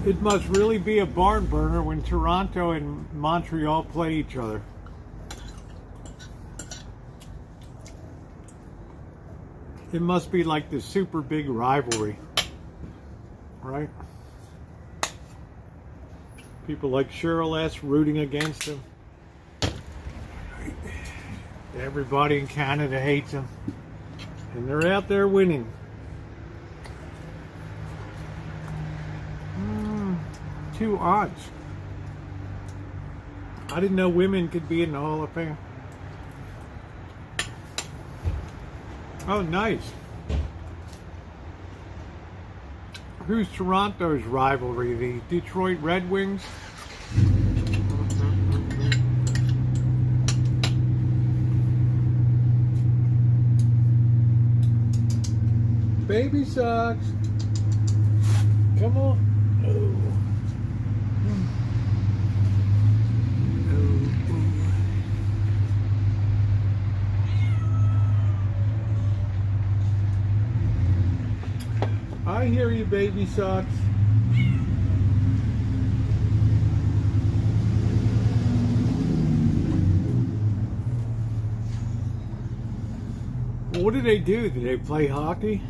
It must really be a barn burner when Toronto and Montreal play each other. It must be like the super big rivalry, right? People like Cheryl S. rooting against them. Everybody in Canada hates them. And they're out there winning. Two odds. I didn't know women could be in the Hall of Fame. Oh, nice. Who's Toronto's rivalry? The Detroit Red Wings? Baby socks. Come on. Oh. I hear you, baby socks. What do they do? Do they play hockey?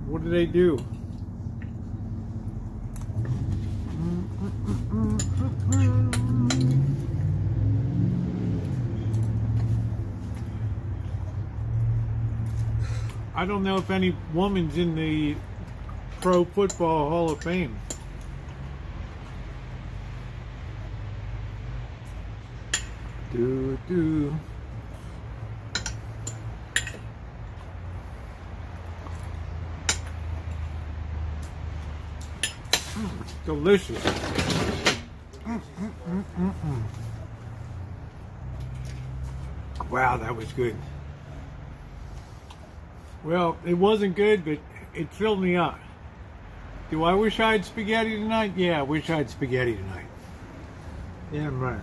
What do they do? I don't know if any woman's in the Pro Football Hall of Fame. Do. Delicious. Wow, that was good. Well, it wasn't good, but it filled me up. Do I wish I had spaghetti tonight? Yeah, I wish I had spaghetti tonight. Yeah, right.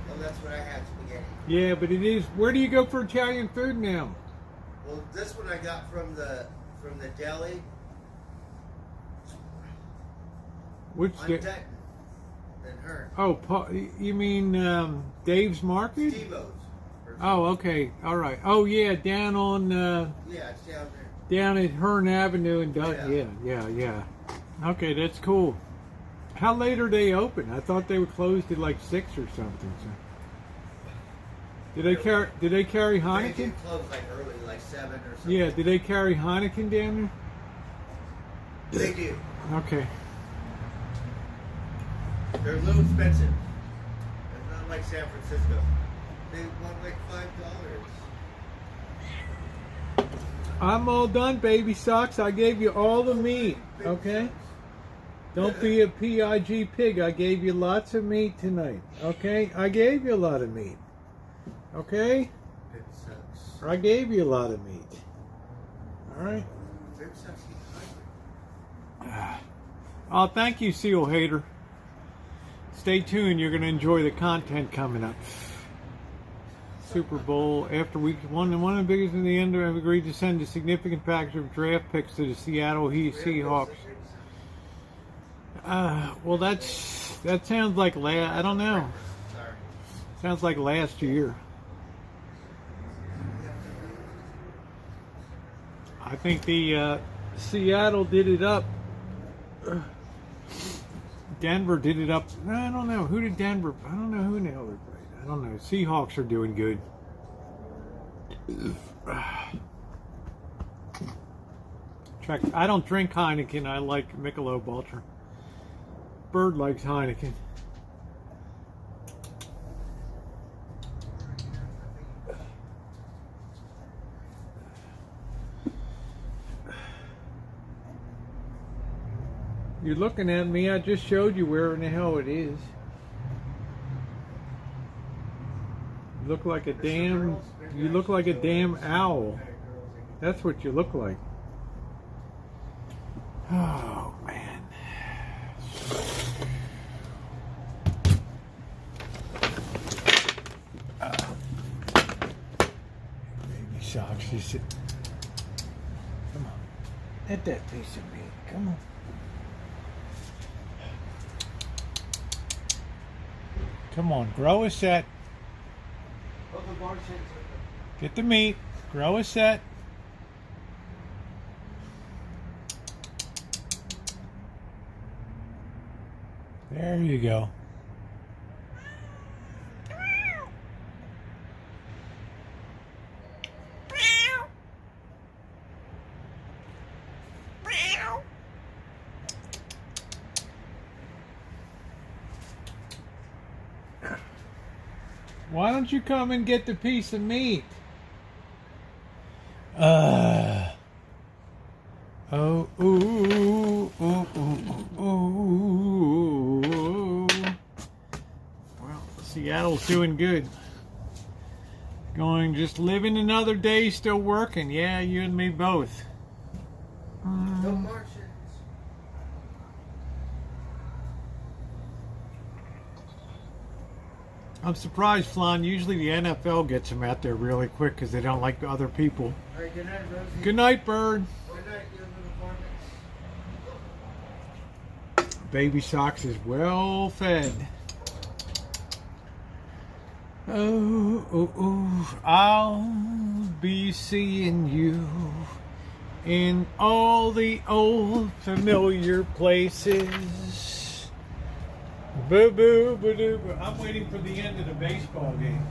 Well, that's what I had, spaghetti. Yeah, but it is. Where do you go for Italian food now? Well, this one I got from the deli. Which On day? Denton and her. Oh, you mean Dave's Market? Steve-O's. Oh, okay. All right. Oh, yeah, down on... Yeah, it's down there. down at Hearn Avenue and yeah. Okay, that's cool. How late are they open? I thought they were closed at like 6 or something. So. Did they carry Heineken? They do close like early, like 7 or something. Yeah, did they carry Heineken down there? They do. Okay. They're a little expensive. It's not like San Francisco. They want like $5. I'm all done, baby socks. I gave you all the meat, okay? Don't be a PIG pig. I gave you lots of meat tonight, okay? I gave you a lot of meat, okay? Baby sucks. I gave you a lot of meat. All right? Baby sucks, he's hungry. Oh, thank you, Seal Hater. Stay tuned. You're going to enjoy the content coming up. Super Bowl after week one. And one of the biggest in the end have agreed to send a significant package of draft picks to the Seattle Seahawks. Well, that sounds like I don't know. Sounds like last year. I think the Seattle did it up. Denver did it up. I don't know. Who did Denver? I don't know who the hell they played. I don't know. Seahawks are doing good. I don't drink Heineken. I like Michelob Ultra. Bird likes Heineken. You're looking at me. I just showed you where in the hell it is. You look like a damn. You look like a damn owl. That's what you look like. Oh man. Baby socks. You sit. Come on. Hit that piece of meat. Come on. Come on, grow a set. Get the meat, grow a set. There you go. Why don't you come and get the piece of meat? Oh, ooh, ooh, ooh, ooh, ooh. Well, Seattle's doing good. Just living another day, still working. Yeah, you and me both. No Martians. I'm surprised, Flan. Usually the NFL gets them out there really quick because they don't like other people. All right, good night, Rosie. Good night, bird. Good night, you little varmints. Baby Socks is well fed. Oh, oh, oh, I'll be seeing you in all the old familiar places. Boo boo boo doo boo. I'm waiting for the end of the baseball game.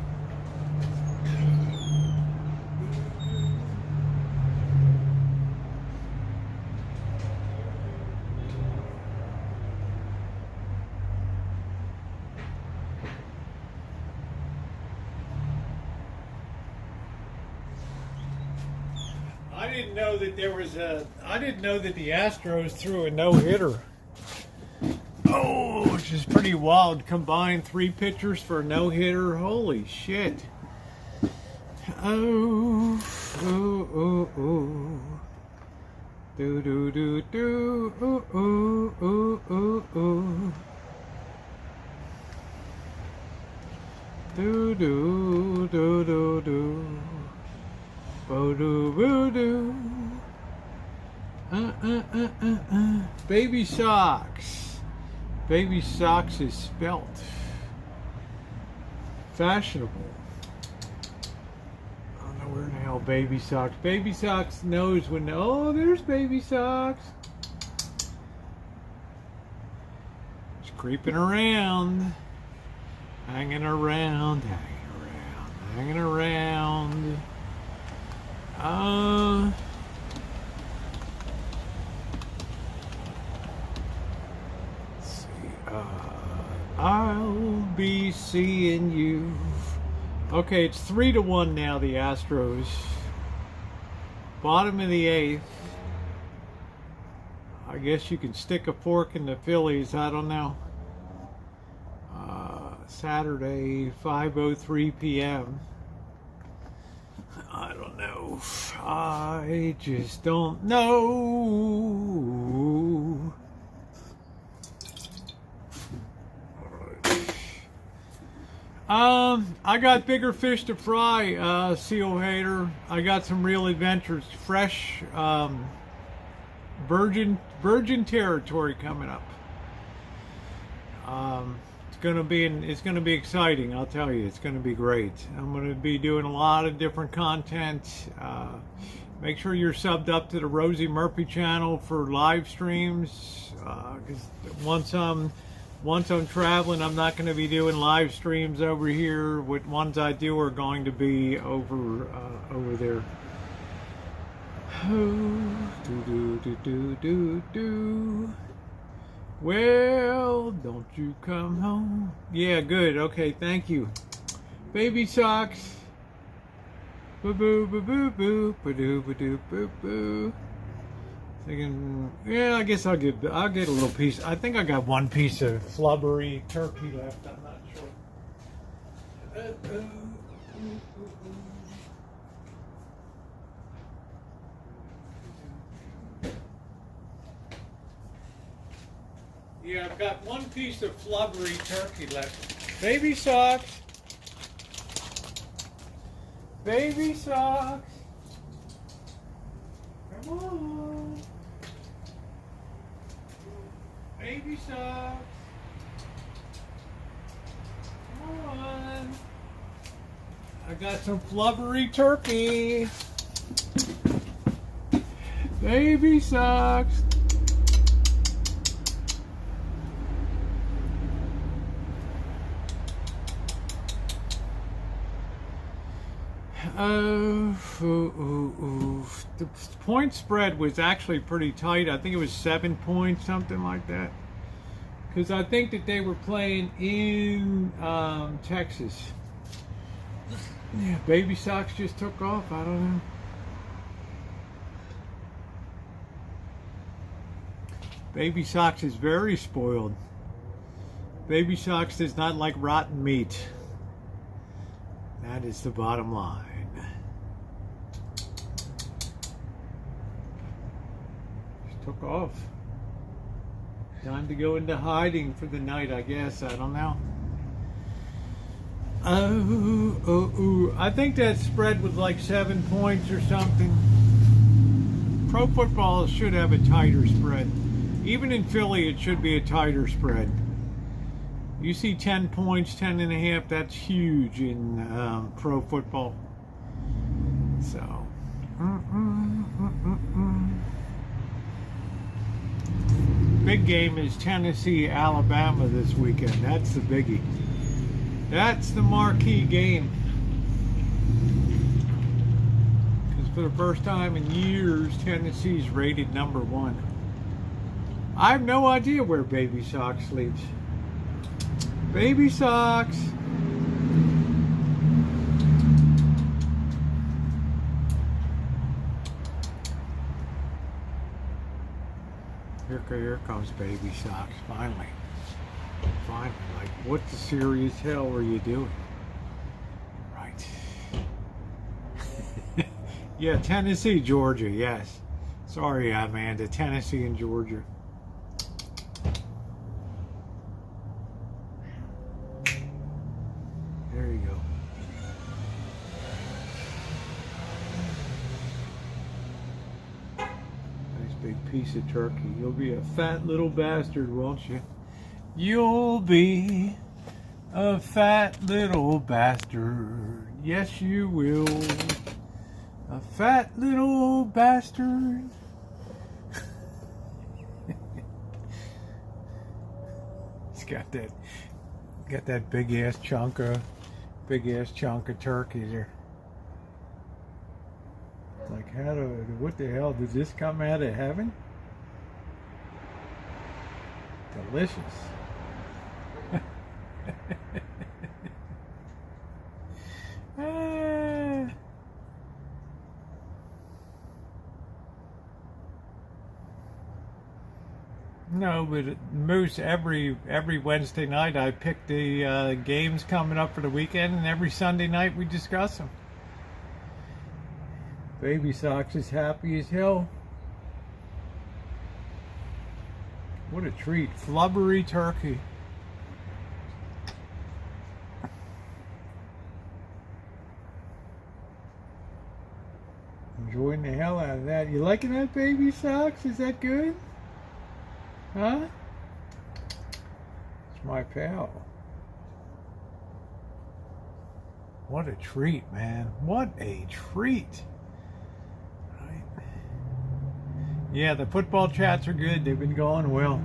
I didn't know that the Astros threw a no-hitter. Oh, which is pretty wild. Combined 3 pitchers for a no-hitter. Holy shit. Oh, oh, oh, oh. Do, do, do, do. Oh, oh, oh, oh, oh. Do, do, do, do, do. Bo, do, boo, do. Baby Socks. Baby Socks is spelt fashionable. I don't know where in the hell Baby Socks. Baby Socks knows when. Oh, there's Baby Socks. Just creeping around, hanging around, hanging around. I'll be seeing you. Okay, it's 3-1 now, the Astros. Bottom of the 8th. I guess you can stick a fork in the Phillies. I don't know. Saturday, 5:03 p.m. I don't know. I just don't know. I got bigger fish to fry, seal hater. I got some real adventures, fresh, virgin territory coming up. It's gonna be exciting. I'll tell you, it's gonna be great. I'm gonna be doing a lot of different content. Make sure you're subbed up to the Rosie Murphy channel for live streams. Because once I'm traveling, I'm not going to be doing live streams over here. What ones I do are going to be over there. Well, don't you come home? Yeah, good. Okay, thank you. Baby socks. Boo boo boo boo boo boo boo boo boo boo. Thinking, yeah, I guess I'll get a little piece. I think I got one piece of flubbery turkey left. I'm not sure. Yeah, I've got one piece of flubbery turkey left. Baby socks. Baby socks. Come on. Baby socks. Come on. I got some flubbery turkey. Baby socks. The point spread was actually pretty tight. I think it was 7 points, something like that. Because I think that they were playing in Texas. Yeah, Baby Sox just took off. I don't know. Baby Sox is very spoiled. Baby Sox does not like rotten meat. That is the bottom line. Just took off. Time to go into hiding for the night, I guess. I don't know. I think that spread was like 7 points or something. Pro football should have a tighter spread. Even in Philly, it should be a tighter spread. You see 10 points, 10 and a half, that's huge in pro football. So, big game is Tennessee, Alabama this weekend. That's the biggie. That's the marquee game. Because for the first time in years, Tennessee's rated #1. I have no idea where Baby Sox sleeps. Baby Sox. Here comes Baby Sox. Finally. Like, what the serious hell were you doing? Right. Yeah, Tennessee, Georgia, yes. Sorry, Amanda. Tennessee and Georgia. There you go. Nice big piece of turkey. You'll be a fat little bastard, won't you? You'll be a fat little bastard. Yes, you will. A fat little bastard. He's got that big ass chunk of turkey there. Like, what the hell, did this come out of heaven? Delicious. No, but Moose, every Wednesday night I pick the games coming up for the weekend, and every Sunday night we discuss them. Baby Sox is happy as hell. What a treat. Flubbery turkey. You liking that, Baby Socks? Is that good? Huh? It's my pal. What a treat, man. What a treat. Right. Yeah, the football chats are good. They've been going well.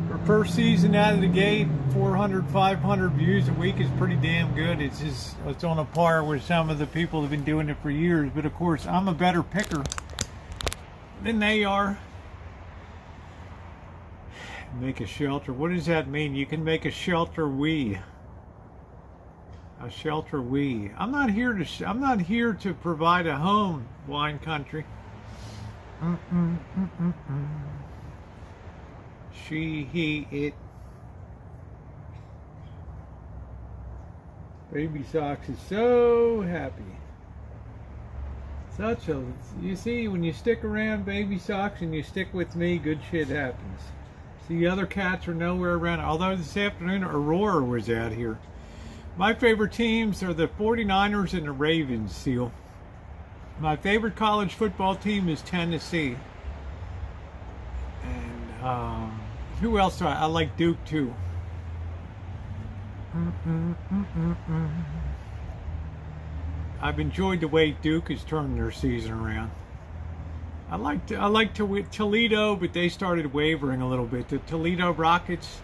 For first season out of the gate, 400, 500 views a week is pretty damn good. It's on a par with some of the people that have been doing it for years. But of course, I'm a better picker than they are. Make a shelter. What does that mean? You can make a shelter A shelter I'm not here to provide a home, wine country. She, he, it. Baby Socks is so happy. You see, when you stick around Baby Socks and you stick with me, good shit happens. See, the other cats are nowhere around. Although this afternoon Aurora was out here. My favorite teams are the 49ers and the Ravens, Seal. My favorite college football team is Tennessee. And who else do I like? Duke too. I've enjoyed the way Duke has turned their season around. I like Toledo, but they started wavering a little bit. The Toledo Rockets.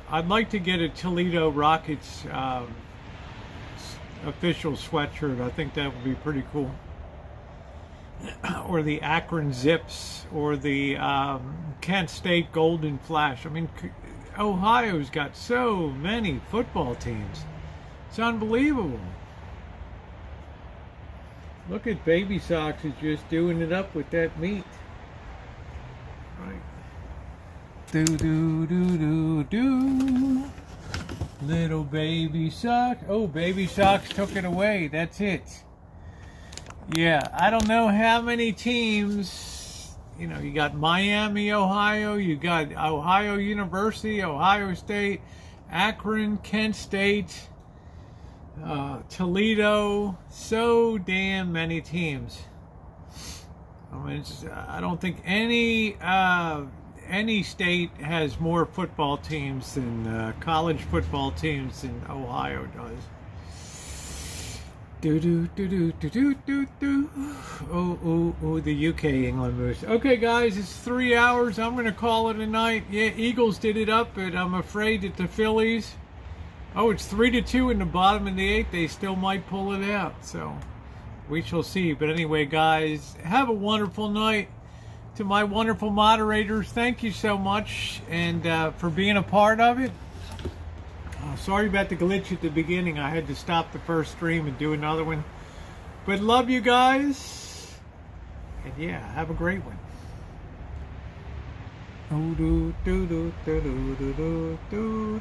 I'd like to get a Toledo Rockets official sweatshirt. I think that would be pretty cool. Or the Akron Zips, or the Kent State Golden Flash. I mean, Ohio's got so many football teams. It's unbelievable. Look at Baby Socks is just doing it up with that meat. Right. Do do do do do. Little Baby Sock. Oh, Baby Socks took it away. That's it. Yeah, I don't know how many teams. You know, you got Miami, Ohio. You got Ohio University, Ohio State, Akron, Kent State, Toledo. So damn many teams. I mean, I don't think any state has more football teams than college football teams than Ohio does. Do do do do do do do do. Oh, the UK England moves. Okay, guys, it's 3 hours. I'm gonna call it a night. Yeah, Eagles did it up, but I'm afraid that the Phillies. Oh, it's 3-2 in the bottom of the 8th. They still might pull it out. So we shall see. But anyway, guys, have a wonderful night. To my wonderful moderators, thank you so much, and for being a part of it. Sorry about the glitch at the beginning. I had to stop the first stream and do another one. But love you guys. And yeah, have a great one. Oh, do do do do do do do do.